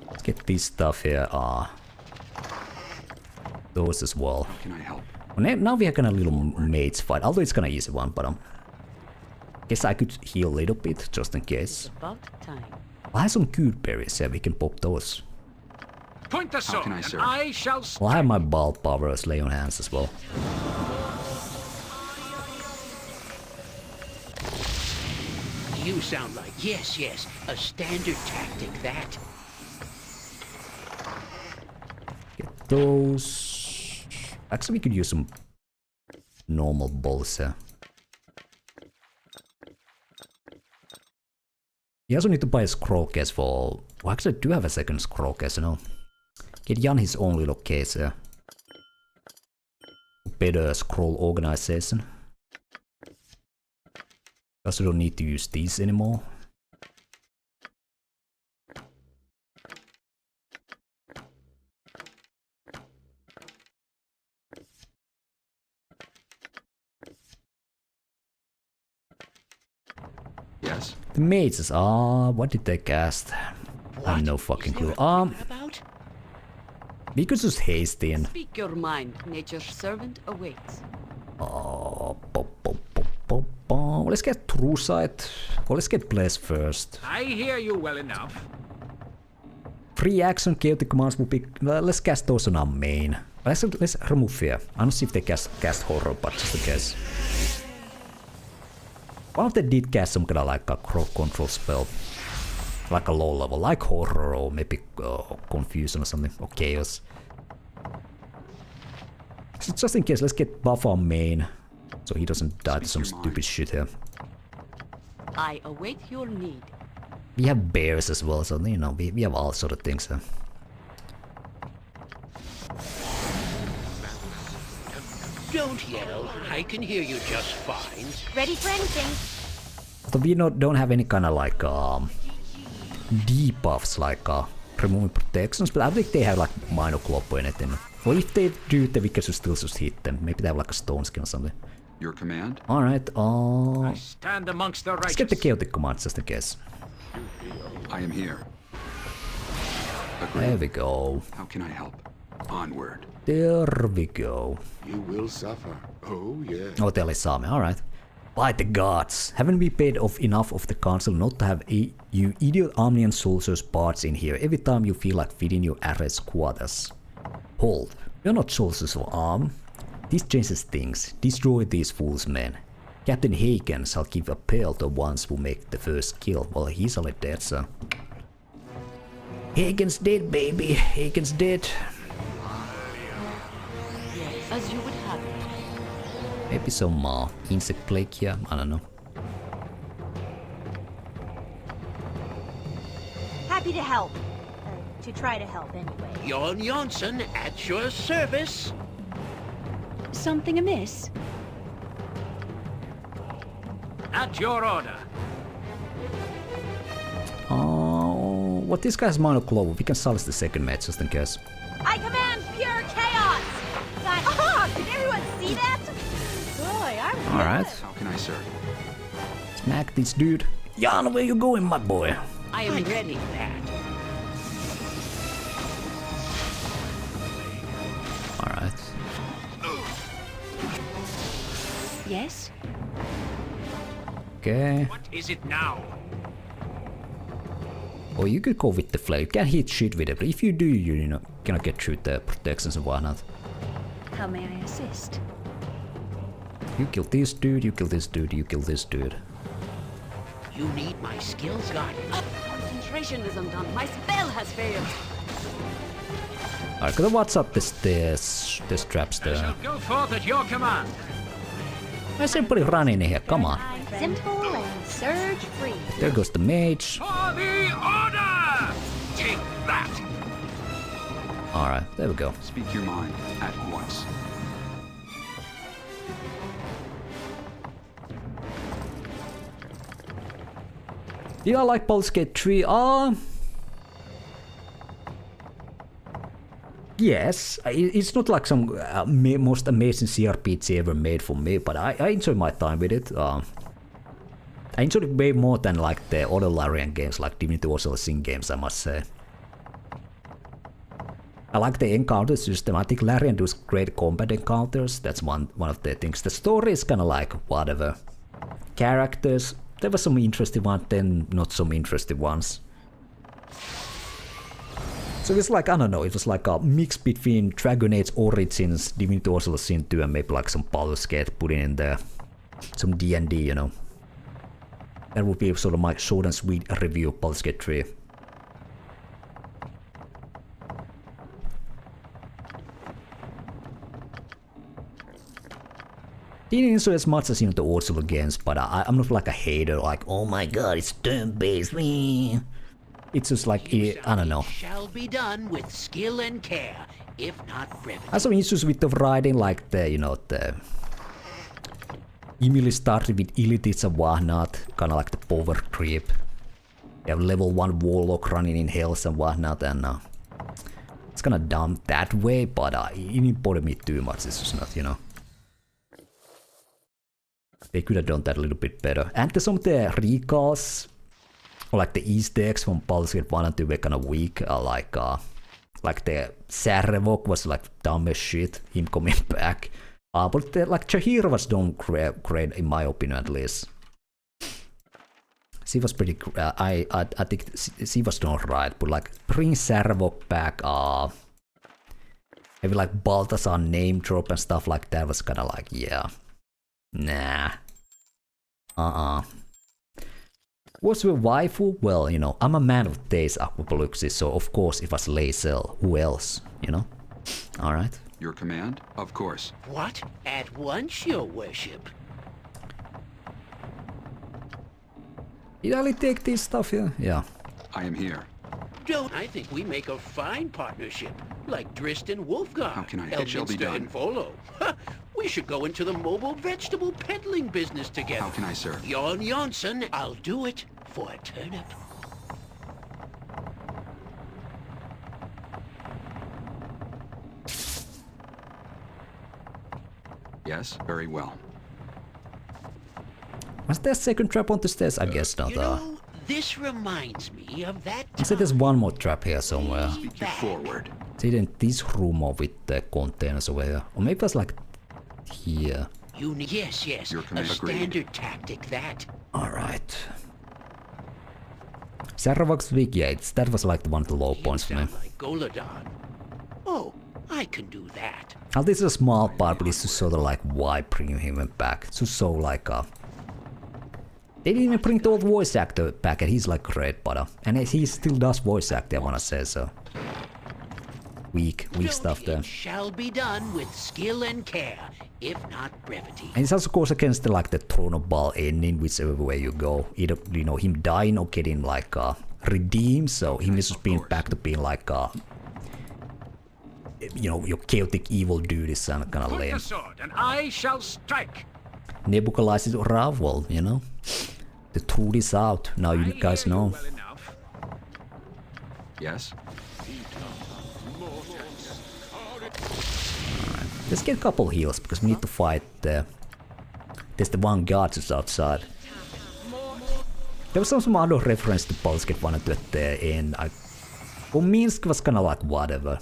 Let's get this stuff here, those as well. How can I help? Well, now we are gonna little mates fight, although it's gonna easy one, but guess I could heal a little bit, just in case. About time. I have some good berries here, we can pop those. Point the sword, and I shall... Well, I have my ball powers lay on hands as well. You sound like, yes, a standard tactic, that. Get those... Actually, we could use some normal balls here. You also need to buy a scroll case for... Well, actually, I do have a second scroll case, you know. Get Jan his own little case here. Better scroll organization. Also don't need to use these anymore. Yes. The mages, what did they cast? I have no fucking clue. We could just haste in. Speak your mind, nature's servant awaits. Let's get True Sight. Or let's get Bless first. I hear you well enough. Free action chaotic commands will be... let's cast those on our main. Let's remove fear. I don't see if they cast horror, but just in case. One of them did cast some kind of like a crowd control spell. Like a low level, like horror or maybe confusion or something, or chaos. So just in case, let's get buff on main, so he doesn't die to some stupid shit here. I await your need. We have bears as well, so you know, we have all sort of things here. Don't yell, I can hear you just fine. Ready for anything. So we don't have any kind of like debuffs like removing protections, but I think they have like minor club or anything. Or if they do, then we can still just hit them. Maybe they have like a stone skin or something. Your command? Alright, I stand amongst the righteous. Let's get the chaotic commands just in case. I am here. Agreed. There we go. How can I help? Onward. There we go. You will suffer. Oh, yeah. Oh, they saw me. Alright. By the gods. Haven't we paid off enough of the council not to have you idiot Omnian soldiers bards in here every time you feel like feeding your arrest quarters? Hold. You're not soldiers of arm. This changes things. Destroy these fools, men. Captain Hagen shall give a pail to ones who make the first kill. Well, he's already dead, so... Hagen's dead, baby. Hagen's dead. As you would have it. Maybe some insect plague here, I don't know. Happy to help. To try to help, anyway. Jon Jonsson at your service. Something amiss? At your order. Oh, what this guy's minor global. We can salvage the second match just in case. I command pure chaos! God, did everyone see that? Boy, I'm Alright. How can I serve? Smack this dude. Jan, where you going, my boy? I am ready for that. Alright. Yes? Okay. What is it now? Or you could go with the flare. You can hit shit with it, but if you do, you know, cannot get through the protections and whatnot. How may I assist? You kill this dude, you kill this dude, you kill this dude. You need my skills, Guardian. Concentration is undone. My spell has failed. Alright, gotta watch out there's traps there. Go forth at your command. There's somebody running in here, come on. Simple and surge free. There goes the mage. For the order! Take that! Alright, there we go. Speak your mind at once. Did I like Baldur's Gate 3? Yes, it's not like some most amazing CRPG ever made for me, but I enjoy my time with it. I enjoyed it way more than like the other Larian games, like Divinity Original Sin games, I must say. I like the encounter system. I think Larian does great combat encounters. That's one of the things. The story is kind of like whatever. Characters, there were some interesting ones, then not some interesting ones. So it's like, I don't know, it was like a mix between Dragon Age Origins, Divinity Original Sin 2, and maybe like some Baldur's Gate put in there. Some D&D, you know. That would be sort of my short and sweet review of Baldur's Gate 3. Didn't enjoy as much as, you know, the original games, but I'm not like a hater, like, oh my god, it's turn-based. It's just like, I don't know. Shall be done with skill and care, if not brevity. I have some issues with the writing, like the, you know, the... Immediately started with elites and whatnot, kinda like the power creep. You have level 1 warlock running in hells and whatnot, and it's kinda dumb that way, but it didn't bother me too much, it's just not, you know. They could have done that a little bit better. And some of the recalls, or like the Easter eggs from Baldur's Gate 1 and 2 were kind of weak. Like the Sarevok was like dumb as shit, him coming back. But like Jaheira was done great in my opinion, at least. She was pretty. I think she was done right. But like bring Sarevok back, maybe like Balthazar name drop and stuff like that was kind of like, yeah. Nah. What's your waifu? Well, you know, I'm a man of days, Aquapolypsis, so of course it was Lae'zel. Who else, you know? Alright. Your command? Of course. What? At once, your worship. Did I take this stuff here? Yeah. I am here. Don't I think we make a fine partnership, like Drist and Wolfgar. How can I? It shall be done. And Volo. We should go into the mobile vegetable peddling business together. How can I serve? Jon Jonsson, I'll do it for a turnip. Yes, very well. Was there a second trap on the stairs? I guess not. You know, this reminds me of that time. I said there's one more trap here somewhere. Speak you forward. Is it in this room or with the containers over here? Or maybe it was like here. Yes. Your command a agreed. standard tactic, that. Alright. Saravok's weak, yeah, that was like one of the low points for me. Like Goladon. Oh, I can do that. Now this is a small part, but it's just sort of like why bring him back. It's just so like they didn't even bring the old voice actor back, and he's like great, but and he still does voice act, I wanna say so. Weak stuff there. It shall be done with skill and care, if not brevity. And it's also goes against the, like the Throne of Baal ending, whichever way you go. Either, you know, him dying or getting like redeemed, so him is just being back to being like you know, your chaotic evil dude is kind of lame. Put the sword, and I shall strike. Nebuka lies is Ravel, you know. The truth is out. Now you guys know. Yes. Let's get a couple heals because we need to fight there's the one guard just outside. There was some other reference to Baldur's Gate 1 and 2 at the end. Well, Minsk was kinda like whatever.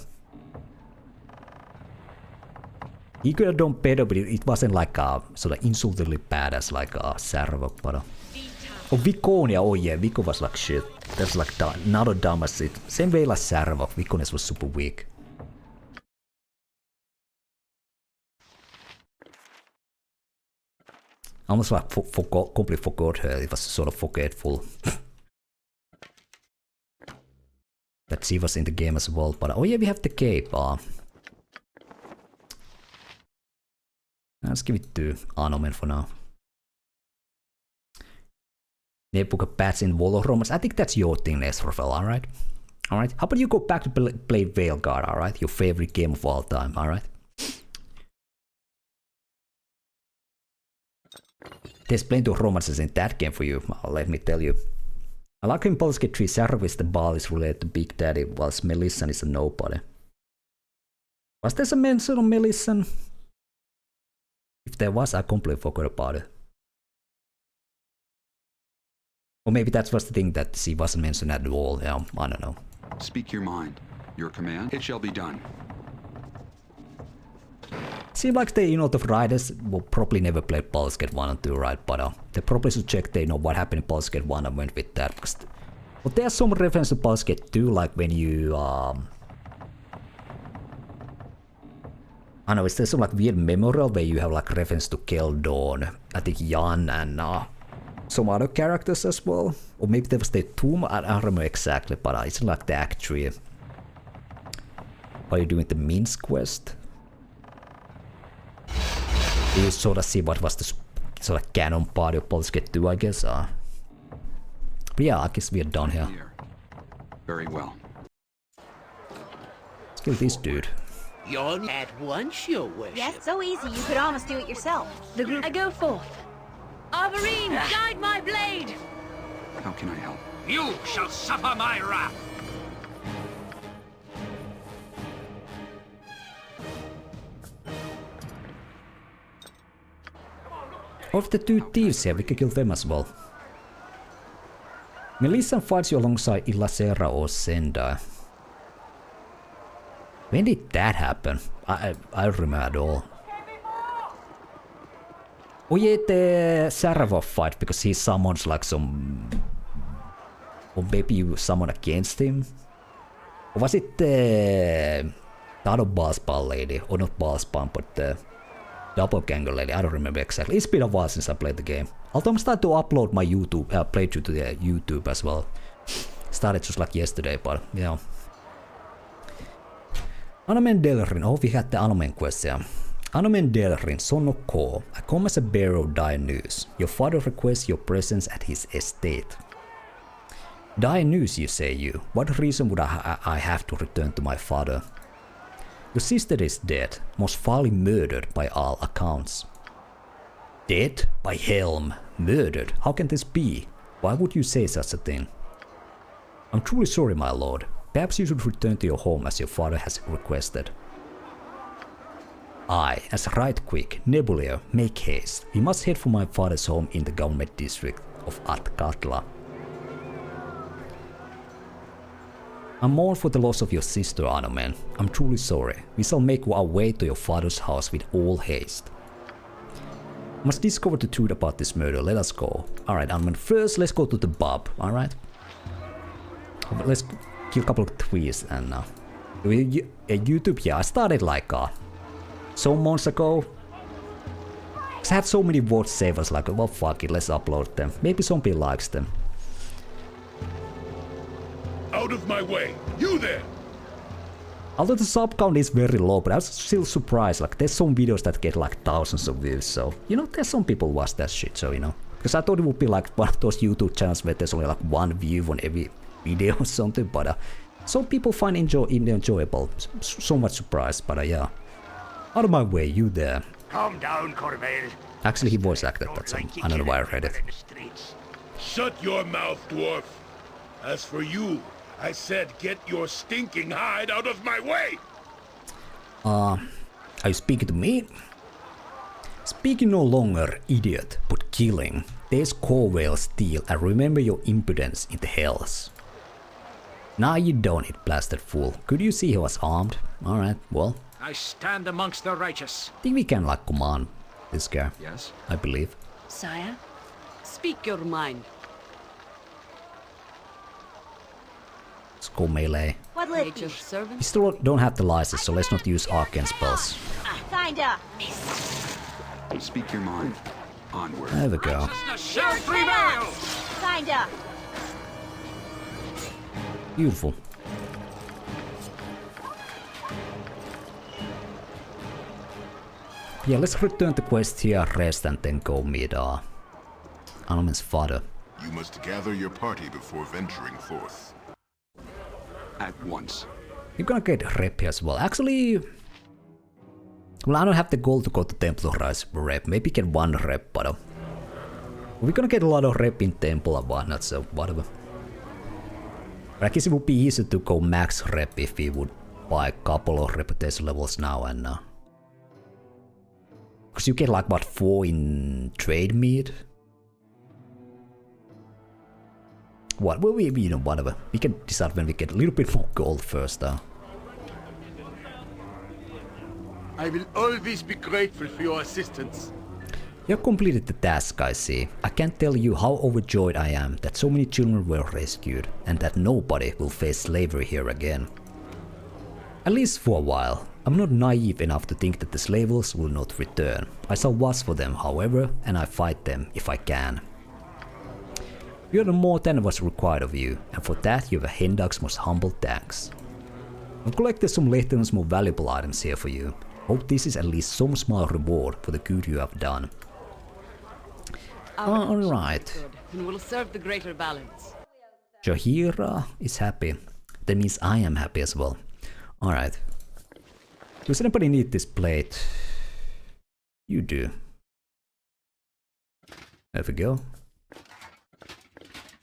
He could have done better, but it wasn't like sort of insultingly bad as like Saravok, but oh, Viconia, oh yeah, Vico was like shit. That's like not a dumb as it. Same way like Saravok, Viconia was super weak. I almost like completely forgot her. It was sort of forgetful. That she was in the game as well. But oh yeah, we have the cape. Let's give it to Anomen for now. Nebuka bats in Wall of Romance. I think that's your thing, Nesrofel, alright? Alright. How about you go back to play Veilguard, alright? Your favorite game of all time, alright? There's plenty of romances in that game for you, let me tell you. I like in Baldur's Gate 3, Sarvis the Ball is related to Big Daddy, whilst Melissan is a nobody. Was there a mention of Melissan? If there was, I completely forgot about it. Or maybe that was the thing that she wasn't mentioned at all. Yeah, I don't know. Speak your mind. Your command, it shall be done. Seems like the the writers will probably never play Baldur's Gate 1 and 2, right? But they probably should check what happened in Baldur's Gate 1 and went with that. Because well, there's some reference to Baldur's Gate 2, like when you I know, is there some like weird memorial where you have like reference to Keldon, I think Jan and some other characters as well? Or maybe there was the tomb, I don't remember exactly, but it's like the Act 3. Are you doing the Minsk quest? You sort of see what was the sort of canon part of Baldur's Gate 2, I guess. But yeah, I guess we are done here. Very well. Let's kill this dude. You're at once, your worship. Yes, so easy, you could almost do it yourself. The group, I go forth. Arborine, guide my blade! How can I help? You shall suffer my wrath! Of the two thieves here, we can kill them as well. Melissan fights you alongside Ilacera or Sendai. When did that happen? I don't remember at all. Oh yeah, the Saravov fight, because he summons like some... Or maybe you summon against him? Or was it the other Ballspan lady? Or not Ballspan, but the Doppelganger lady, I don't remember exactly. It's been a while since I played the game. Although I'm starting to upload my YouTube playthrough to the YouTube as well. Started just like yesterday, but yeah. Anomen Delrin, oh we had the Anomen quest, yeah. Anomen Delrin, son of Ko, I come as a bearer of dire news. Your father requests your presence at his estate. Dire news, you say you. What reason would I have to return to my father? Your sister is dead, most foully murdered by all accounts. Dead? By Helm. Murdered? How can this be? Why would you say such a thing? I'm truly sorry, my lord. Perhaps you should return to your home as your father has requested. I, as right quick, Nebulier, make haste. We must head for my father's home in the government district of Atkatla. I mourn for the loss of your sister, Anomen. I'm truly sorry. We shall make our way to your father's house with all haste. I must discover the truth about this murder. Let us go. Alright, Anomen, first let's go to the Bubb, alright? Let's kill a couple of tweets and YouTube, yeah, I started like some months ago. I had so many votes saved, I was like, well fuck it, let's upload them. Maybe somebody likes them. Out of my way! You there! Although the sub count is very low, but I was still surprised, like there's some videos that get like thousands of views, so there's some people watch that shit, so because I thought it would be like one of those YouTube channels where there's only like one view on every video or something, but some people find it enjoyable. So much surprised, but yeah. Out of my way, you there. Calm down, Corvale. Actually, he voice acted that song. I don't know why I read it. Shut your mouth, dwarf. As for you, I said get your stinking hide out of my way! Are you speaking to me? Speaking no longer, idiot, but killing. There's Corvale steel and remember your impudence in the hells. Nah, you don't, it blasted fool. Could you see he was armed? Alright, well. I stand amongst the righteous. I think we can like command this guy. Yes. I believe. Sire, speak your mind. Let's go melee. What lit Nature's servant? We still don't have the license, so let's not use arcane spells. Kinda. Speak your mind. Onward. There we go. Kinda. Beautiful. Yeah, let's return the quest here, rest, and then go meet Anomen's father. You must gather your party before venturing forth. At once. You're gonna get rep here as well. Actually, well, I don't have the goal to go to Temple of Rise rep. Maybe get 1 rep, but we're gonna get a lot of rep in Temple and whatnot, so whatever. But I guess it would be easier to go max rep if we would buy a couple of reputation levels now and because you get like what 4 in trade meat. What? Well, we you know whatever. We can decide when we get a little bit more gold first. I will always be grateful for your assistance. You have completed the task, I see. I can't tell you how overjoyed I am that so many children were rescued and that nobody will face slavery here again. At least for a while. I'm not naive enough to think that the slaves will not return. I shall watch for them, however, and I fight them if I can. You are done more than was required of you, and for that you have Hendak's most humble thanks. I've collected some Lieutenant's more valuable items here for you. Hope this is at least some small reward for the good you have done. Alright. And we'll serve the greater balance. Jaheira is happy. That means I am happy as well. Alright. Does anybody need this plate? You do. There we go.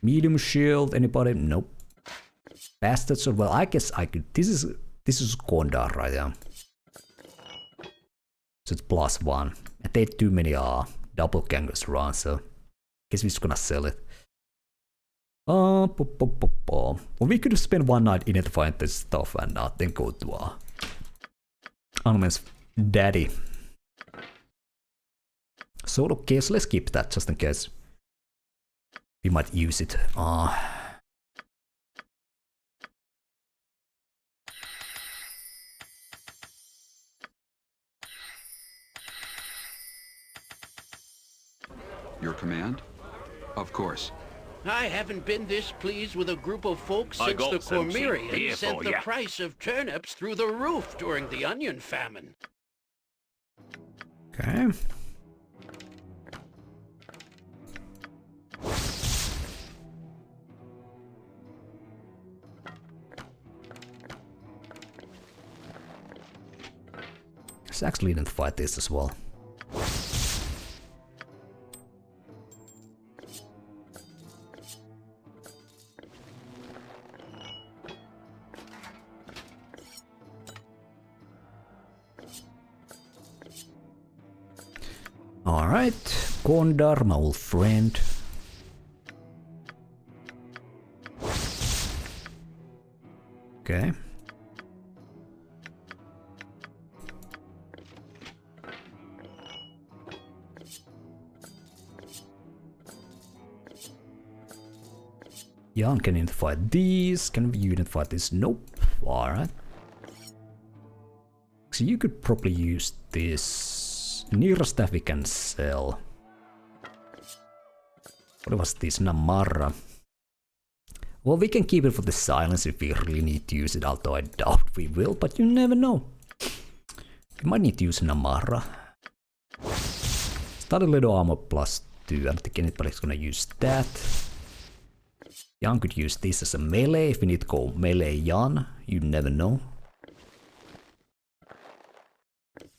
Medium shield, anybody? Nope. Bastards, well, I guess I could. This is Gondar right there. So it's +1. And they too many double gangers around, so I guess we're just gonna sell it. Well, we could have spent 1 night identifying this stuff and then go to Anomen's daddy. So okay, so let's keep that just in case we might use it. Your command? Of course. I haven't been this pleased with a group of folks since the Cormyreans sent the price of turnips through the roof during the onion famine. Okay. Let's actually identify this as well. Alright, Gondar, my old friend. Okay. Jan can identify these. Can we identify this? Nope. Alright. So you could probably use this. Neera stuff we can sell. What was this? Namarra. Well, we can keep it for the silence if we really need to use it, although I doubt we will, but you never know. We might need to use Namarra. Start a little armor +2. I don't think anybody's gonna use that. Jan could use this as a melee if we need to go melee Jan. You never know.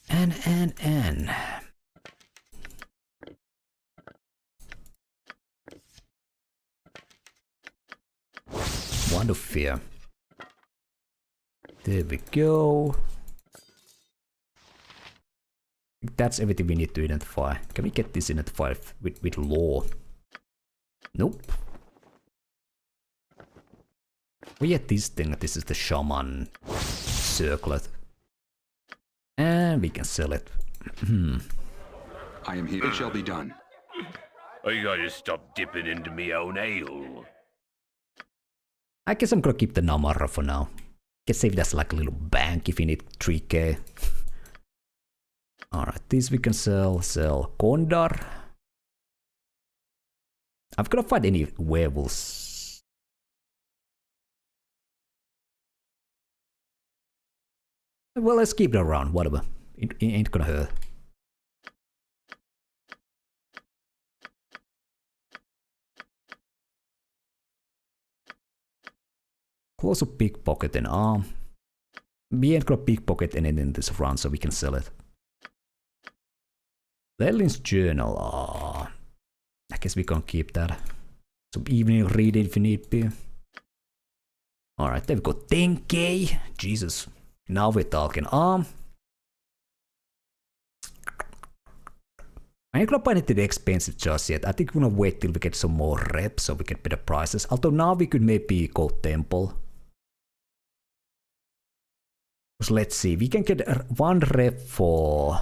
And. Wand of Fear. There we go. That's everything we need to identify. Can we get this identified with law? Nope. We get this thing. This is the shaman circlet. And we can sell it. I am here. It shall be done. I gotta stop dipping into me own ale. I guess I'm gonna keep the Namarra for now. Can save it as like a little bank if you need 3k. Alright, this we can sell. Sell Gondar. I've got to find any werewolves. Well, let's keep it around, whatever. It ain't gonna hurt. Close a pickpocket and arm. We ain't gonna pickpocket anything in this run, so we can sell it. Lelin's journal. I guess we can keep that. Some evening reading if you need be. Alright, there we go. 10k. Jesus. Now we're talking. I ain't gonna buy anything expensive just yet. I think we're gonna wait till we get some more reps so we get better prices. Although now we could maybe go temple. So let's see, we can get 1 rep for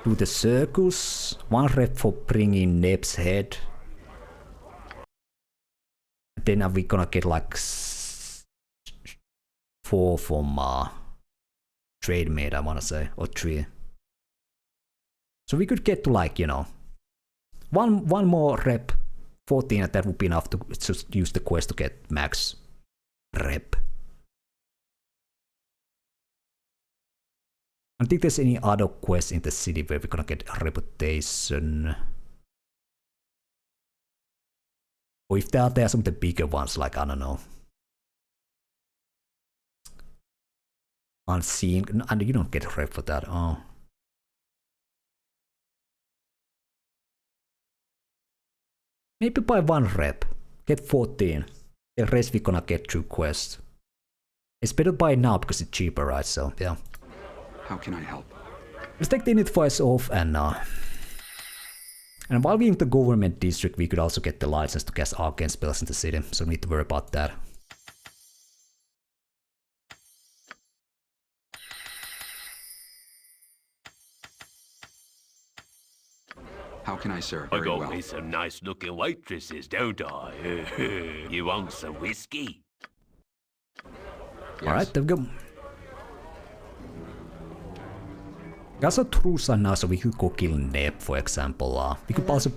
do the circus, 1 rep for bringing Neb's head. Then are we gonna get like 4 from trade mate, I wanna say, or 3. So we could get to like, you know, one more rep, 14, and that would be enough to just use the quest to get max rep. I don't think there's any other quests in the city where we're gonna get a reputation. Or if there are some of the bigger ones, like, I don't know. Unseen, and you don't get a rep for that, oh. Maybe buy 1 rep, get 14. The rest we're gonna get through quests. It's better buy now because it's cheaper, right? So, yeah. How can I help? Let's take the init files off and while we're in the government district, we could also get the license to cast arcane spells in the city, so we need to worry about that. How can I serve? I Very got well. me some nice looking waitresses, don't I? You want some whiskey? Yes. Alright, there we go. Got some truths now, so we could go kill Neb, for example. We could also.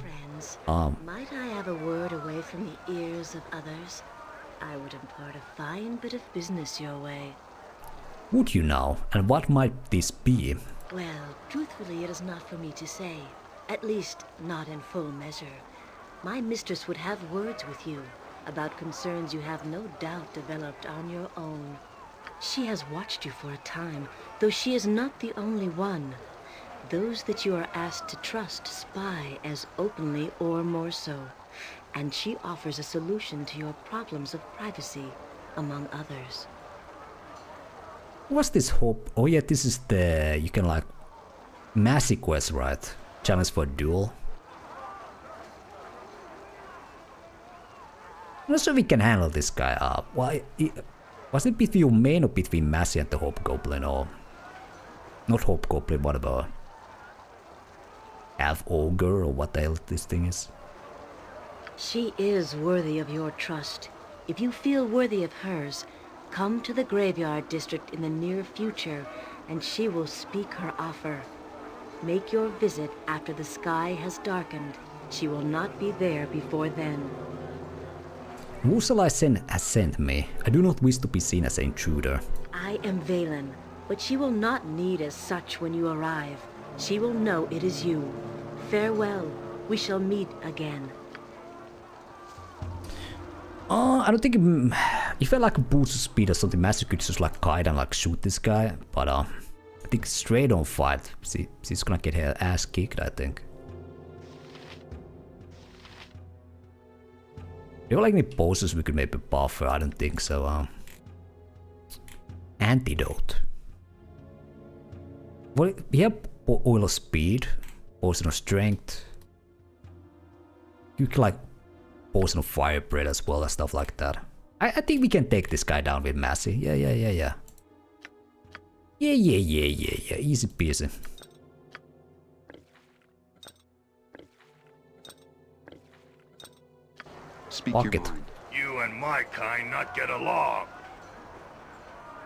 Might I have a word away from the ears of others? I would impart a fine bit of business your way. Would you now? And what might this be? Well, truthfully, it is not for me to say. At least, not in full measure. My mistress would have words with you about concerns you have no doubt developed on your own. She has watched you for a time, though she is not the only one. Those that you are asked to trust spy as openly or more so, and she offers a solution to your problems of privacy, among others. What's this hope? Oh yeah, this is the, you can like, Mazzy quest, right? Challenge for a duel. I'm not sure we can handle this guy up. Why? Was it between your main or between Mazzy and the Hobgoblin, or not Hobgoblin, what about Half Ogre, or what the hell this thing is? She is worthy of your trust. If you feel worthy of hers, come to the graveyard district in the near future, and she will speak her offer. Make your visit after the sky has darkened. She will not be there before then. Wusalaisen has sent me. I do not wish to be seen as an intruder. I am Valen, but she will not need as such when you arrive. She will know it is you. Farewell. We shall meet again. I don't think if I like boost speed or something, Mazzy could just like kite and like shoot this guy. But I think straight on fight, she's gonna get her ass kicked, I think. Do you have like any poses we could maybe buff her? I don't think so. Antidote. Well, we have oil of speed, potion of strength. You can like potion of fire breath as well and stuff like that. I think we can take this guy down with Mazzy. Yeah. Yeah. Easy peasy. Speak Fuck your it. mind. You and my kind not get along.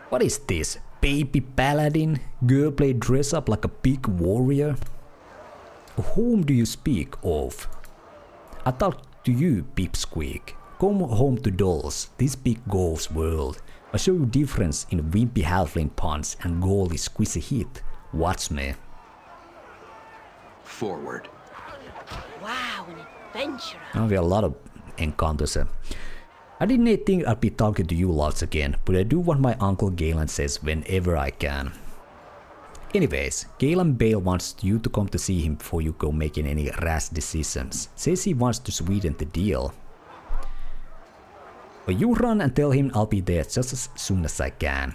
What is this? Baby paladin? Girl play dress up like a big warrior? Whom do you speak of? I thought to you, Pipsqueak. Come home to dolls, this big golf's world. I show you difference in wimpy halfling punch and goalie squishy hit. Watch me. Forward. Wow, an adventurer. Now we have a lot of encounters. I didn't think I'd be talking to you lots again, but I do what my uncle Galen says whenever I can. Anyways, Galen Bale wants you to come to see him before you go making any rash decisions. Says he wants to sweeten the deal. But you run and tell him I'll be there just as soon as I can.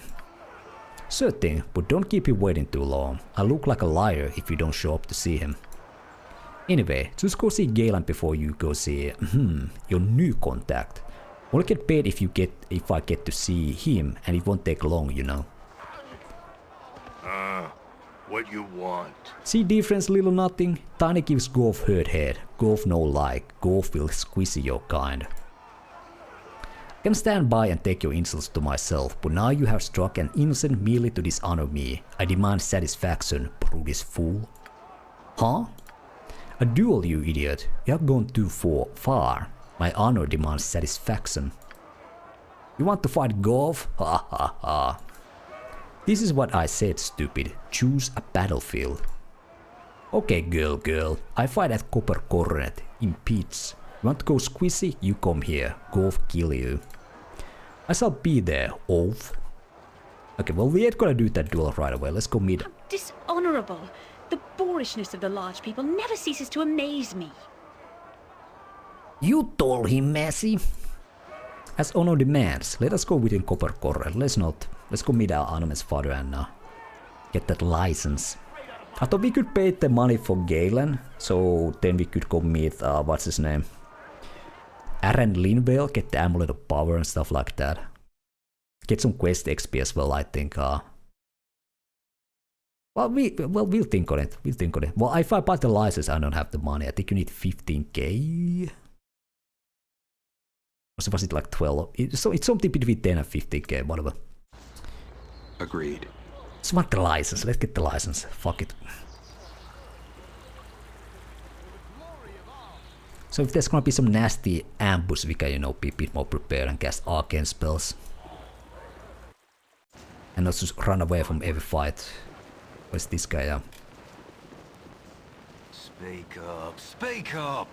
Sure thing, but don't keep him waiting too long. I look like a liar if you don't show up to see him. Anyway, just go see Galen before you go see your new contact. We'll get paid if I get to see him, and it won't take long, you know. What you want? See difference, little nothing? Tiny gives Golf hurt head, Golf no like, Golf will squeeze your kind. I can stand by and take your insults to myself, but now you have struck an innocent merely to dishonor me. I demand satisfaction, brutish fool. Huh? A duel, you idiot. You have gone too far. My honor demands satisfaction. You want to fight Golf? Ha ha ha. This is what I said, stupid. Choose a battlefield. Okay, girl. I fight at Copper Coronet, in Peach. You want to go squishy? You come here. Golf kill you. I shall be there, oaf. Okay, well we ain't gonna do that duel right away. Let's go meet. How dishonorable. The boorishness of the large people never ceases to amaze me. You told him, Mazzy. As honor demands, let us go within Copper Coronet. Let's go meet our Anomen's father and get that license. I thought we could pay the money for Galen, so then we could go meet, what's his name? Aaron Linvale, get the Amulet of Power and stuff like that. Get some quest XP as well, I think. Well, we'll think on it. Well, if I buy the license, I don't have the money. I think you need 15k. Or was it like 12? So it's something between 10 and 15k, whatever. Agreed. Let's want the license. Let's get the license. Fuck it. So if there's gonna be some nasty ambush, we can, be a bit more prepared and cast arcane spells. And not just run away from every fight. Where's this guy? Speak up!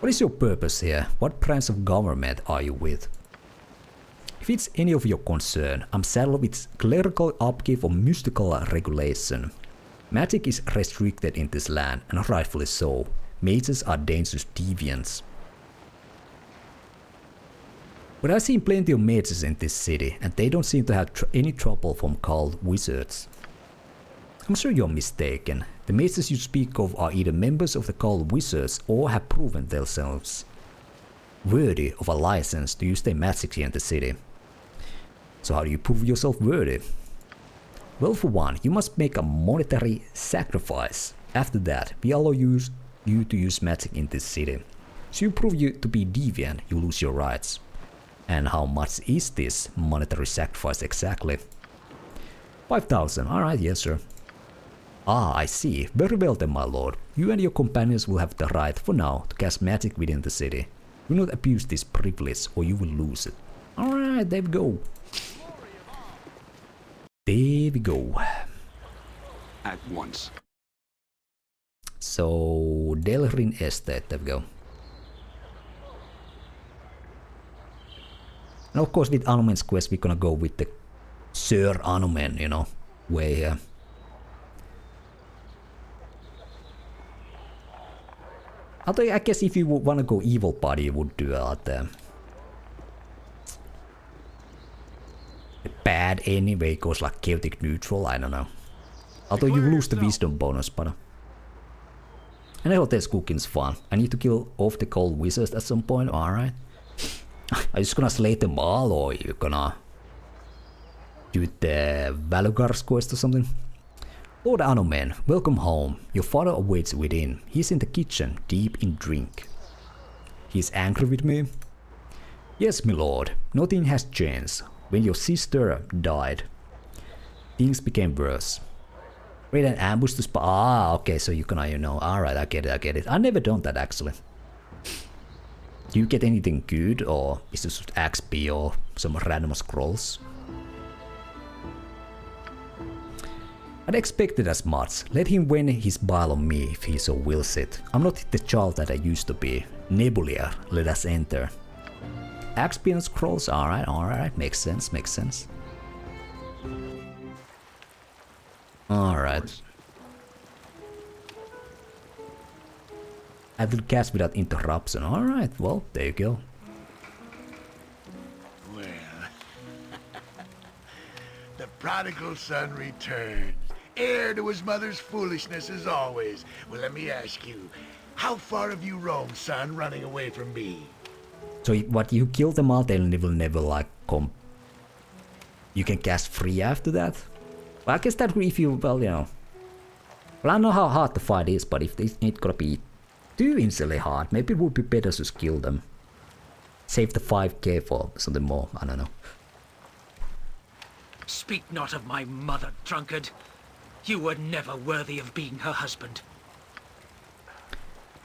What is your purpose here? What branch of government are you with? If it's any of your concern, I'm saddled with clerical upkeep or mystical regulation. Magic is restricted in this land, and rightfully so. Mages are dangerous deviants. But I've seen plenty of mages in this city, and they don't seem to have any trouble from called wizards. I'm sure you're mistaken. The mages you speak of are either members of the called wizards or have proven themselves worthy of a license to use their magic here in the city. So how do you prove yourself worthy? Well, for one, you must make a monetary sacrifice. After that, we allow you to use magic in this city. So you prove you to be deviant, you lose your rights. And how much is this monetary sacrifice exactly? 5,000, alright, yes sir. Ah, I see. Very well then, my lord. You and your companions will have the right, for now, to cast magic within the city. Do not abuse this privilege, or you will lose it. Alright, there we go. There we go. At once. So, Delrin Estate, there we go. And of course, with Anomen's quest, we're gonna go with the Sir Anomen, way here. Although I guess if you would want to go evil party, you would do the bad anyway, goes like chaotic neutral, I don't know. Although you lose the wisdom bonus, but... And I thought this cooking's fun. I need to kill off the cold wizards at some point, alright. Are you just gonna slay them all, or are you gonna do the Valugar's quest or something? Lord Anomen, welcome home. Your father awaits within. He's in the kitchen, deep in drink. He's angry with me? Yes, my lord. Nothing has changed. When your sister died, things became worse. Wait, an ambush to spot. Ah, okay, so you can, alright, I get it. I never done that actually. Do you get anything good, or is this just XP or some random scrolls? I'd expected as much. Let him win his bile on me if he so wills it. I'm not the child that I used to be. Nebuka, let us enter. XP and scrolls, alright, makes sense. Alright. I will cast without interruption. Alright, well, there you go. Well, the prodigal son returns, heir to his mother's foolishness as always. Well, let me ask you, how far have you roamed, son, running away from me? So what, you kill them all, they will never like come. You can cast free after that? Well, I guess that if you, well, you know. Well, I know how hard the fight is, but if it's not gonna be too insanely hard, maybe it would be better to kill them. Save the 5k for something more, I don't know. Speak not of my mother, drunkard. You were never worthy of being her husband.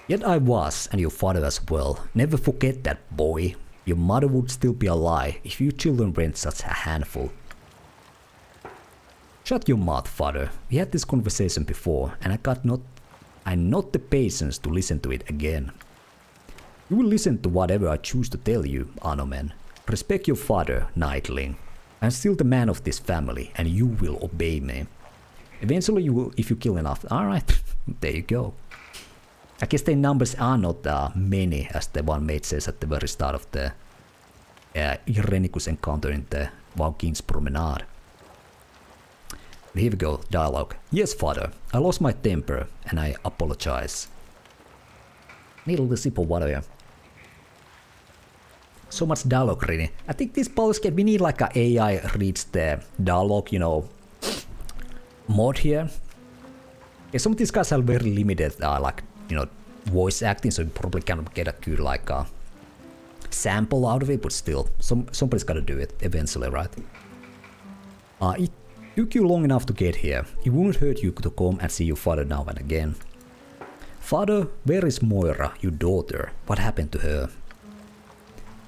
Yet I was, and your father as well. Never forget that, boy. Your mother would still be alive if you children weren't such a handful. Shut your mouth, father. We had this conversation before, and I'm not the patience to listen to it again. You will listen to whatever I choose to tell you, Anomen. Respect your father, Nightling. I'm still the man of this family, and you will obey me. Eventually you will, if you kill enough. Alright, there you go. I guess the numbers are not many, as the one mate says at the very start of the Irenicus encounter in the King's Promenade. Here we go, dialogue. Yes, father, I lost my temper, and I apologize. Need a little sip of water here. So much dialogue reading. I think this Baldur's Gate, we need like a AI reads the dialogue, you know, mod here. Yeah, some of these guys are very limited, like, you know, voice acting, so you probably cannot get a good like sample out of it, but still, somebody's gotta do it eventually, right? It took you long enough to get here. It wouldn't hurt you to come and see your father now and again. Father, where is Moira, your daughter? What happened to her?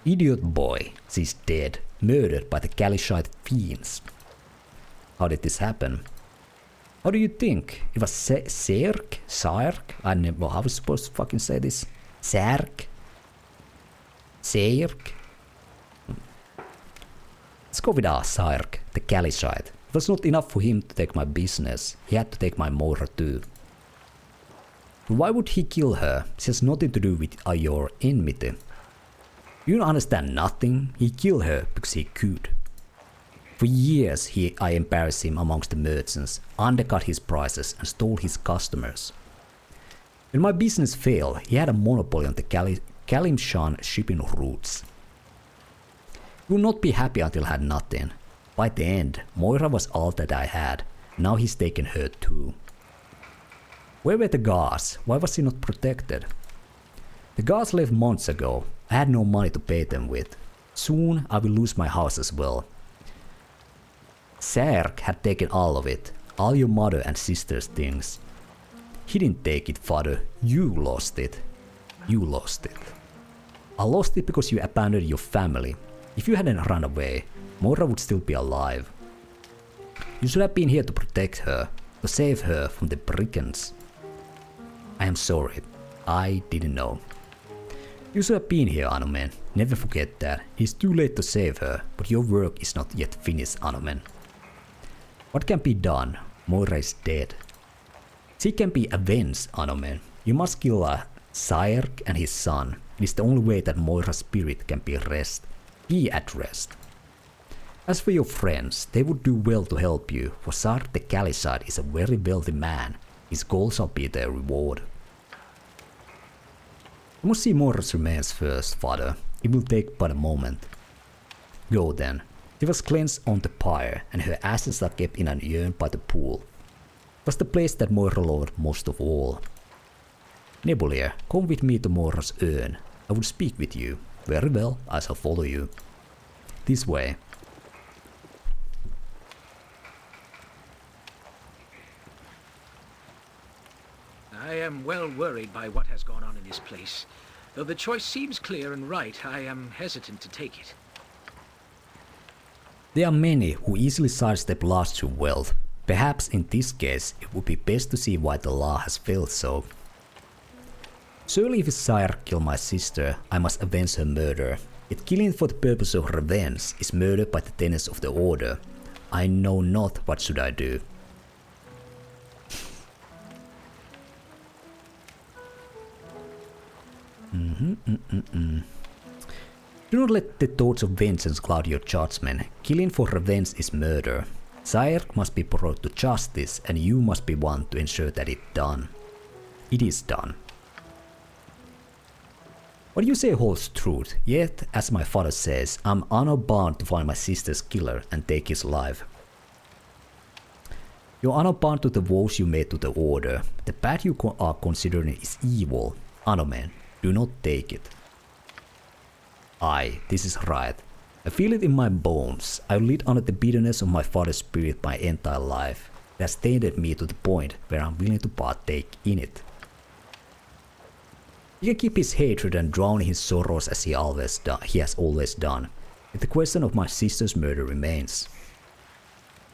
Idiot boy, she's dead, murdered by the Calishite fiends. How did this happen? How do you think? It was Sark? I don't know how I was supposed to fucking say this. Sark? Let's go with Sark, the Calishite. It was not enough for him to take my business. He had to take my Moira too. Why would he kill her? She has nothing to do with your enmity. You don't understand nothing. He killed her because he could. For years I embarrassed him amongst the merchants, undercut his prices and stole his customers. When my business failed, he had a monopoly on the Kalimshan shipping routes. He would not be happy until I had nothing. By the end, Moira was all that I had. Now he's taken her too. Where were the guards? Why was he not protected? The guards left months ago. I had no money to pay them with. Soon I will lose my house as well. Sark had taken all of it, all your mother and sister's things. He didn't take it, father. You lost it. You lost it. I lost it because you abandoned your family. If you hadn't run away, Moira would still be alive. You should have been here to protect her, to save her from the brigands. I am sorry. I didn't know. You should have been here, Anomen. Never forget that. It's too late to save her, but your work is not yet finished, Anomen. What can be done? Moira is dead. She can be avenged, Anomen. You must kill Sark and his son. It is the only way that Moira's spirit can be at rest. As for your friends, they would do well to help you, for Sark the Calishite is a very wealthy man. His gold shall be their reward. I must see Moira's remains first, father. It will take but a moment. Go then. She was cleansed on the pyre, and her ashes are kept in an urn by the pool. It was the place that Moira loved most of all. Nebuka, come with me to Moira's urn. I will speak with you. Very well, I shall follow you. This way. I am well worried by what has gone on in this place. Though the choice seems clear and right, I am hesitant to take it. There are many who easily sidestep laws to wealth. Perhaps in this case, it would be best to see why the law has failed so. Surely if his sire killed my sister, I must avenge her murder. Yet killing for the purpose of revenge is murder by the tenets of the order. I know not what should I do. Do not let the thoughts of vengeance cloud your judgment. Killing for revenge is murder. Sire must be brought to justice, and you must be one to ensure that it done. It is done. What you say holds truth, yet, as my father says, I'm honor-bound to find my sister's killer and take his life. You're honor-bound to the vows you made to the Order. The path you are considering is evil. Anomen, do not take it. Aye, this is right. I feel it in my bones. I lead under the bitterness of my father's spirit my entire life. It has tainted me to the point where I'm willing to partake in it. He can keep his hatred and drown his sorrows as he has always done. Yet the question of my sister's murder remains.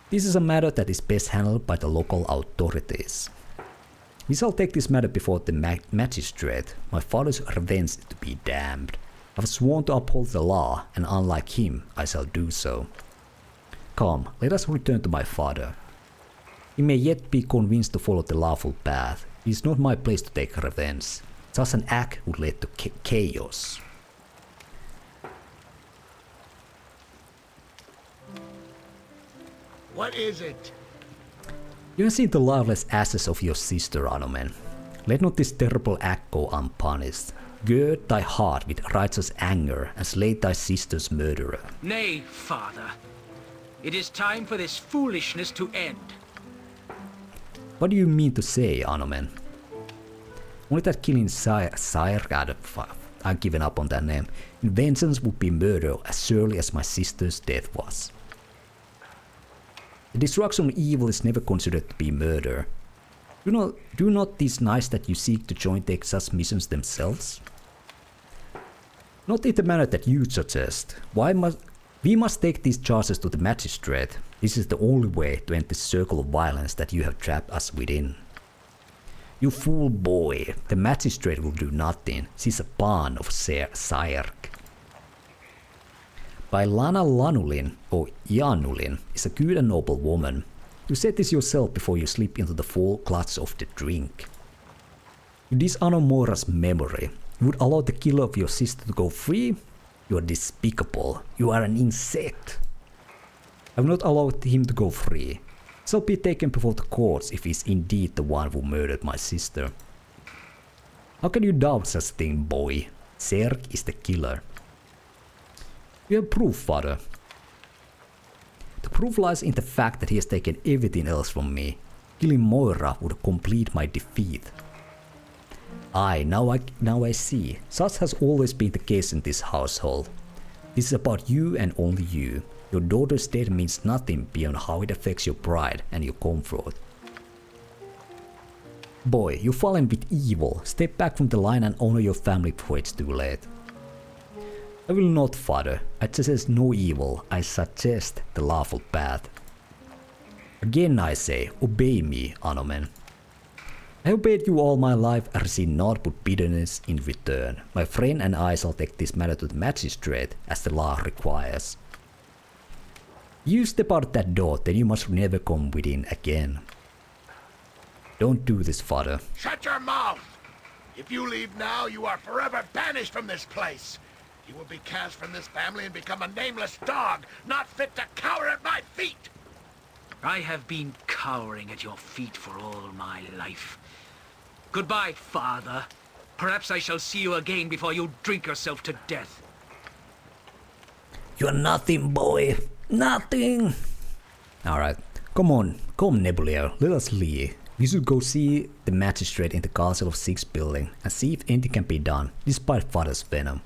This is a matter that is best handled by the local authorities. We shall take this matter before the magistrate. My father's revenge is to be damned. I have sworn to uphold the law, and unlike him, I shall do so. Come, let us return to my father. He may yet be convinced to follow the lawful path. It is not my place to take revenge. Such an act would lead to chaos. What is it? You have seen the lifeless ashes of your sister, Anomen. Let not this terrible act go unpunished. Gird thy heart with righteous anger and slay thy sister's murderer. Nay, father. It is time for this foolishness to end. What do you mean to say, Anomen? Only that killing Sire, I've given up on that name. Vengeance would be murder as surely as my sister's death was. The destruction of evil is never considered to be murder. Do not these knights that you seek to join take such missions themselves? Not in the manner that you suggest. We must take these charges to the magistrate. This is the only way to end this circle of violence that you have trapped us within. You fool boy, the magistrate will do nothing. She's a pawn of Sire. By Lana Lanulin, or Janulin, is a good and noble woman. You said this yourself before you slip into the full clutch of the drink. You dishonor Mora's memory. You would allow the killer of your sister to go free? You are despicable. You are an insect. I will not allow him to go free. He shall be taken before the courts if he is indeed the one who murdered my sister. How can you doubt such a thing, boy? Zerg is the killer. You have proof, father. The proof lies in the fact that he has taken everything else from me. Killing Moira would complete my defeat. Aye, now I see. Such has always been the case in this household. This is about you and only you. Your daughter's death means nothing beyond how it affects your pride and your comfort. Boy, you've fallen with evil. Step back from the line and honor your family before it's too late. I will not, father. I suggest no evil. I suggest the lawful path. Again I say, obey me, Anomen. I obeyed you all my life and receive naught but bitterness in return. My friend and I shall take this matter to the magistrate as the law requires. You step out that door, then you must never come within again. Don't do this, father. Shut your mouth! If you leave now, you are forever banished from this place. You will be cast from this family and become a nameless dog, not fit to cower at my feet! I have been cowering at your feet for all my life. Goodbye, father. Perhaps I shall see you again before you drink yourself to death. You're nothing, boy. Nothing. Alright, come on, Nebula, let us leave. We should go see the magistrate in the Castle of Six building and see if anything can be done, despite father's venom.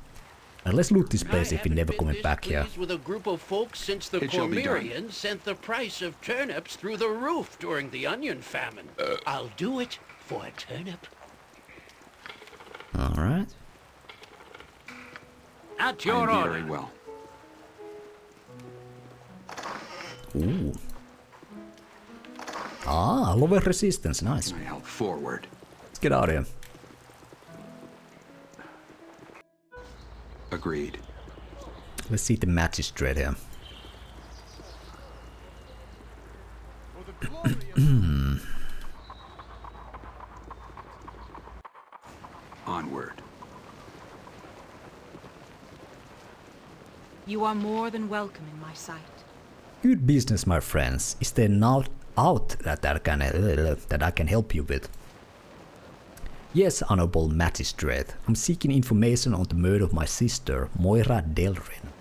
And let's loot this place if we're never coming back here. With a group of folks since the Cormyreans sent the price of turnips through the roof during the onion famine. I'll do it for a turnip. Alright. At your I am order. very well. Ooh. Ah, lower resistance, nice. I help forward. Let's get out of here. Agreed. Let's see the magistrate here. Onward. You are more than welcome in my sight. Good business, my friends. Is there not out that I can help you with? Yes, honorable magistrate. I'm seeking information on the murder of my sister, Moira Delrin.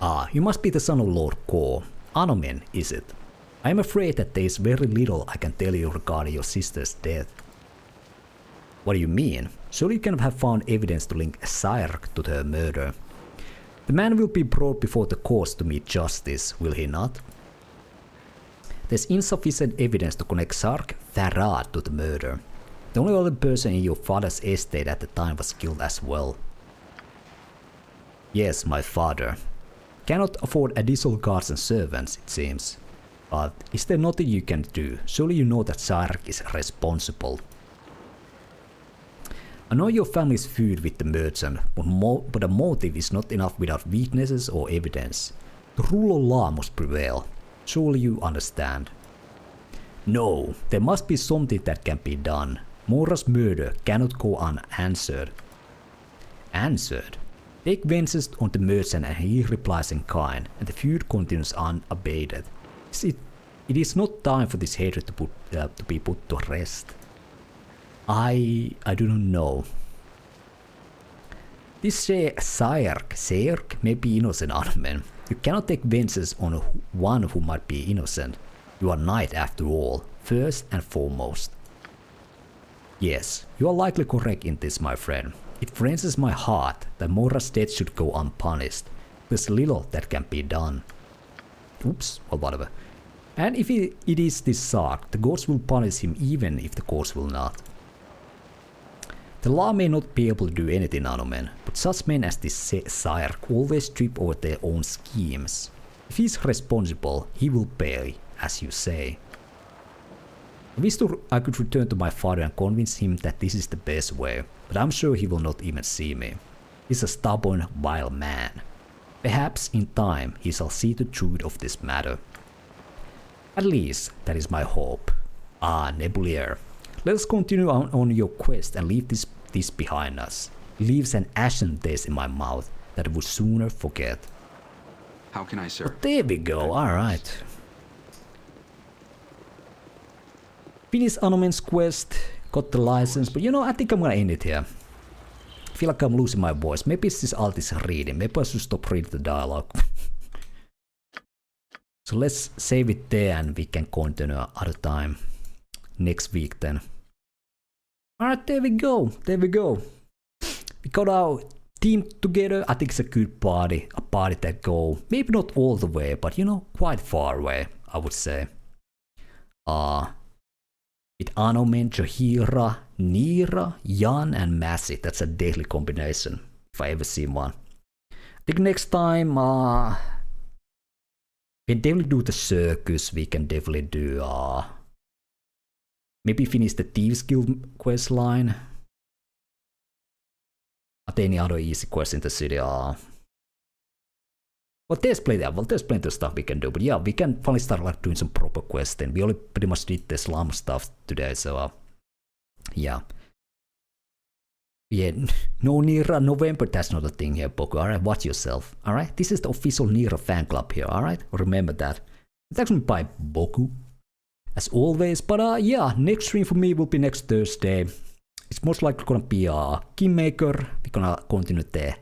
Ah, you must be the son of Lord Ko. Anomen, is it? I am afraid that there is very little I can tell you regarding your sister's death. What do you mean? Surely you can have found evidence to link Cyrk to her murder. The man will be brought before the courts to meet justice, will he not? There's insufficient evidence to connect Sark Tharad to the murder. The only other person in your father's estate at the time was killed as well. Yes, my father. Cannot afford additional guards and servants, it seems. But is there nothing you can do? Surely you know that Sark is responsible. I know your family's feud with the merchant, but a motive is not enough without weaknesses or evidence. The rule of law must prevail. Surely you understand. No, there must be something that can be done. Moira's murder cannot go unanswered. Answered? Take vengeance on the merchant and he replies in kind, and the feud continues unabated. It is not time for this hatred to be put to rest. I do not know. This Cyrk may be innocent, Anomen. You cannot take vengeance on one who might be innocent. You are knight after all, first and foremost. Yes, you are likely correct in this, my friend. It wrenches my heart that Moira's death should go unpunished. There's little that can be done. Oops, or whatever. And if it is this Sark, the gods will punish him even if the courts will not. The law may not be able to do anything, Anomen, but such men as this Cyrk always trip over their own schemes. If he's responsible, he will pay, as you say. I wish I could return to my father and convince him that this is the best way, but I'm sure he will not even see me. He's a stubborn, vile man. Perhaps in time he shall see the truth of this matter. At least, that is my hope. Ah, Nebulaire. Let us continue on your quest and leave this behind us. It leaves an ashen taste in my mouth that I would sooner forget. How can I serve? But there we go, alright. Finish Anomen's quest, got the license, but you know, I think I'm gonna end it here. I feel like I'm losing my voice. Maybe it's this Altis reading. Maybe I should stop reading the dialogue. So let's save it there and we can continue other time. Next week then. Alright, there we go. There we go. We got our team together. I think it's a good party. A party that go maybe not all the way, but you know, quite far away, I would say. With Anomen, Jaheira, Neera, Jan and Mazzy. That's a deadly combination, if I ever see one. I think next time we can definitely do the circus. We can definitely do maybe finish the Thieves Guild quest line. Are there any other easy quests in the city? Well, there's plenty of stuff we can do. But yeah, we can finally start like doing some proper quests then. We only pretty much did the slum stuff today, so yeah. Yeah, no Neera November, that's not a thing here, Boku. Alright, watch yourself. Alright, this is the official Neera fan club here, alright? Remember that. It's actually by Boku, as always. But yeah, next stream for me will be next Thursday. It's most likely gonna be Kingmaker. We're gonna continue the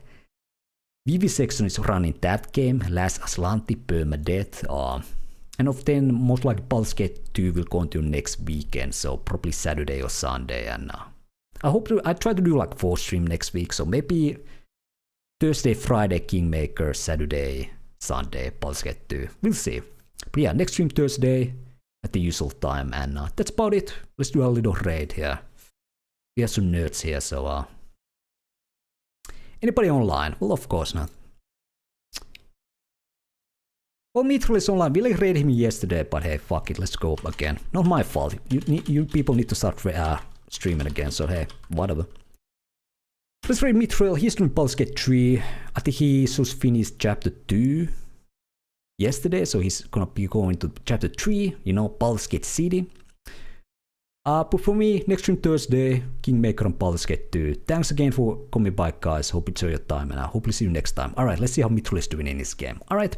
Vivisection is running that game, Last Aslanti, Permadeath, and then most likely Baldur's Gate 2 will continue next weekend, so probably Saturday or Sunday, and I try to do like 4 stream next week, so maybe Thursday, Friday, Kingmaker, Saturday, Sunday, Baldur's Gate 2, we'll see. But yeah, next stream Thursday at the usual time, and that's about it. Let's do a little raid here. We have some nerds here, so Anybody online? Well, of course not. Well, Mithril is online. We read him yesterday, but hey, fuck it, let's go again. Not my fault. You people need to start streaming again, so hey, whatever. Let's read Mithril. He's doing Baldur's Gate 3. I think he just finished chapter 2 yesterday, so he's gonna be going to chapter 3, you know, Baldur's Gate City. But for me, next stream Thursday, Kingmaker on Baldur's Gate 2. Thanks again for coming by, guys. Hope you enjoy your time, and I hope to see you next time. Alright, let's see how Mithril is doing in this game. Alright.